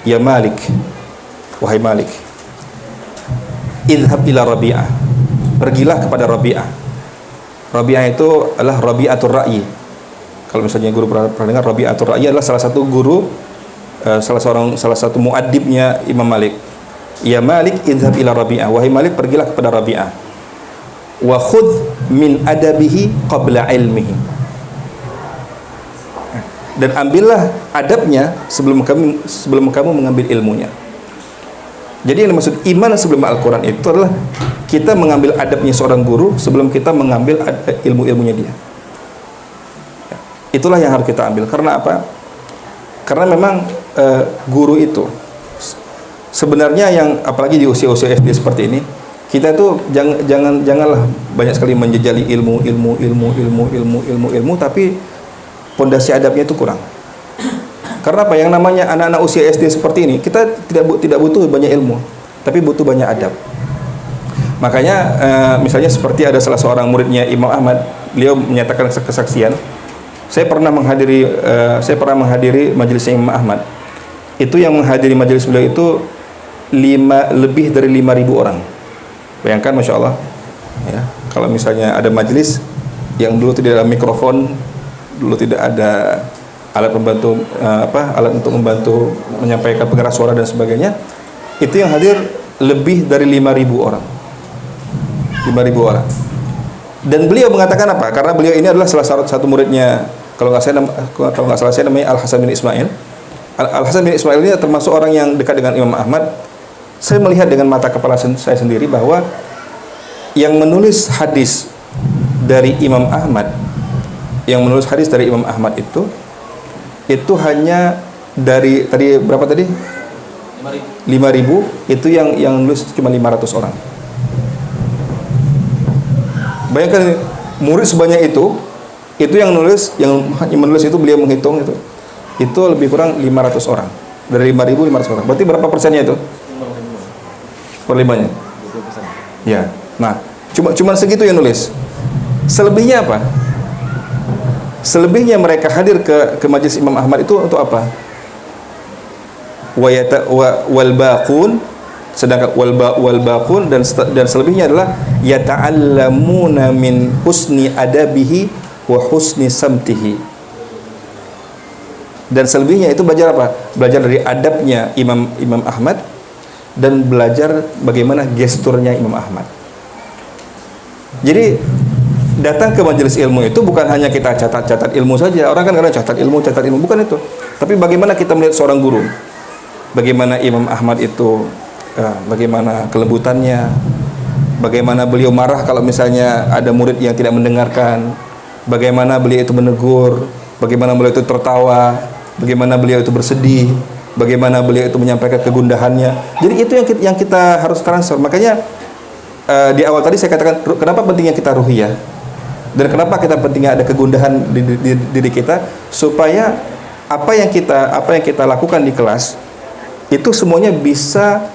ya Malik, wahai Malik, idhab ila Rabi'ah, pergilah kepada Rabi'ah. Rabi'ah itu adalah Rabi'atul Ra'yi. Kalau misalnya guru pernah dengar, Rabi'atul Ra'yi adalah salah satu guru, salah satu muaddibnya Imam Malik. Ya Malik, idhab ila Rabi'ah, wahai Malik, pergilah kepada Rabi'ah. Wa khudh min adabihi qabla ilmihi, dan ambillah adabnya sebelum kamu mengambil ilmunya. Jadi yang dimaksud iman sebelum Al-Quran itu adalah kita mengambil adabnya seorang guru sebelum kita mengambil ilmu-ilmunya dia. itulah yang harus kita ambil. Karena apa? Karena memang guru itu sebenarnya yang apalagi di usia-usia SD seperti ini, kita tuh janganlah banyak sekali menjejali ilmu, tapi pondasi adabnya itu kurang. Karena apa? Yang namanya anak-anak usia SD seperti ini, kita tidak butuh banyak ilmu, tapi butuh banyak adab. Makanya misalnya seperti ada salah seorang muridnya Imam Ahmad, beliau menyatakan kesaksian, saya pernah menghadiri majelisnya Imam Ahmad. Itu yang menghadiri majelis beliau itu lebih dari 5.000 orang. Bayangkan, masya Allah, ya, kalau misalnya ada majelis yang dulu tidak ada mikrofon, dulu tidak ada alat pembantu alat untuk membantu menyampaikan pengeras suara dan sebagainya, itu yang hadir lebih dari 5.000 orang. 5.000 orang. Dan beliau mengatakan apa? Karena beliau ini adalah salah satu muridnya, kalau nggak salah saya namanya Al Hasan bin Ismail. Al Hasan bin Ismail ini termasuk orang yang dekat dengan Imam Ahmad. Saya melihat dengan mata kepala saya sendiri bahwa yang menulis hadis dari Imam Ahmad, itu hanya dari tadi berapa tadi? 5.000. Itu yang nulis cuma 500 orang. Bayangkan murid sebanyak itu yang menulis itu beliau menghitung itu lebih kurang 500 orang. Dari 5.000 500 orang. Berarti berapa persennya itu? Perlimanya. Ya. Nah, cuma segitu yang nulis. Selebihnya apa? Selebihnya mereka hadir ke majelis Imam Ahmad itu untuk apa? Wal baqun, sedangkan wal baqun dan selebihnya adalah yata'allamuna min husni adabihi wa husni samtihi. Dan selebihnya itu belajar apa? Belajar dari adabnya Imam Ahmad dan belajar bagaimana gesturnya Imam Ahmad. Jadi datang ke majelis ilmu itu bukan hanya kita catat ilmu saja. Orang kan kadang catat ilmu, bukan itu. Tapi bagaimana kita melihat seorang guru? Bagaimana Imam Ahmad itu, bagaimana kelembutannya, bagaimana beliau marah kalau misalnya ada murid yang tidak mendengarkan, bagaimana beliau itu menegur, bagaimana beliau itu tertawa, bagaimana beliau itu bersedih, bagaimana beliau itu menyampaikan kegundahannya. Jadi itu yang kita harus transfer. Makanya di awal tadi saya katakan kenapa pentingnya kita ruhiyah dan kenapa kita pentingnya ada kegundahan di diri kita, supaya apa yang kita lakukan di kelas itu semuanya bisa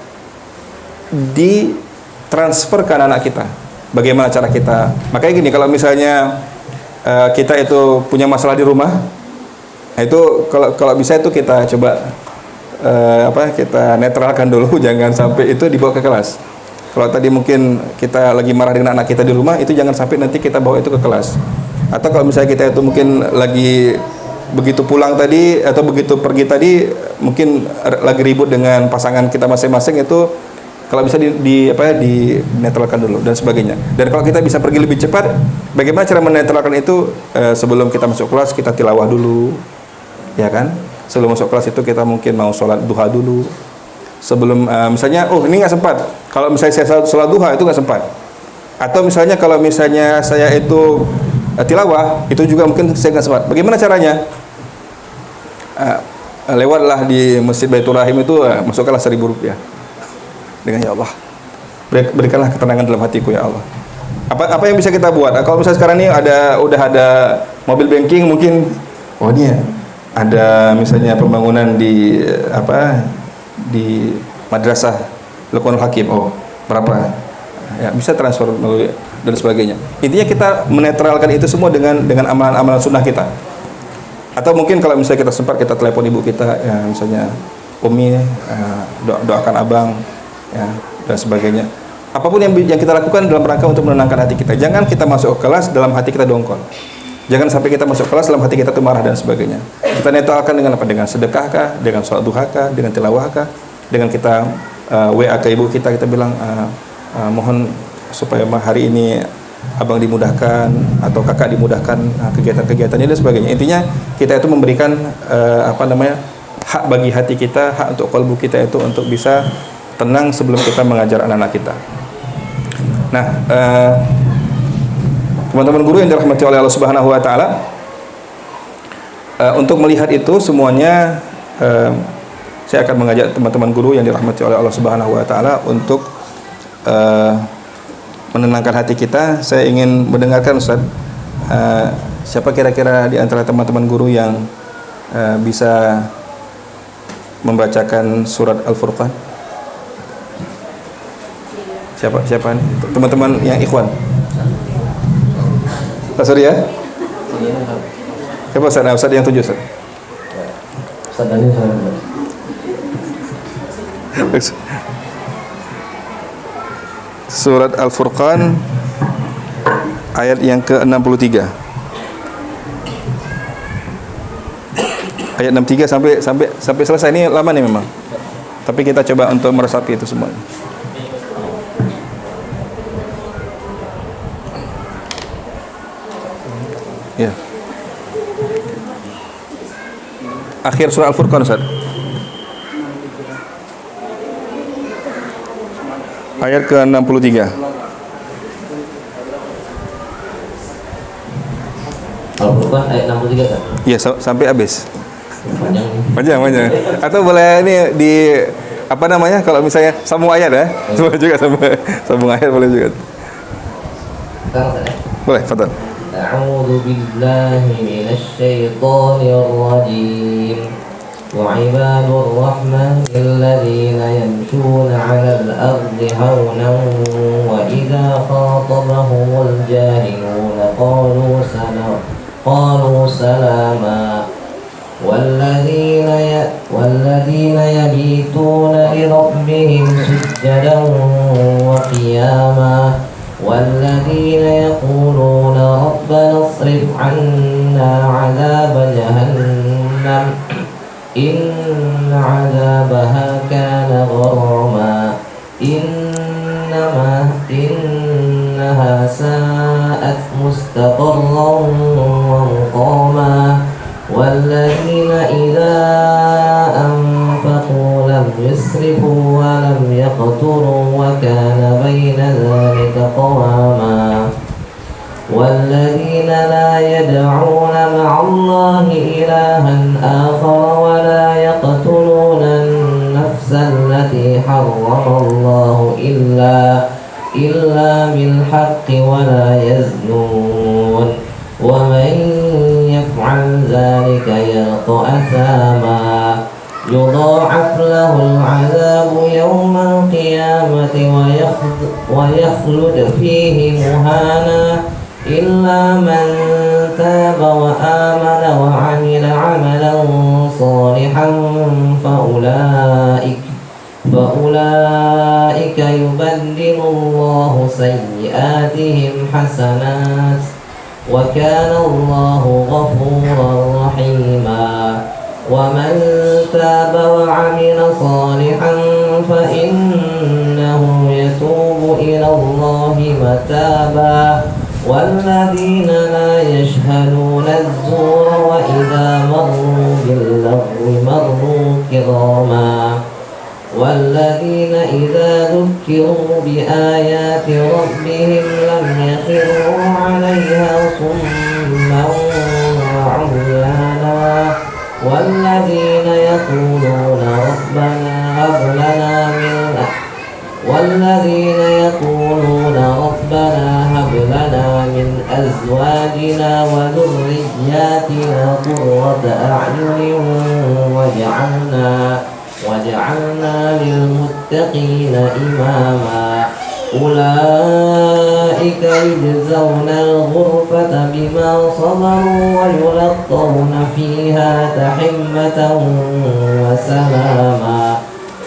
ditransfer ke anak-anak kita. Bagaimana cara kita? Makanya gini, kalau misalnya kita itu punya masalah di rumah, itu kalau bisa itu kita coba kita netralkan dulu, jangan sampai itu dibawa ke kelas. Kalau tadi mungkin kita lagi marah dengan anak kita di rumah, itu jangan sampai nanti kita bawa itu ke kelas. Atau kalau misalnya kita itu mungkin lagi begitu pulang tadi atau begitu pergi tadi mungkin lagi ribut dengan pasangan kita masing-masing, itu kalau bisa dinetralkan dulu dan sebagainya. Dan kalau kita bisa pergi lebih cepat, bagaimana cara menetralkan itu? Sebelum kita masuk kelas kita tilawah dulu, ya kan? Sebelum masuk kelas itu kita mungkin mau sholat duha dulu. Sebelum misalnya ini nggak sempat, kalau misalnya saya sholat duha itu nggak sempat, atau misalnya kalau misalnya saya itu tilawah itu juga mungkin saya nggak sempat. Bagaimana caranya? Lewatlah di Masjid Baitur Rahim itu, masukkanlah Rp1.000 dengan ya Allah, berikanlah ketenangan dalam hatiku ya Allah. Apa yang bisa kita buat? Kalau misalnya sekarang ini udah ada mobil banking, mungkin ini ada misalnya pembangunan di madrasah Luqmanul Hakim, berapa ya, bisa transfer dan sebagainya. Intinya kita menetralkan itu semua dengan amalan-amalan sunnah kita. Atau mungkin kalau misalnya kita sempat, kita telepon ibu kita, ya misalnya Umi, doakan abang, ya, dan sebagainya. Apapun yang kita lakukan dalam rangka untuk menenangkan hati kita. Jangan kita masuk ke kelas dalam hati kita dongkol. Jangan sampai kita masuk kelas dalam hati kita tuh marah dan sebagainya. Kita netralkan dengan apa? Dengan sedekahkah, dengan sholat duhakah, dengan tilawahkah, dengan kita WA ke ibu kita bilang mohon supaya hari ini abang dimudahkan atau kakak dimudahkan kegiatan-kegiatannya dan sebagainya. Intinya kita itu memberikan hak bagi hati kita, hak untuk kalbu kita itu untuk bisa tenang sebelum kita mengajar anak-anak kita. Nah, teman-teman guru yang dirahmati oleh Allah Subhanahu wa taala, Untuk melihat itu semuanya, saya akan mengajak teman-teman guru yang dirahmati oleh Allah Subhanahu wa taala untuk menenangkan hati kita. Saya ingin mendengarkan Ustaz, siapa kira-kira di antara teman-teman guru yang bisa membacakan surat Al-Furqan? Siapa nih? Teman-teman yang ikhwan. Pak Surya? Siapa Ustaz? Ustaz yang 7 Ustaz.
Ustaz Dani
Surat Al-Furqan ayat yang ke-63. Ayat 63 sampai selesai. Ini lama nih memang. Tapi kita coba untuk meresapi itu semua. Ya. Akhir surah Al-Furqan Ustaz. Ayat ke-63.
Al-Furqan ayat 63 kan?
Iya, sampai habis.
Panjang.
Panjang. Atau boleh ini di apa namanya? Kalau misalnya sambung ayat ya. Boleh juga sambung ayat boleh juga. Boleh, fadhal.
A'udzu billahi minasy syaithanir rajim. وعباد الرحمن الذين يمشون على الأرض هونا وإذا خاطبهم الجاهلون قالوا سلاما والذين يبيتون لربهم سجدا وقياما والذين يقولون ربنا اصرف عنا عذاب جهنم إن عذابها كان غراما إنها ساءت مستقرا ومقاما والذين إذا أنفقوا لم يسرفوا ولم يقتروا وكان بين ذلك قواما والذين لا يدعون مع الله إلها آخر ولا يقتلون النفس التي حرم الله إلا بالحق ولا يزنون ومن يفعل ذلك يلقى أثاما يضاعف له العذاب يوم القيامة ويخلد فيه مهانا إلا من تاب وآمن وعمل عملا صالحا فأولئك يبدل الله سيئاتهم حسنات وكان الله غفورا رحيما ومن تاب وعمل صالحا فإنه يتوب إلى الله متابا والذين لا يشهدون الزور وإذا مروا باللغو مروا كراما والذين إذا ذكروا بآيات ربهم لم يخروا عليها صما وعميانا والذين يقولون ربنا هب لنا من أزواجنا وذرياتنا قرة أعين وجعلنا للمتقين إماما أولئك يجزون الغرفة بما صبروا ويلقون فيها تحية وسلاما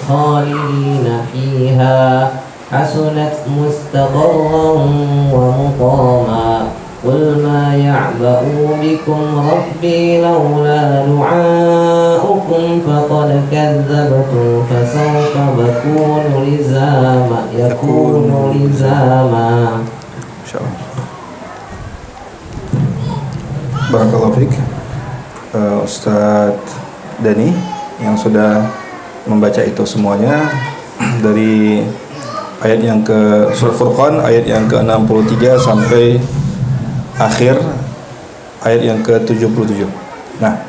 خالدين فيها حسنت مستقرا ومقاما قل ما يعبأ بكم ربي لولا دعاؤكم فقد كذبتم فسوف يكون لزاما
InsyaAllah. Barakallahu fiik, Ustadz Dani yang sudah membaca itu semuanya dari ayat yang ke Surah Furqan ayat yang ke-63 sampai akhir ayat yang ke-77. Nah,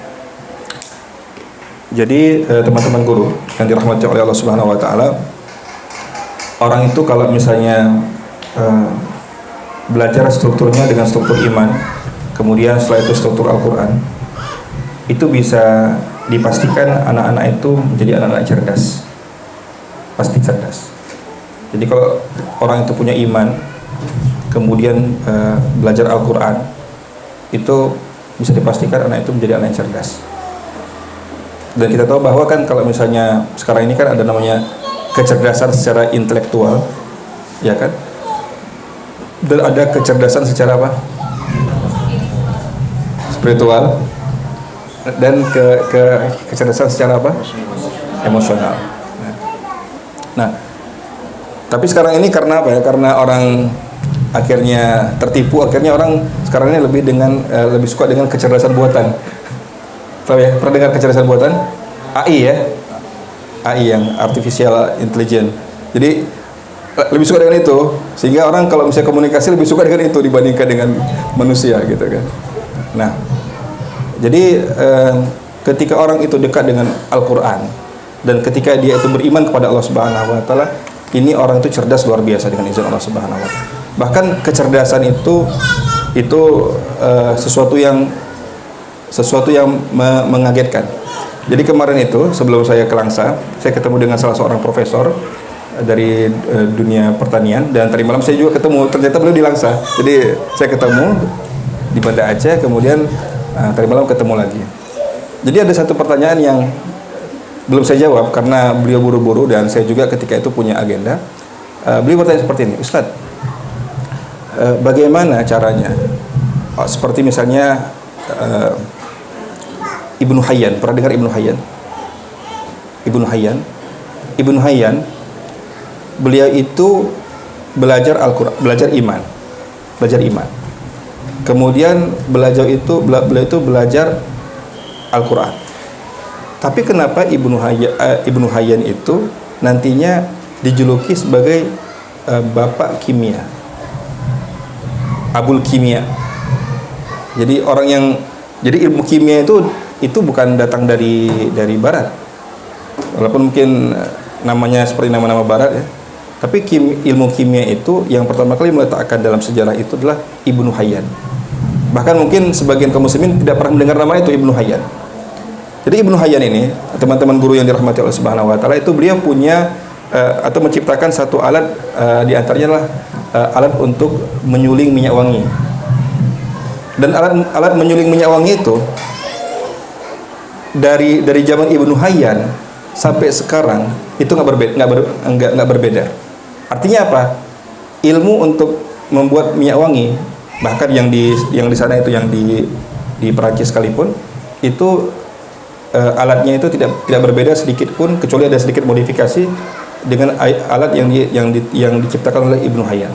Jadi teman-teman guru yang dirahmati oleh Allah Subhanahu wa taala, orang itu kalau misalnya belajar strukturnya dengan struktur iman, kemudian setelah itu struktur Al-Qur'an, itu bisa dipastikan anak-anak itu menjadi anak-anak cerdas. Pasti cerdas. Jadi kalau orang itu punya iman, kemudian belajar Al-Qur'an, itu bisa dipastikan anak itu menjadi anak yang cerdas. Dan kita tahu bahwa kan kalau misalnya sekarang ini kan ada namanya kecerdasan secara intelektual, ya kan? Dan ada kecerdasan secara apa? Spiritual. Dan kecerdasan secara apa? Emosional. Nah, tapi sekarang ini karena apa ya? Karena orang akhirnya tertipu, akhirnya orang sekarang ini lebih suka dengan kecerdasan buatan. Tahu ya, pernah dengar kecerdasan buatan? AI ya, AI yang artificial intelligence. Jadi lebih suka dengan itu, sehingga orang kalau misalnya komunikasi lebih suka dengan itu dibandingkan dengan manusia gitu kan. Nah, jadi ketika orang itu dekat dengan Al-Quran dan ketika dia itu beriman kepada Allah Subhanahu Wa Taala, ini orang itu cerdas luar biasa dengan izin Allah Subhanahu Wa Taala. Bahkan kecerdasan itu sesuatu yang mengagetkan. Jadi kemarin itu sebelum saya ke Langsa, saya ketemu dengan salah seorang profesor dari dunia pertanian, dan tadi malam saya juga ketemu, ternyata beliau di Langsa. Jadi saya ketemu di Banda Aceh, kemudian tadi malam ketemu lagi. Jadi ada satu pertanyaan yang belum saya jawab karena beliau buru-buru dan saya juga ketika itu punya agenda. Beliau bertanya seperti ini, Ustadz, bagaimana caranya? Seperti misalnya Ibnu Hayyan, pernah dengar Ibnu Hayyan? Ibnu Hayyan, beliau itu belajar Al-Quran, belajar iman. Kemudian beliau itu belajar Al-Quran. Tapi kenapa Ibnu Hayyan itu nantinya dijuluki sebagai bapak kimia, Abul Kimia? Jadi ilmu kimia itu bukan datang dari barat, walaupun mungkin namanya seperti nama-nama barat ya, tapi ilmu kimia itu yang pertama kali meletakkan dalam sejarah itu adalah Ibnu Hayyan. Bahkan mungkin sebagian kaum muslimin tidak pernah mendengar nama itu, Ibnu Hayyan. Jadi Ibnu Hayyan ini, teman-teman guru yang dirahmati Allah Subhanahu Wa Taala, itu beliau punya atau menciptakan satu alat, di antaranya adalah alat untuk menyuling minyak wangi. Dan alat menyuling minyak wangi itu dari zaman Ibnu Hayyan sampai sekarang itu nggak berbeda. Artinya apa? Ilmu untuk membuat minyak wangi, bahkan yang di sana itu yang di Perancis sekalipun, itu alatnya itu tidak berbeda sedikit pun, kecuali ada sedikit modifikasi dengan alat yang diciptakan oleh Ibnu Hayyan.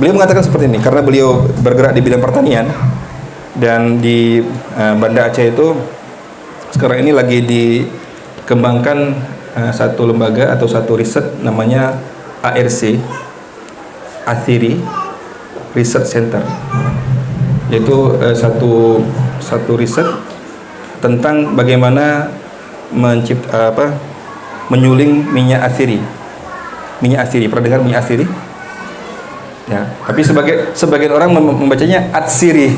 Beliau mengatakan seperti ini karena beliau bergerak di bidang pertanian, dan di Banda Aceh itu sekarang ini lagi dikembangkan satu lembaga atau satu riset namanya ARC, Athiri Research Center, yaitu satu riset tentang bagaimana menyuling minyak athiri. Pernah dengar minyak athiri? Ya, tapi sebagian orang membacanya atsiri.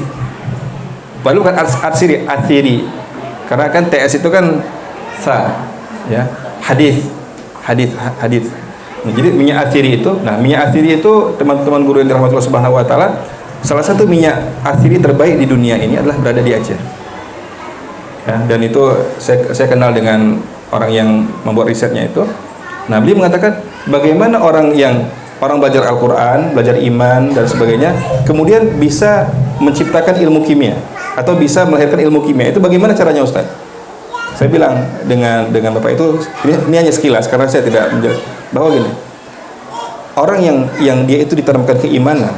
Padahal bukan atsiri, athiri. Karena kan TS itu kan sa, ya, hadis. Nah, jadi minyak athiri itu, teman-teman guru yang dirahmati Allah Subhanahu Wa Taala, salah satu minyak athiri terbaik di dunia ini adalah berada di Aceh. Ya, dan itu saya kenal dengan orang yang membuat risetnya itu. Nah, beliau mengatakan bagaimana orang belajar Al-Quran, belajar iman dan sebagainya, kemudian bisa menciptakan ilmu kimia atau bisa melahirkan ilmu kimia. Itu bagaimana caranya, Ustaz? Saya bilang dengan Bapak itu, ini hanya sekilas karena saya tidak menjelaskan, bahwa gini, orang yang dia itu ditanamkan keimanan,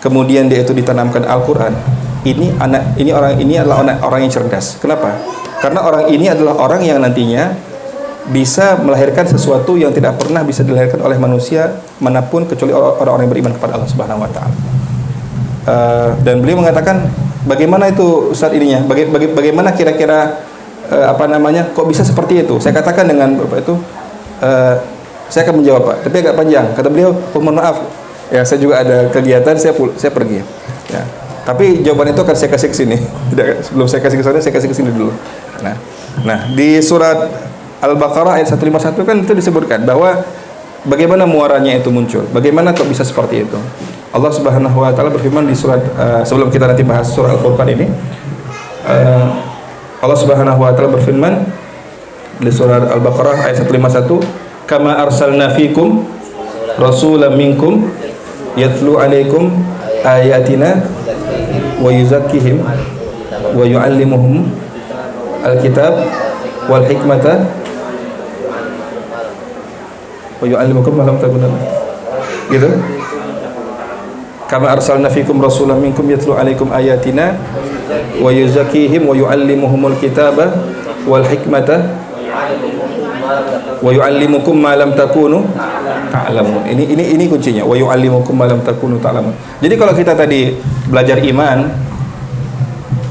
kemudian dia itu ditanamkan Al-Quran, orang ini adalah orang yang cerdas. Kenapa? Karena orang ini adalah orang yang nantinya bisa melahirkan sesuatu yang tidak pernah bisa dilahirkan oleh manusia manapun kecuali orang-orang yang beriman kepada Allah Subhanahu Wa Taala. Dan beliau mengatakan bagaimana itu Ustaz ininya, bagaimana kira-kira kok bisa seperti itu? Saya katakan dengan Bapak itu, saya akan menjawab Pak, tapi agak panjang. Kata beliau, mohon maaf, ya saya juga ada kegiatan, saya pergi. Ya. Tapi jawaban itu akan saya kasih ke sini. Sebelum saya kasih ke sana, saya kasih ke sini dulu. Nah, di surat Al-Baqarah ayat 151 kan itu disebutkan bahwa bagaimana muaranya itu muncul, bagaimana kok bisa seperti itu. Allah Subhanahu wa taala berfirman di surat sebelum kita nanti bahas surah Al-Furqan ini, Allah Subhanahu wa taala berfirman di surat Al-Baqarah ayat 151, "Kama arsalna fikum rasulan minkum yatlu 'alaikum ayatina wa yuzakkihim wa yu'allimuhum al-kitab wal hikmata wa yu'allimukum ma lam takunu." Gitu. Kama arsalna fikum rasulan minkum yatlu 'alaikum ayatina wa yuzakkihim wa yu'allimuhumul kitaba wal hikmata wa yu'allimukum ma lam takunu ta'lamun. Ini kuncinya, wa yu'allimukum ma lam takunu ta'lamun. Jadi kalau kita tadi belajar iman,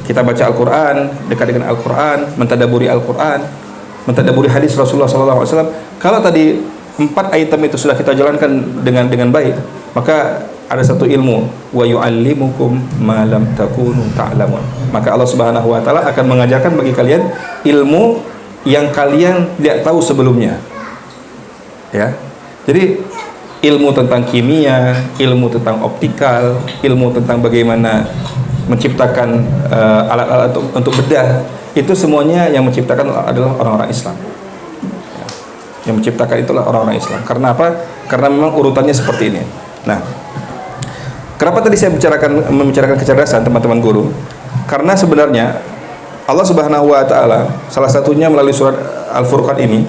kita baca Al-Qur'an, dekat dengan Al-Qur'an, mentadaburi Al-Qur'an, mentadaburi hadis Rasulullah SAW. Kalau tadi 4 item itu sudah kita jalankan dengan baik, maka ada satu ilmu, wa yu'allimukum ma lam takunu ta'lamun. Maka Allah Subhanahu wa taala akan mengajarkan bagi kalian ilmu yang kalian tidak tahu sebelumnya. Ya. Jadi ilmu tentang kimia, ilmu tentang optikal, ilmu tentang bagaimana menciptakan alat-alat untuk bedah, itu semuanya yang menciptakan adalah orang-orang Islam. Ya. Yang menciptakan itulah orang-orang Islam. Karena apa? Karena memang urutannya seperti ini. Nah, kenapa tadi saya membicarakan kecerdasan, teman-teman guru? Karena sebenarnya Allah Subhanahu wa taala salah satunya melalui surat Al-Furqan ini,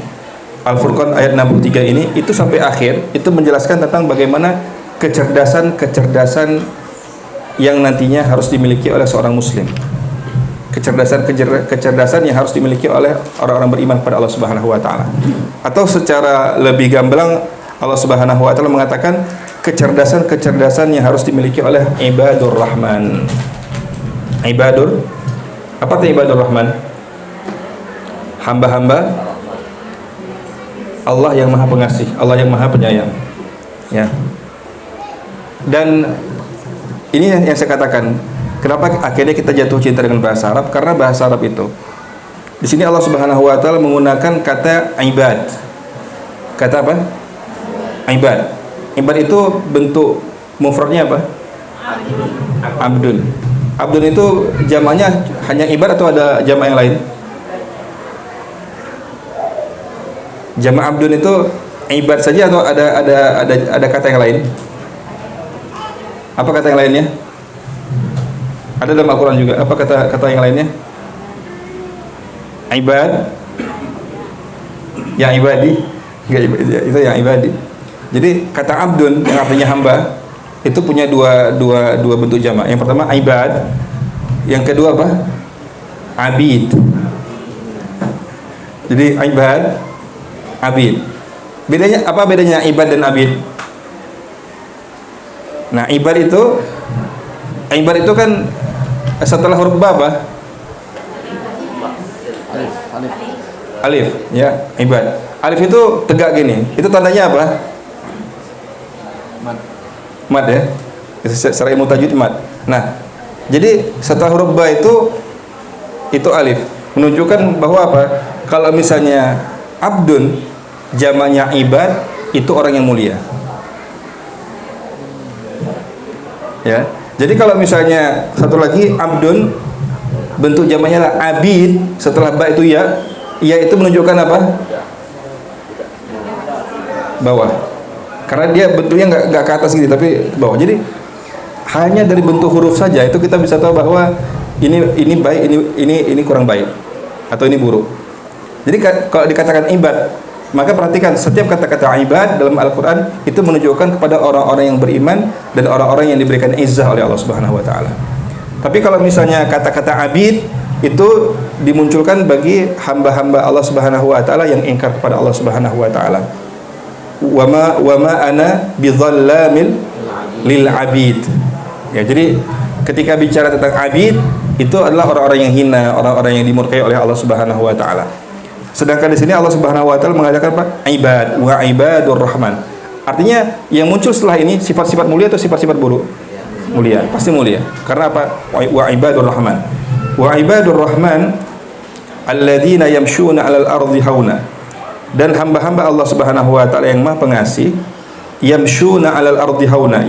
Al-Furqan ayat 63 ini, itu sampai akhir itu menjelaskan tentang bagaimana kecerdasan yang nantinya harus dimiliki oleh seorang muslim. Kecerdasan yang harus dimiliki oleh orang-orang beriman kepada Allah Subhanahu wa taala. Atau secara lebih gamblang, Allah Subhanahu wa taala mengatakan kecerdasan yang harus dimiliki oleh ibadur rahman. Apa itu ibadur rahman? Hamba-hamba Allah yang Maha Pengasih, Allah yang Maha Penyayang. Ya. Dan ini yang saya katakan, kenapa akhirnya kita jatuh cinta dengan bahasa Arab? Karena bahasa Arab itu, di sini Allah Subhanahu wa taala menggunakan kata ibad. Kata apa? Ibad. Ibad itu bentuk mufradnya apa? Abdun. Abdun itu jamaknya hanya ibad atau ada jamak yang lain? Jamak abdun itu ibad saja atau ada kata yang lain? Apa kata yang lainnya? Ada dalam Al-Quran juga. Apa kata yang lainnya? Ibad. Yang ibadi. Enggak, itu yang ibadi. Jadi kata abdun yang artinya hamba itu punya dua bentuk jamak. Yang pertama ibad, yang kedua apa? Abid. Jadi ibad, abid. Bedanya apa? Bedanya ibad dan abid? Nah, ibad itu kan setelah huruf ba apa? Alif, ya, ibad. Alif itu tegak gini. Itu tandanya apa? Mad ya. Secara ilmu tajwid mad. Nah, jadi setelah huruf ba itu alif, menunjukkan bahwa apa? Kalau misalnya abdun jamaknya ibad, itu orang yang mulia. Ya. Jadi kalau misalnya satu lagi abdun bentuk jamaknya lah abid, setelah ba itu ya itu menunjukkan apa? Bawah. Karena dia bentuknya nggak ke atas gitu, tapi ke bawah. Jadi hanya dari bentuk huruf saja itu kita bisa tahu bahwa ini baik, ini kurang baik, atau ini buruk. Jadi kalau dikatakan ibad, maka perhatikan setiap kata-kata ibad dalam Al-Quran itu menunjukkan kepada orang-orang yang beriman dan orang-orang yang diberikan izzah oleh Allah Subhanahu wa taala. Tapi kalau misalnya kata-kata abid itu dimunculkan bagi hamba-hamba Allah Subhanahu wa taala yang ingkar kepada Allah Subhanahu wa taala. Wama ana bidzallamin lil abid. Ya, jadi ketika bicara tentang abid itu adalah orang-orang yang hina, orang-orang yang dimurkai oleh Allah Subhanahu wa taala. Sedangkan di sini Allah Subhanahu wa taala mengatakan apa? Ibad wa ibadur rahman. Artinya yang muncul setelah ini sifat-sifat mulia atau sifat-sifat buruk? Mulia, pasti mulia. Karena apa? Wa ibadur rahman. Wa ibadur rahman alladzina yamshuna 'alal ardi hauna. Dan hamba-hamba Allah Subhanahu wa taala yang Maha Pengasih, yamshuna 'alal ardi hauna,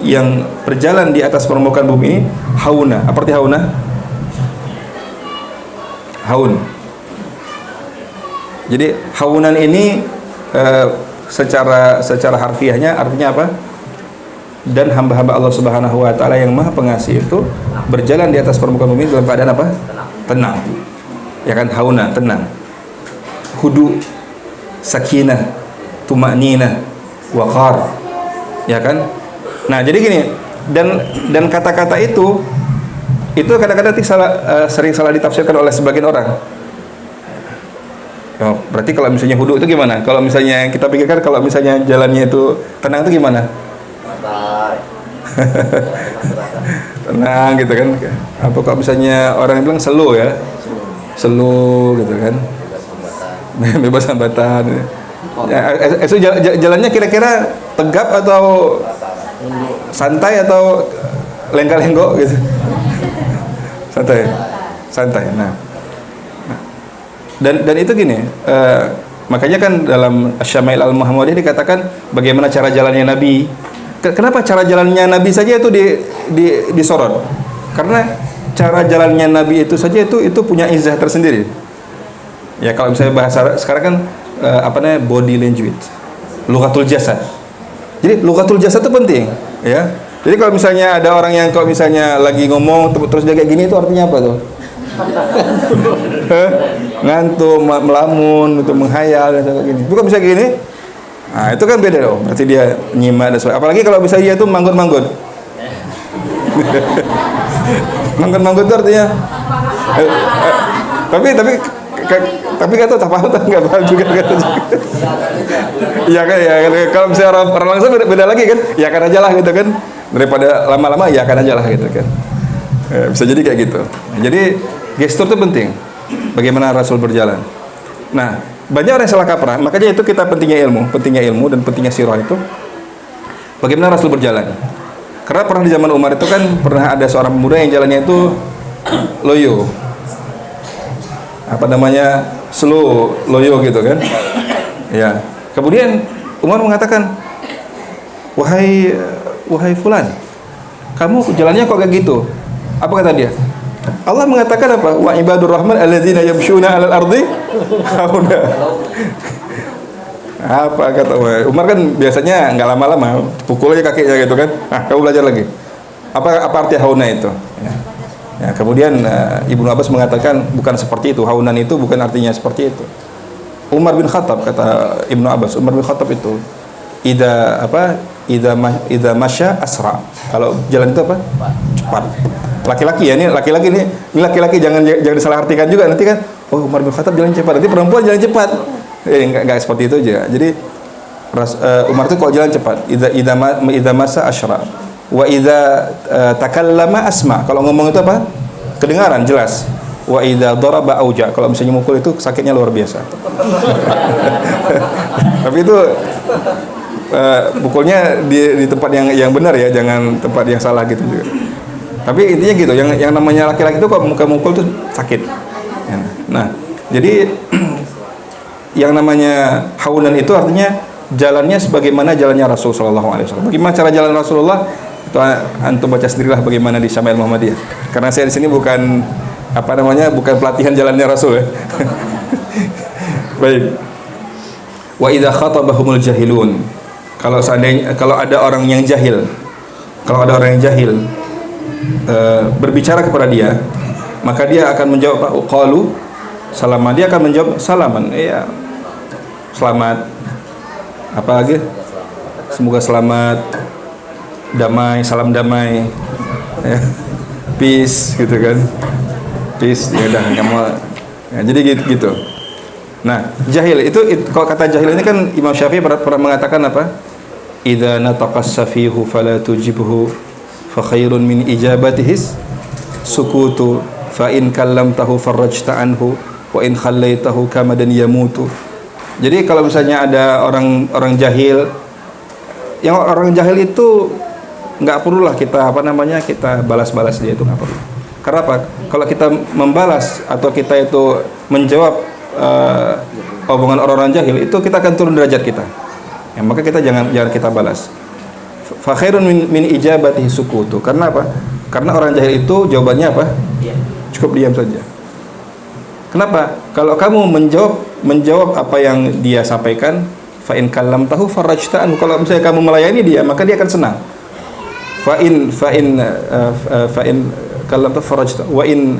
yang berjalan di atas permukaan bumi ini hauna. Apa arti hauna? Haun. Jadi haunan ini secara harfiahnya artinya apa? Dan hamba-hamba Allah Subhanahu wa taala yang Maha Pengasih itu berjalan di atas permukaan bumi dalam keadaan apa? Tenang. Ya kan, hauna, tenang. Hudu, sakinah, tumanina, waqar. Ya kan? Nah, jadi gini, dan kata-kata itu kadang-kadang sering salah ditafsirkan oleh sebagian orang. Oh, berarti kalau misalnya hudu itu gimana? Kalau misalnya kita pikirkan kalau misalnya jalannya itu tenang itu gimana? Tenang gitu kan. Apa kalau misalnya orang bilang slow ya? Slow gitu kan. Bebas hambatan. Ya, itu jalannya kira-kira tegap atau santai atau lenggak-lenggok gitu? Santai. Nah, dan itu gini, makanya kan dalam Syama'il Al-Muhammadiyah dikatakan bagaimana cara jalannya Nabi. Kenapa cara jalannya Nabi saja itu disorot? Karena cara jalannya Nabi itu saja itu punya izah tersendiri. Ya kalau misalnya bahasa sekarang kan body language, lughatul jasad. Jadi lughatul jasad itu penting, ya. Jadi kalau misalnya ada orang yang kalau misalnya lagi ngomong terus dia kayak gini itu artinya apa tuh? Ngantuk, melamun, itu menghayal dan kayak gini. Bukan bisa gini. Nah, itu kan beda loh. Berarti dia nyimak dan sebagainya. Apalagi kalau misalnya dia tuh manggut-manggut. Manggut-manggut itu artinya tapi kata tak paham juga. Iya kan, ya kalau misalnya orang langsung beda lagi kan, ya kan aja lah gitu kan, daripada lama-lama ya kan aja lah gitu kan. Bisa jadi kayak gitu. Jadi gestur itu penting. Bagaimana Rasul berjalan. Nah, banyak orang yang salah kaprah. Makanya itu kita pentingnya ilmu dan pentingnya sirah itu. Bagaimana Rasul berjalan. Karena pernah di zaman Umar itu kan pernah ada seorang pemuda yang jalannya itu loyo. Slow loyo gitu kan. Ya. Kemudian Umar mengatakan, "Wahai fulan, kamu jalannya kok kayak gitu?" Apa kata dia? Allah mengatakan apa? Wa ibadur rahman alladzina yamshuna 'alal ardi hauna. Apa kata Umar kan biasanya enggak lama-lama pukul aja kakinya gitu kan. Nah, kamu belajar lagi. Apa arti hauna itu? Ya, kemudian Ibnu Abbas mengatakan bukan seperti itu. Haunan itu bukan artinya seperti itu. Umar bin Khattab, kata Ibnu Abbas, Umar bin Khattab itu idza masya asra. Kalau jalan itu apa? Cepat. Laki-laki ya, ini laki-laki jangan disalahartikan juga nanti kan. Oh, Umar bin Khattab jalan cepat, nanti perempuan jalan cepat. Enggak seperti itu aja. Jadi Umar itu kok jalan cepat. Idza masa asra. Wa idza takallama asma. Kalau ngomong itu apa? Kedengaran jelas. Wa idza daraba auja. Kalau misalnya mukul itu sakitnya luar biasa. Tapi itu pukulnya di tempat yang benar ya, jangan tempat yang salah gitu juga. Tapi intinya gitu, yang namanya laki-laki itu kalau mukul tuh sakit. Nah, jadi yang namanya haunan itu artinya jalannya sebagaimana jalannya Rasul sallallahu alaihi wasallam. Bagaimana cara jalan Rasulullah? Itu antum baca sendirilah bagaimana di Syama'il Muhammadiyah. Karena saya di sini bukan bukan pelatihan jalannya Rasul ya. Baik. Wa idza khatabahumul jahilun. Kalau ada orang yang jahil, berbicara kepada dia, maka dia akan menjawab qalu salaman. Dia akan menjawab salaman. Iya. Selamat. Apa lagi? Semoga selamat, damai, salam damai. Ya. Peace gitu kan. Peace, ya udah kamu. Ya, jadi gitu. Nah, jahil itu kalau kata jahil ini kan Imam Syafi'i pernah mengatakan apa? Idza nataqas safihu fala tujibhu fa khairun min ijabatihis sukutu fa in kallamtahu farajta anhu wa in khallaitahu kamadan yamutu. Jadi kalau misalnya ada orang jahil, yang orang jahil itu nggak perlulah kita kita balas-balas dia, itu nggak perlu. Karena apa? Kalau kita membalas atau kita itu menjawab omongan orang-orang jahil, itu kita akan turun derajat kita. Ya, maka kita jangan kita balas. Fa khairun min ijabatihi sukutu. Karena apa? Karena orang jahil itu jawabannya apa? Cukup diam saja. Kenapa? Kalau kamu menjawab apa yang dia sampaikan, fa in kallamtahu farajta anhu. Kalau misalnya kamu melayani dia, maka dia akan senang. Fa in kallamtahu farajta wa in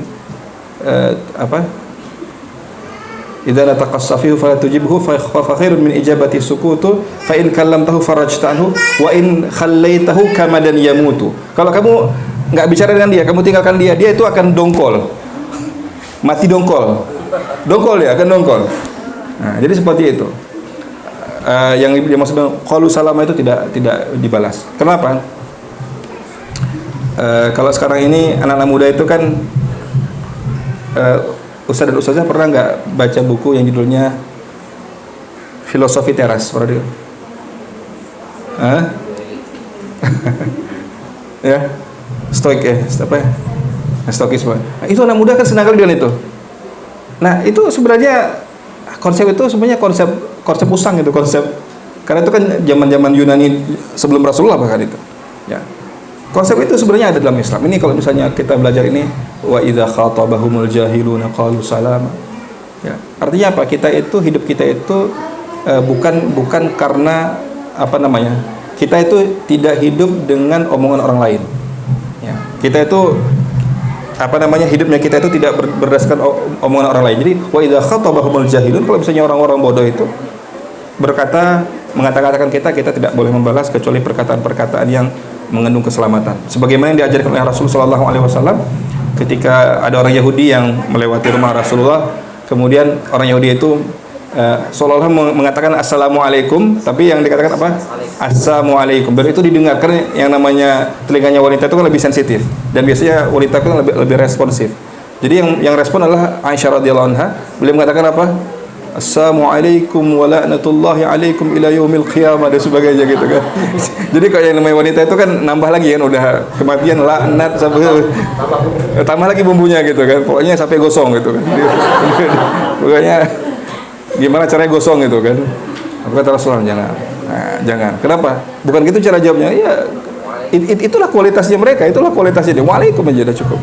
idza la taqassafihu fala tujibhu fa khairun min ijabati sukutu fa in kallamtahu farajta anhu wa in khallaitahu kamadan yamutu. Kalau kamu nggak bicara dengan dia, kamu tinggalkan dia, dia itu akan dongkol, mati dongkol dia akan dongkol. Nah, jadi seperti itu. Yang dimaksud qalu salama itu tidak dibalas. Kenapa? Kalau sekarang ini anak-anak muda itu kan ustaz dan ustazah pernah nggak baca buku yang judulnya Filosofi Teras? Pernah dia? Ya, stoik ya, apa ya? Stoikisme. Nah, itu anak muda kan senang kali dengan itu. Nah, itu sebenarnya konsep itu sebenarnya konsep usang itu, konsep, karena itu kan zaman-zaman Yunani sebelum Rasulullah bahkan itu. Ya. Konsep itu sebenarnya ada dalam Islam. Ini kalau misalnya kita belajar ini, wa idza khatabahumul jahiluna qalu salama. Ya. Artinya apa? Hidup kita itu bukan karena kita itu tidak hidup dengan omongan orang lain. Ya. Kita itu hidupnya kita itu tidak berdasarkan omongan orang lain. Jadi wa idza khatabahumul jahilun, kalau misalnya orang-orang bodoh itu mengatakan kita tidak boleh membalas kecuali perkataan-perkataan yang mengandung keselamatan. Sebagaimana yang diajarkan oleh Rasulullah SAW ketika ada orang Yahudi yang melewati rumah Rasulullah, kemudian orang Yahudi itu seolah-olah mengatakan assalamualaikum, tapi yang dikatakan apa? Assalamualaikum. Biar itu didengar, karena yang namanya telinganya wanita itu kan lebih sensitif, dan biasanya wanita itu kan lebih responsif. Jadi yang respon adalah Aisyah radhiyallahu anha. Beliau mengatakan apa? Assalamualaikum wa la'natullahi alaikum ila yaumil qiyamah dan sebagainya gitu kan. Jadi kalau yang namanya wanita itu kan nambah lagi kan, udah kematian laknat sampai tambah lagi bumbunya gitu kan. Pokoknya sampai gosong gitu kan. Pokoknya gimana caranya gosong gitu kan. Apa kata Rasulullah? Jangan. Kenapa? Bukan gitu cara jawabnya. Ya itulah kualitasnya mereka, itulah kualitasnya dia. Waalaikum aja udah cukup.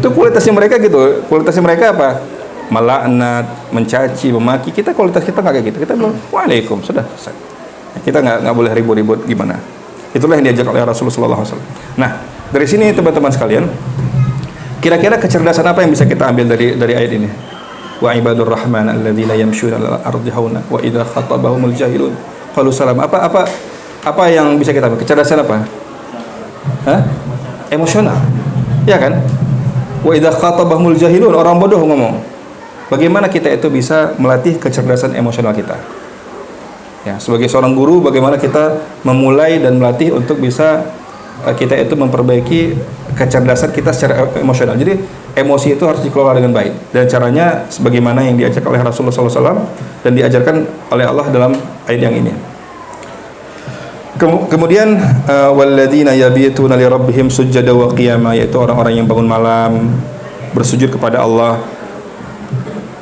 Itu kualitasnya mereka gitu. Kualitasnya mereka apa? Melaknat, mencaci, memaki. Kualitas kita nggak kayak gitu. Kita bilang waalaikum, sudah selesai. Kita nggak boleh ribut-ribut gimana. Itulah yang diajak oleh Rasulullah SAW. Nah, dari sini teman-teman sekalian, kira-kira kecerdasan apa yang bisa kita ambil dari ayat ini? Wa ibadur rahman alladzina yamshuna 'alal ardi hauna wa idza khatabahumul jahilun qalu salam. Apa yang bisa kita ambil? Kecerdasan apa? Emosional. Ya kan? Wa idza khatabahumul jahilun, orang bodoh ngomong. Bagaimana kita itu bisa melatih kecerdasan emosional kita? Ya, sebagai seorang guru, bagaimana kita memulai dan melatih untuk bisa kita itu memperbaiki kecerdasan kita secara emosional. Jadi emosi itu harus dikelola dengan baik, dan caranya sebagaimana yang diajarkan oleh Rasulullah SAW dan diajarkan oleh Allah dalam ayat yang ini. Kemudian walladzina yabituna li rabbihim sujada wa qiyama, yaitu orang-orang yang bangun malam bersujud kepada Allah,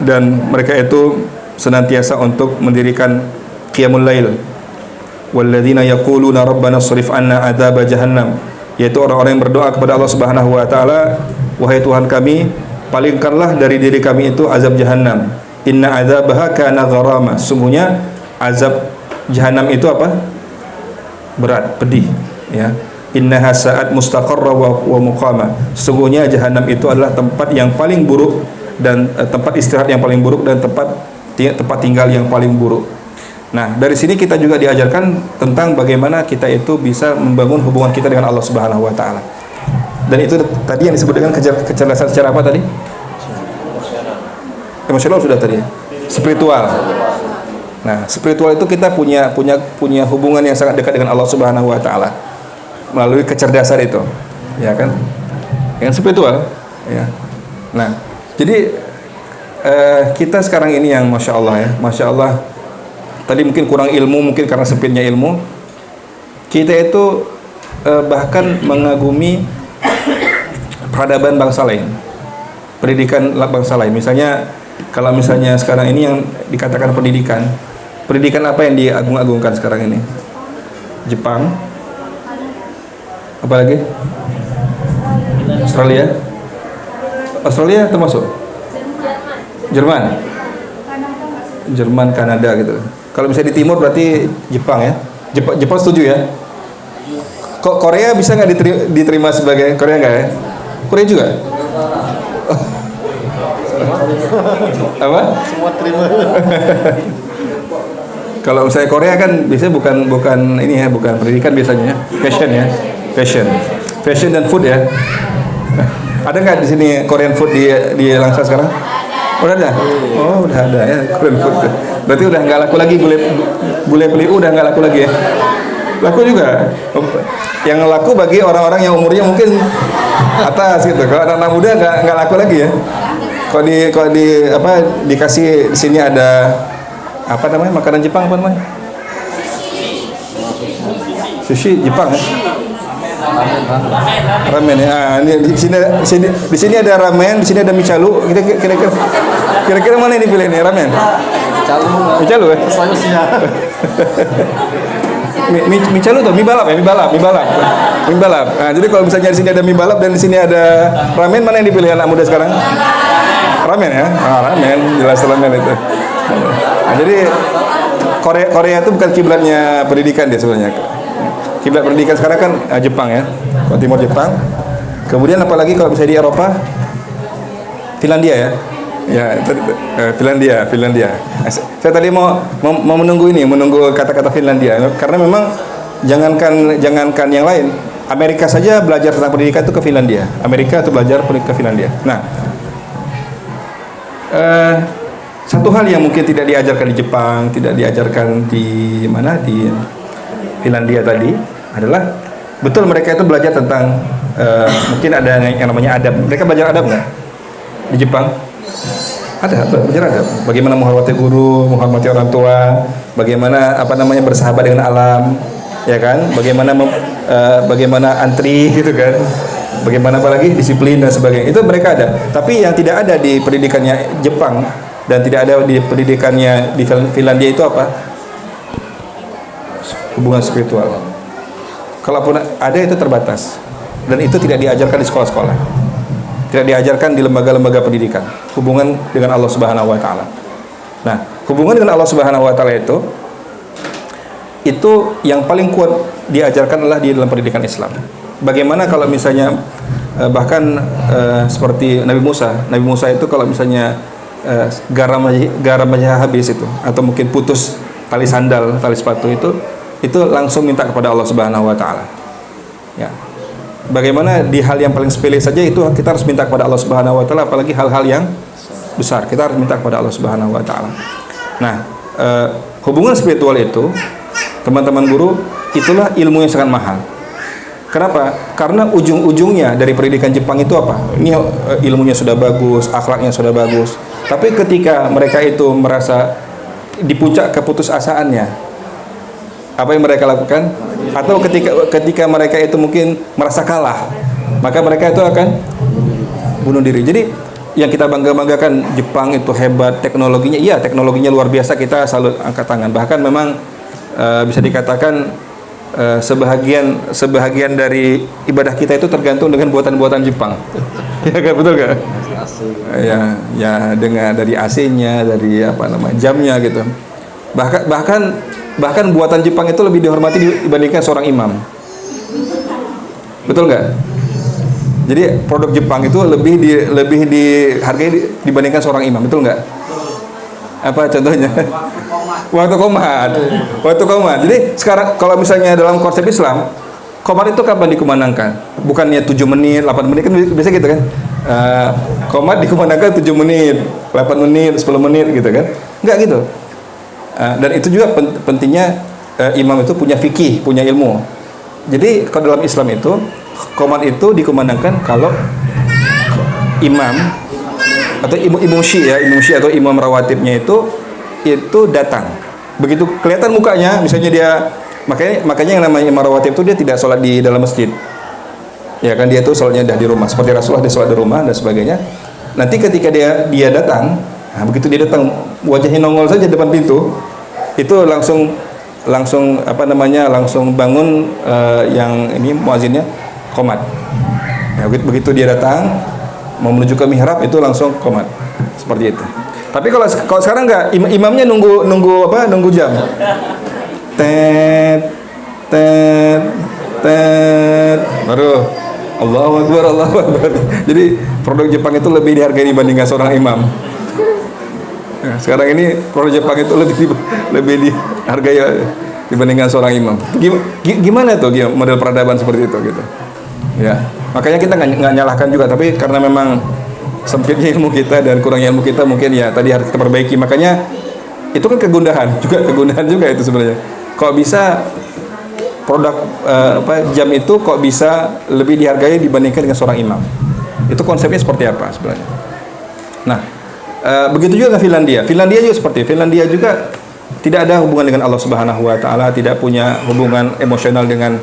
dan mereka itu senantiasa untuk mendirikan qiyamul lail. Walladzina yaquluna rabbana shrif 'anna adzab jahannam, yaitu orang-orang yang berdoa kepada Allah Subhanahu wa taala, wahai Tuhan kami, palingkanlah dari diri kami itu azab jahannam. Inna adzabaha kana gharama, sungguhnya azab jahannam itu apa? Berat, pedih, ya. Innaha sa'at mustaqarra wa muqama, sesungguhnya jahannam itu adalah tempat yang paling buruk, dan tempat istirahat yang paling buruk, dan tempat tinggal yang paling buruk. Nah, dari sini kita juga diajarkan tentang bagaimana kita itu bisa membangun hubungan kita dengan Allah Subhanahu wa taala. Dan itu tadi yang disebut dengan kecerdasan secara apa tadi? Emosional sudah tadi. Spiritual. Nah, spiritual itu kita punya hubungan yang sangat dekat dengan Allah Subhanahu wa taala melalui kecerdasan itu. ya kan? Yang spiritual, ya. Nah, jadi kita sekarang ini yang masya Allah ya, masya Allah. Tadi mungkin kurang ilmu, mungkin karena sempitnya ilmu. Kita itu bahkan mengagumi peradaban bangsa lain, pendidikan bangsa lain. Misalnya, kalau misalnya sekarang ini yang dikatakan pendidikan apa yang diagung-agungkan sekarang ini? Jepang, apalagi? Australia termasuk? Jerman, Kanada gitu. Kalau misalnya di timur berarti Jepang ya. Jepang setuju ya? Kok Korea bisa nggak diterima sebagai Korea nggak ya? Korea juga? Apa?
Semua terima.
Kalau misalnya Korea kan biasanya bukan ini ya, bukan pendidikan biasanya ya, fashion dan food ya. Ada nggak di sini Korean food di Langsa sekarang? Udah ada? Oh udah ada ya Korean food. Berarti udah nggak laku lagi gulai peliu udah nggak laku lagi ya? Laku juga. Yang laku bagi orang-orang yang umurnya mungkin atas gitu. Kalau anak-anak muda nggak laku lagi ya. Kalau di apa dikasih di sini ada apa namanya makanan Jepang apa namanya? Sushi Jepang ya? Ramen ya. Ini di sini ada ramen, di sini ada michalu. Kira-kira mana yang dipilih nih ramen? Michalu ya? Michalu tuh mie balap. Nah, jadi kalau misalnya di sini ada mie balap dan di sini ada ramen, mana yang dipilih anak muda sekarang? Ramen ya? Ramen, jelas ramen itu. Nah, jadi Korea itu bukan kiblatnya pendidikan dia sebenarnya. Kiblat pendidikan sekarang kan Jepang ya, kalau timur Jepang. Kemudian apalagi kalau misalnya di Eropa, Finlandia ya. Ya, Finlandia. Saya tadi mau menunggu kata-kata Finlandia karena memang jangankan yang lain. Amerika saja belajar tentang pendidikan itu ke Finlandia. Amerika itu belajar ke Finlandia. Nah, satu hal yang mungkin tidak diajarkan di Jepang, tidak diajarkan di Finlandia tadi adalah betul mereka itu belajar tentang mungkin ada yang namanya adab. Mereka belajar adab nggak di Jepang? Ada belajar adab. Bagaimana menghormati guru, menghormati orang tua, bagaimana bersahabat dengan alam, ya kan? Bagaimana antri gitu kan? Bagaimana apalagi disiplin dan sebagainya. Itu mereka ada. Tapi yang tidak ada di pendidikannya Jepang dan tidak ada di pendidikannya di Finlandia itu apa? Hubungan spiritual. Kalaupun ada itu terbatas dan itu tidak diajarkan di sekolah-sekolah, tidak diajarkan di lembaga-lembaga pendidikan. Hubungan dengan Allah Subhanahu Wa Taala. Nah, hubungan dengan Allah Subhanahu Wa Taala itu yang paling kuat diajarkan adalah di dalam pendidikan Islam. Bagaimana kalau misalnya bahkan seperti Nabi Musa itu kalau misalnya garam aja habis itu, atau mungkin putus tali sandal, tali sepatu itu langsung minta kepada Allah Subhanahu Wa Taala. Ya. Bagaimana di hal yang paling sepele saja itu kita harus minta kepada Allah Subhanahu Wa Taala, apalagi hal-hal yang besar kita harus minta kepada Allah Subhanahu Wa Taala. Nah, hubungan spiritual itu, teman-teman guru, itulah ilmu yang sangat mahal. Kenapa? Karena ujung-ujungnya dari pendidikan Jepang itu apa? Ini ilmunya sudah bagus, akhlaknya sudah bagus. Tapi ketika mereka itu merasa di puncak keputusasaannya, apa yang mereka lakukan? Atau ketika mereka itu mungkin merasa kalah, maka mereka itu akan bunuh diri. Jadi yang kita bangga-banggakan Jepang itu hebat teknologinya, iya teknologinya luar biasa, kita salut, angkat tangan. Bahkan memang bisa dikatakan sebahagian dari ibadah kita itu tergantung dengan buatan-buatan Jepang. Ya kan, betul kan? Ya dengan dari AC-nya, dari jamnya gitu. Bahkan buatan Jepang itu lebih dihormati dibandingkan seorang imam. Betul nggak? Jadi produk Jepang itu lebih dihargai dibandingkan seorang imam. Betul nggak? Apa contohnya? Waktu komat. Jadi sekarang kalau misalnya dalam konsep Islam, komat itu kapan dikumandangkan? Bukannya 7 menit, 8 menit kan biasa gitu kan? Komat dikumandangkan 7 menit, 8 menit, 10 menit gitu kan? Enggak gitu. Dan itu juga pentingnya imam itu punya fikih, punya ilmu. Jadi kalau dalam Islam itu qomat itu dikumandangkan kalau imam atau imam syi atau imam rawatibnya itu datang. Begitu kelihatan mukanya, misalnya dia makanya yang namanya imam rawatib itu dia tidak sholat di dalam masjid. Ya kan, dia tuh sholatnya dah di rumah. Seperti Rasulullah dia sholat di rumah dan sebagainya. Nanti ketika dia datang, nah begitu dia datang wajahnya nongol saja depan pintu, itu langsung langsung bangun yang ini muazinnya qomat. Ya, begitu dia datang mau menuju ke mihrab itu langsung qomat. Seperti itu. Tapi kalau sekarang enggak, imamnya nunggu jam. Tet baru Allahu Akbar. Jadi produk Jepang itu lebih dihargai dibandingkan seorang imam. Nah, sekarang ini produk Jepang itu lebih dihargai dibandingkan seorang imam. Gimana tuh model peradaban seperti itu gitu? Ya, makanya kita nggak nyalahkan juga, tapi karena memang sempitnya ilmu kita dan kurangnya ilmu kita, mungkin ya tadi harus kita perbaiki. Makanya itu kan kegundahan juga itu sebenarnya. Kok bisa produk jam itu kok bisa lebih dihargai dibandingkan dengan seorang imam? Itu konsepnya seperti apa sebenarnya? Nah, begitu juga dengan Finlandia juga seperti Finlandia juga tidak ada hubungan dengan Allah Subhanahu wa taala, tidak punya hubungan emosional dengan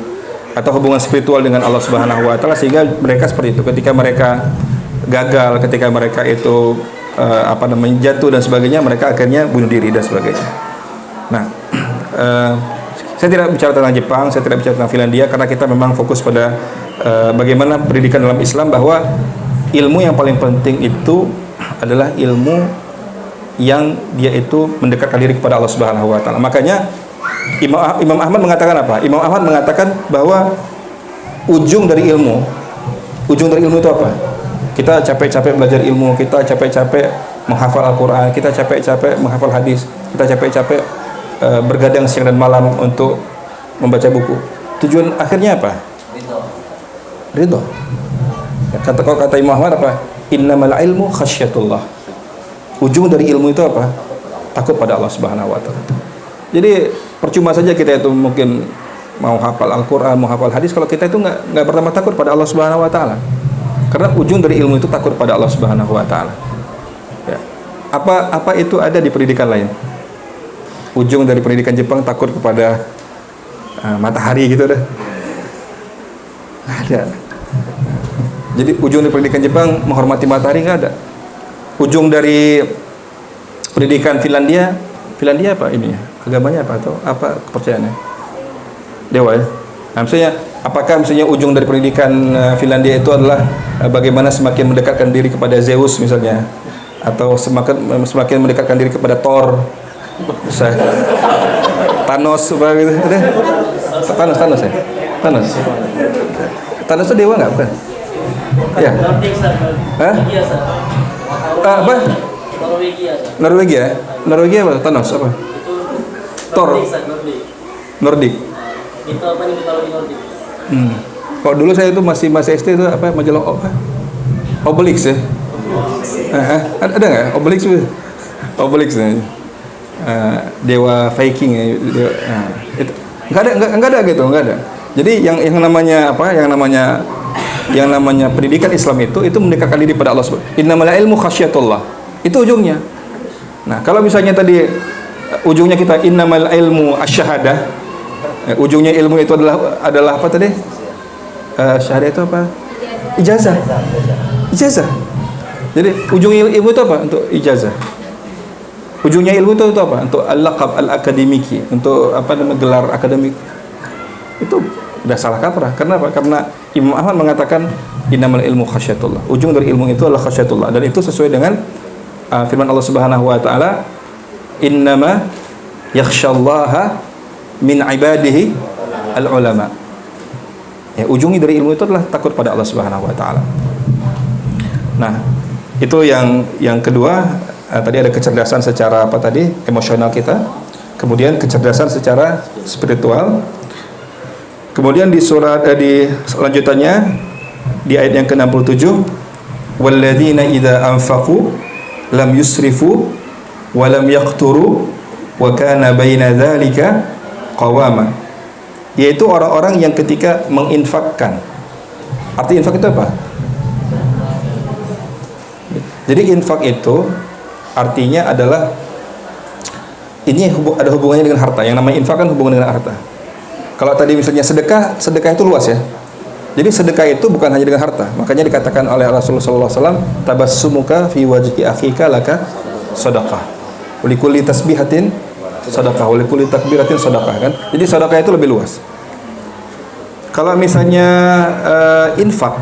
atau hubungan spiritual dengan Allah Subhanahu wa taala, sehingga mereka seperti itu. Ketika mereka gagal, ketika mereka itu jatuh dan sebagainya, mereka akhirnya bunuh diri dan sebagainya. Nah, saya tidak bicara tentang Jepang, saya tidak bicara tentang Finlandia, karena kita memang fokus pada bagaimana pendidikan dalam Islam, bahwa ilmu yang paling penting itu adalah ilmu yang dia itu mendekatkan diri kepada Allah Subhanahu wa taala. Makanya Imam Ahmad mengatakan apa? Imam Ahmad mengatakan bahwa ujung dari ilmu itu apa? Kita capek-capek belajar ilmu, kita capek-capek menghafal Al-Quran, kita capek-capek menghafal hadis, kita capek-capek bergadang siang dan malam untuk membaca buku. Tujuan akhirnya apa? Ridho. Ya, kalau kata Imam Ahmad apa? Innamal ilmu khasyatullah. Ujung dari ilmu itu apa? Takut pada Allah Subhanahu wa taala. Jadi percuma saja kita itu mungkin mau hafal Al-Quran, mau hafal hadis, kalau kita itu nggak pertama takut pada Allah Subhanahu wa taala. Karena ujung dari ilmu itu takut pada Allah Subhanahu wa taala. Ya. Apa itu ada di pendidikan lain? Ujung dari pendidikan Jepang takut kepada matahari gitu dah. Ada. Jadi ujung dari pendidikan Jepang menghormati matahari nggak ada. Ujung dari pendidikan Finlandia apa ini? Agamanya apa atau apa kepercayaannya? Dewa ya. Nah, apakah ujung dari pendidikan Finlandia itu adalah bagaimana semakin mendekatkan diri kepada Zeus misalnya, atau semakin mendekatkan diri kepada Thor, Thanos apa gitu? Thanos itu dewa nggak, bukan? Ya. Hah? Apa? Norwegia apa? Thanos apa? Thor. Nordik.
Itu apa nih mitologi Nordik?
Kalau dulu saya itu masih SD itu apa majalah Obelix ya? Ada nggak Obelix itu? Obelix ya. Dewa Viking ya. Itu nggak ada gitu, nggak ada. Jadi yang namanya apa? Yang namanya pendidikan Islam itu mendekatkan diri pada Allah Subhanahu. Innamal ilmu khasyatullah. Itu ujungnya. Nah, kalau misalnya tadi ujungnya kita innamal ilmu asyahadah, ujungnya ilmu itu adalah apa tadi? Syahadah itu apa? Ijazah. Jadi ujung ilmu itu apa? Untuk ijazah. Ujungnya ilmu itu apa? Untuk al-laqab al-akademiki, untuk apa namanya gelar akademik. Itu udah salah kaprah. Kenapa? Karena Imam Ahmad mengatakan innamal ilmu khasyatullah. Ujung dari ilmu itu adalah khasyatullah, dan itu sesuai dengan firman Allah Subhanahu wa taala, innama yakhsyallaha min ibadihi al-ulama. Ya, ujungnya dari ilmu itu adalah takut pada Allah Subhanahu wa taala. Nah, itu yang kedua, tadi ada kecerdasan secara apa tadi? Emosional kita. Kemudian kecerdasan secara spiritual. Kemudian di surat di selanjutannya di ayat yang ke-67, walladzina idza anfaqu lam yusrifu wa lam yaqturu wa kana baina dzalika qawama. Yaitu orang-orang yang ketika menginfakkan, Arti infak itu apa? Jadi infak itu artinya adalah ini ada hubungannya dengan harta. Yang namanya infak kan hubungan dengan harta. Kalau tadi misalnya sedekah itu luas ya. Jadi sedekah itu bukan hanya dengan harta. Makanya dikatakan oleh Rasulullah SAW, tabassumuka fi wajhi akhika laka sedekah. Ulikulli tasbihatin sedekah, ulikulli takbiratin sedekah kan. Jadi sedekah itu lebih luas. Kalau misalnya infak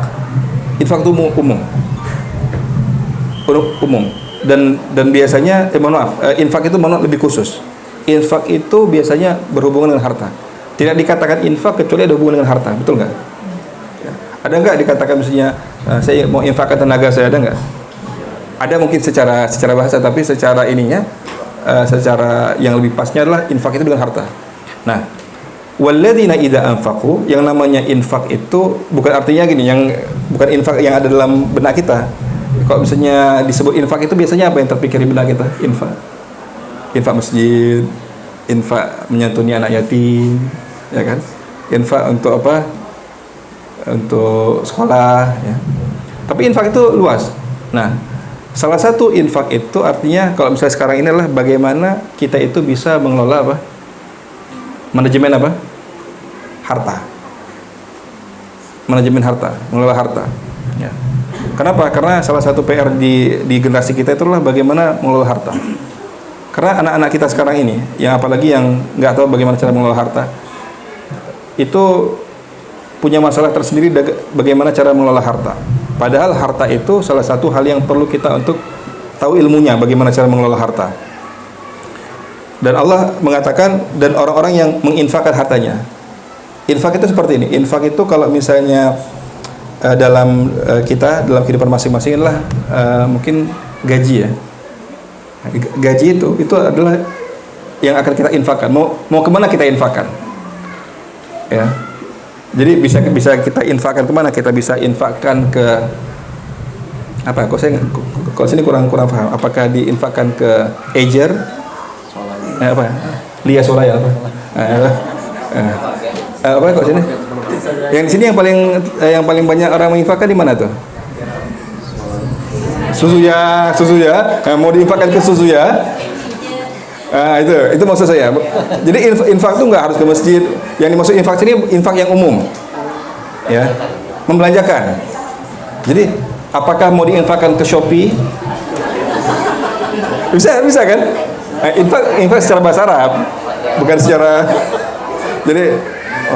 itu umum. Dan biasanya infak itu lebih khusus. Infak itu biasanya berhubungan dengan harta. Tidak dikatakan infak kecuali ada hubungan dengan harta, betul nggak? Ya. Ada nggak dikatakan misalnya saya mau infakkan tenaga saya, ada nggak? Ada mungkin secara bahasa, tapi secara ininya, secara yang lebih pasnya adalah infak itu dengan harta. Nah, walladzina idza anfaqu, yang namanya infak itu bukan artinya gini, bukan infak yang ada dalam benak kita. Kalau misalnya disebut infak itu biasanya apa yang terpikir di benak kita? Infak masjid, infak menyantuni anak yatim, ya kan? Infak untuk apa? Untuk sekolah, ya. Tapi infak itu luas. Nah, salah satu infak itu artinya kalau misalnya sekarang ini adalah bagaimana kita itu bisa mengelola apa? Manajemen apa? Harta. Manajemen harta, mengelola harta. Ya. Kenapa? Karena salah satu PR di generasi kita itu adalah bagaimana mengelola harta. Karena anak-anak kita sekarang ini, yang apalagi yang nggak tahu bagaimana cara mengelola harta, itu punya masalah tersendiri bagaimana cara mengelola harta. Padahal harta itu salah satu hal yang perlu kita untuk tahu ilmunya, bagaimana cara mengelola harta. Dan Allah mengatakan, dan orang-orang yang menginfakkan hartanya. Infak itu seperti ini. Infak itu kalau misalnya dalam dalam kehidupan masing-masing adalah mungkin gaji ya. Gaji itu adalah yang akan kita infakkan. Mau kemana kita infakkan? Ya. Jadi bisa kita infakkan kemana? Kita bisa infakkan ke apa? Kok sini kurang paham. Apakah diinfakkan ke Ejer? Apa? Lia Solaya apa? Apa kok sini? Yang di sini yang paling banyak orang menginfakkan di mana tuh? Susu ya. Mau diinfakkan ke susu ya? Itu maksud saya. Jadi infak itu nggak harus ke masjid. Yang dimaksud infak sini infak yang umum, ya, membelanjakan. Jadi apakah mau diinfakkan ke Shopee? Bisa kan? Infak secara bahasa Arab, bukan secara. Jadi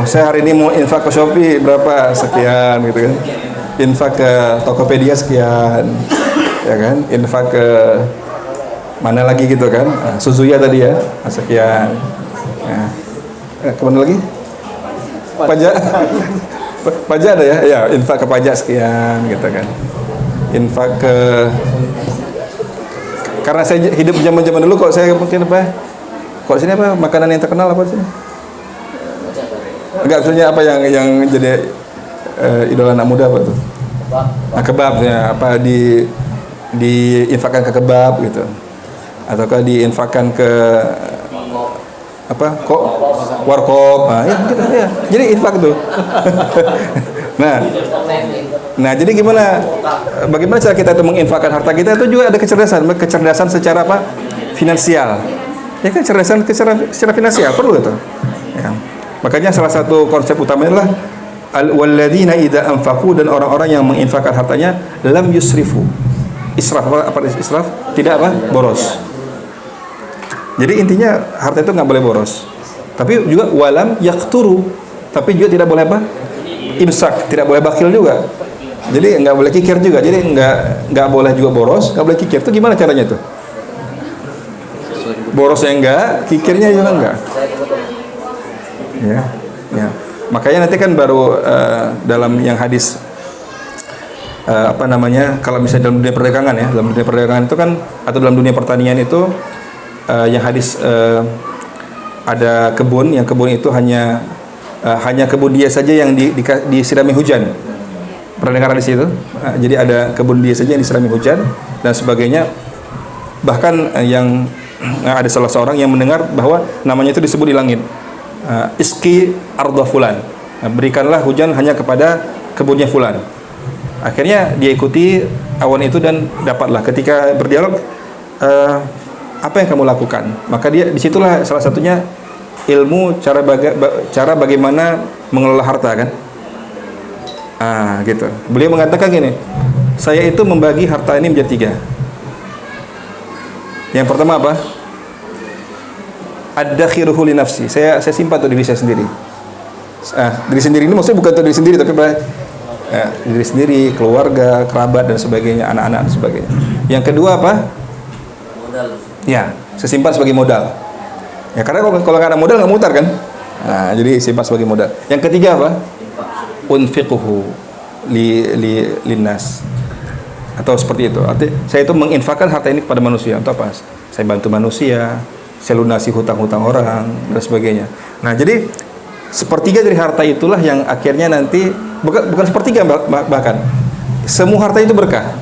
saya hari ini mau infak ke Shopee berapa sekian gitu kan? Infak ke Tokopedia sekian, ya kan? Infak ke mana lagi gitu kan? Suzuya tadi ya, sekian. Nah, kemana lagi? Pajak ada ya? Ya, infak ke pajak sekian gitu kan. Infak ke, karena saya hidup zaman dulu, kok saya mungkin apa? Kok sini apa makanan yang terkenal apa sini? Enggak, maksudnya apa yang jadi idola anak muda apa tuh? Kebab ya, apa diinfakkan ke kebab gitu. Ataukah diinfakkan ke apa? Kok warkop. Ya. Jadi infak tuh. Nah, jadi bagaimana cara kita itu menginfakkan harta kita? Itu juga ada kecerdasan secara apa? Finansial. Ya kan, kecerdasan secara finansial perlu itu. Ya. Makanya salah satu konsep utamanya adalah walladzina idza anfaqu, dan orang-orang yang menginfakkan hartanya lam yusrifu. Israf, apa israf? Tidak apa? Boros. Jadi intinya harta itu nggak boleh boros. Tapi juga walam yakturu, tapi juga tidak boleh apa? Imsak, tidak boleh bakil juga. Jadi nggak boleh kikir juga. Jadi nggak boleh juga boros, nggak boleh kikir. Itu gimana caranya tuh? Borosnya enggak, kikirnya juga enggak. Ya. Makanya nanti kan baru dalam yang hadis kalau misalnya dalam dunia perdagangan ya, dalam dunia perdagangan itu kan, atau dalam dunia pertanian itu yang hadis ada kebun, yang kebun itu hanya kebun dia saja yang disirami hujan. Pernah dengar di situ? Jadi ada kebun dia saja yang disirami hujan dan sebagainya. Bahkan yang ada salah seorang yang mendengar bahwa namanya itu disebut di langit. Iski ardha fulan. Berikanlah hujan hanya kepada kebunnya fulan. Akhirnya dia ikuti awan itu dan dapatlah. Ketika berdialog, apa yang kamu lakukan? Maka disitulah salah satunya ilmu cara bagaimana mengelola harta kan. Gitu. Beliau mengatakan gini, saya itu membagi harta ini menjadi 3. Yang pertama apa? Ad-dakhiruhu li nafsi. Saya simpan untuk diri saya sendiri. Diri sendiri ini maksudnya bukan untuk diri sendiri, tapi diri sendiri, keluarga, kerabat dan sebagainya, anak-anak dan sebagainya. Yang kedua apa?
Modal.
Ya, saya simpan sebagai modal. Ya karena kalau nggak ada modal nggak mutar kan. Jadi simpan sebagai modal. Yang ketiga apa? Unfiquhu linnas. Atau seperti itu. Artinya saya itu menginfakkan harta ini kepada manusia. Untuk apa? Saya bantu manusia, saya lunasi hutang-hutang orang dan sebagainya. Nah, jadi sepertiga dari harta itulah yang akhirnya nanti bukan sepertiga, bahkan semua harta itu berkah.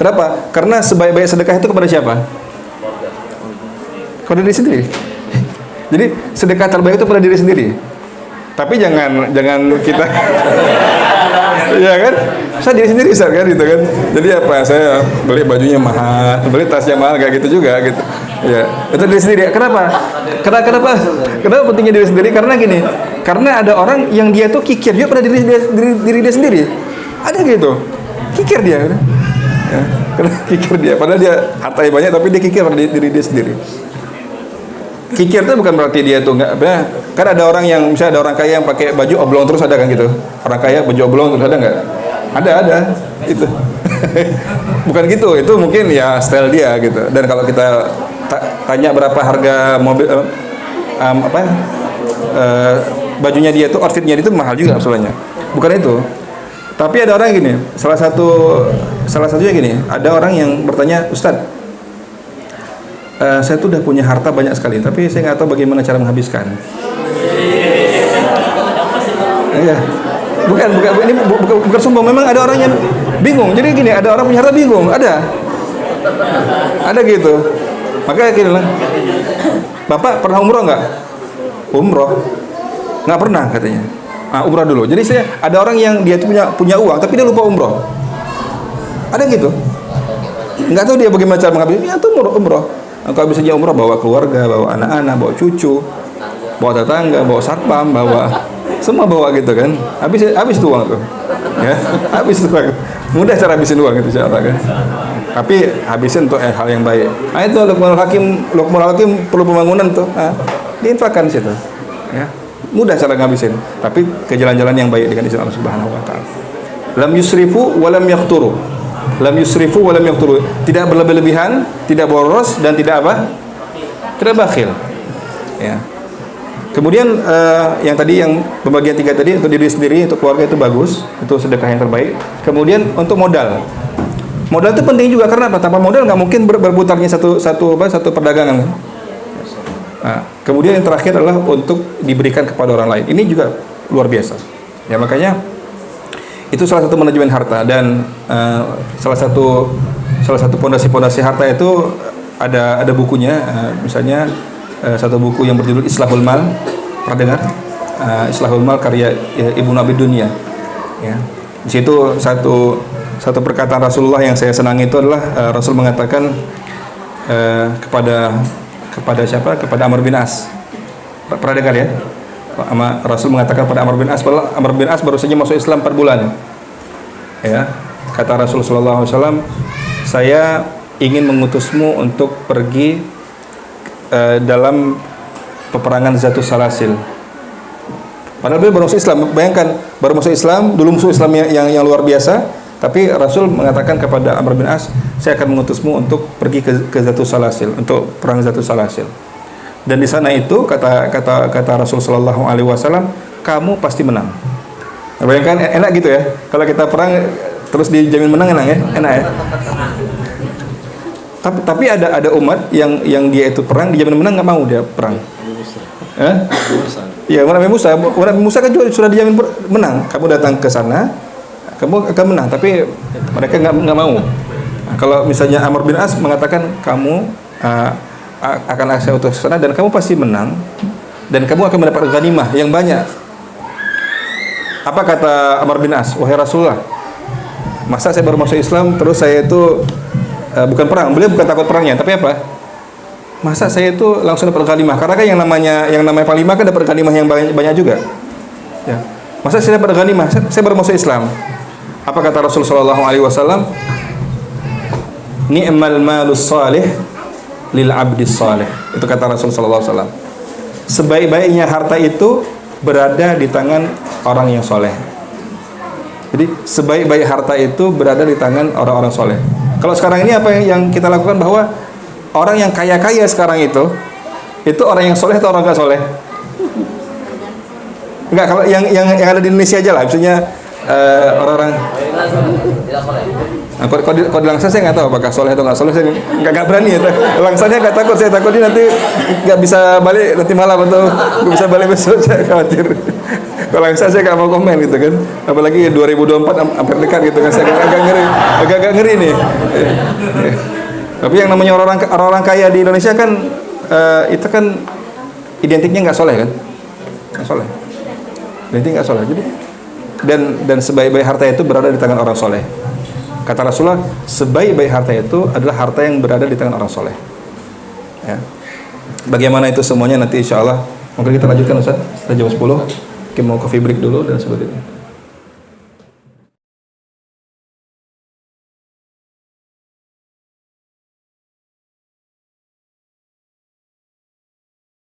Kenapa? Karena sebaik-baik sedekah itu kepada siapa? Kepada diri sendiri. Jadi sedekah terbaik itu kepada diri sendiri. Tapi jangan kita ya kan? Saya diri sendiri kan gitu kan. Jadi apa? Saya beli bajunya mahal, beli tasnya mahal kayak gitu juga gitu. Ya, itu diri sendiri. Kenapa? Kenapa pentingnya diri sendiri? Karena gini. Karena ada orang yang dia tuh kikir juga pada diri dia sendiri. Ada gitu. Kikir dia. Ya, karena kikir dia. Padahal dia hartanya banyak tapi dia kikir pada diri dia sendiri. Kikir itu bukan berarti dia tuh nggak, kan ada orang yang misalnya ada orang kaya yang pakai baju oblong terus, ada kan gitu, orang kaya baju oblong terus, ada nggak? Ada itu. Bukan gitu, itu mungkin ya style dia gitu. Dan kalau kita tanya berapa harga mobil bajunya dia tuh, outfitnya dia itu mahal juga sebenarnya. Bukan itu. Tapi ada orang gini, salah satunya gini, ada orang yang bertanya, Ustadz, saya tuh udah punya harta banyak sekali, tapi saya nggak tahu bagaimana cara menghabiskan. Iya, bukan sombong. Memang ada orang yang bingung. Jadi gini, ada orang punya harta bingung, ada gitu. Maka gini lah, Bapak pernah umroh nggak? Umroh? Nggak pernah katanya. Umroh dulu. Jadi ada orang yang dia tuh punya uang, tapi dia lupa umroh. Ada gitu. Nggak tahu dia bagaimana cara menghabiskan. Ya tuh umroh. Kalau bisa umroh bawa keluarga, bawa anak-anak, bawa cucu, bawa tetangga, bawa satpam, semua bawa gitu kan. Habis tuh uang tuh. Ya, habis tuh uang. Mudah cara habisin uang itu insyaallah kan. Tapi habisin untuk hal yang baik. Itu Luqmanul Hakim perlu pembangunan tuh. Diinfakkan situ. Ya. Mudah cara ngabisin, tapi ke jalan-jalan yang baik dengan izin Allah Subhanahu wa taala. Lam yusrifu wa lam yaqturu. Tidak berlebih-lebihan, tidak boros dan tidak apa? Tidak bakhil. Ya. Kemudian yang pembagian 3 tadi untuk diri sendiri, untuk keluarga itu bagus, itu sedekah yang terbaik. Kemudian untuk modal. Modal itu penting juga karena apa? Tanpa modal nggak mungkin berputarnya satu perdagangan. Nah, kemudian yang terakhir adalah untuk diberikan kepada orang lain. Ini juga luar biasa. Ya makanya itu salah satu manajemen harta, dan salah satu pondasi harta itu ada bukunya, misalnya satu buku yang berjudul Islahul Mal, pernah dengar? Islahul Mal karya Ibnu Abi Dunya. Ya. Di situ satu perkataan Rasulullah yang saya senangi itu adalah Rasul mengatakan kepada siapa? Kepada Amr bin As. Pernah dengar ya? Rasul mengatakan pada Amr bin As, Amr bin As baru saja masuk Islam 4 bulan. Ya, kata Rasul sallallahu alaihi wasallam, saya ingin mengutusmu untuk pergi dalam peperangan Zatus Salasil. Padahal beliau baru masuk Islam. Bayangkan, baru masuk Islam, dulu musuh Islam yang luar biasa, tapi Rasul mengatakan kepada Amr bin As, saya akan mengutusmu untuk pergi ke Zatus Salasil, untuk perang Zatus Salasil. Dan di sana itu kata Rasul sallallahu alaihi wasallam, kamu pasti menang. Nah, bayangkan enak gitu ya. Kalau kita perang terus dijamin menang, enak ya. Tapi ada umat yang dia itu perang dijamin menang, nggak mau dia perang. Iya, Nabi Musa kan juga sudah dijamin menang. Kamu datang ke sana, kamu akan menang. Tapi mereka nggak mau. Nah, kalau misalnya Amr bin As mengatakan kamu akan saya utus ke sana dan kamu pasti menang dan kamu akan mendapat ghanimah yang banyak. Apa kata Amr bin As? Wahai Rasulullah, masa saya baru masuk Islam terus saya itu bukan perang. Beliau bukan takut perangnya, tapi apa? Masa saya itu langsung dapat ghanimah? Karena kan yang namanya ghanimah kan dapat ghanimah yang banyak juga. Ya. Masa saya dapat ghanimah? Saya baru masuk Islam. Apa kata Rasulullah SAW? Ni'mal malus salih lil abdis salih. Itu kata Rasulullah SAW. Sebaik-baiknya harta itu berada di tangan orang yang soleh. Jadi sebaik-baik harta itu berada di tangan orang-orang soleh. Kalau sekarang ini apa yang kita lakukan, bahwa orang yang kaya-kaya sekarang itu orang yang soleh atau orang nggak soleh? Enggak, kalau yang ada di Indonesia aja lah, misalnya orang-orang. Nah, kalau di Langsa saya nggak tahu apakah soleh atau nggak soleh, saya nggak berani ya. Langsanya nggak takut, saya takut dia nanti nggak bisa balik nanti malam atau nggak bisa balik besok, saya khawatir. Kalau Langsa saya nggak mau komen gitu kan, apalagi 2024 hampir dekat gitu kan, saya agak ngeri nih. Tapi yang namanya orang-orang kaya di Indonesia kan itu kan identiknya nggak soleh kan, nggak soleh. Identik nggak soleh. Jadi dan sebaik-baik harta itu berada di tangan orang soleh. Kata Rasulullah, sebaik-baik harta itu adalah harta yang berada di tangan orang soleh. Ya. Bagaimana itu semuanya nanti insya Allah mungkin kita lanjutkan Ustaz setelah jam 10. Kita mau coffee break dulu dan sebagainya.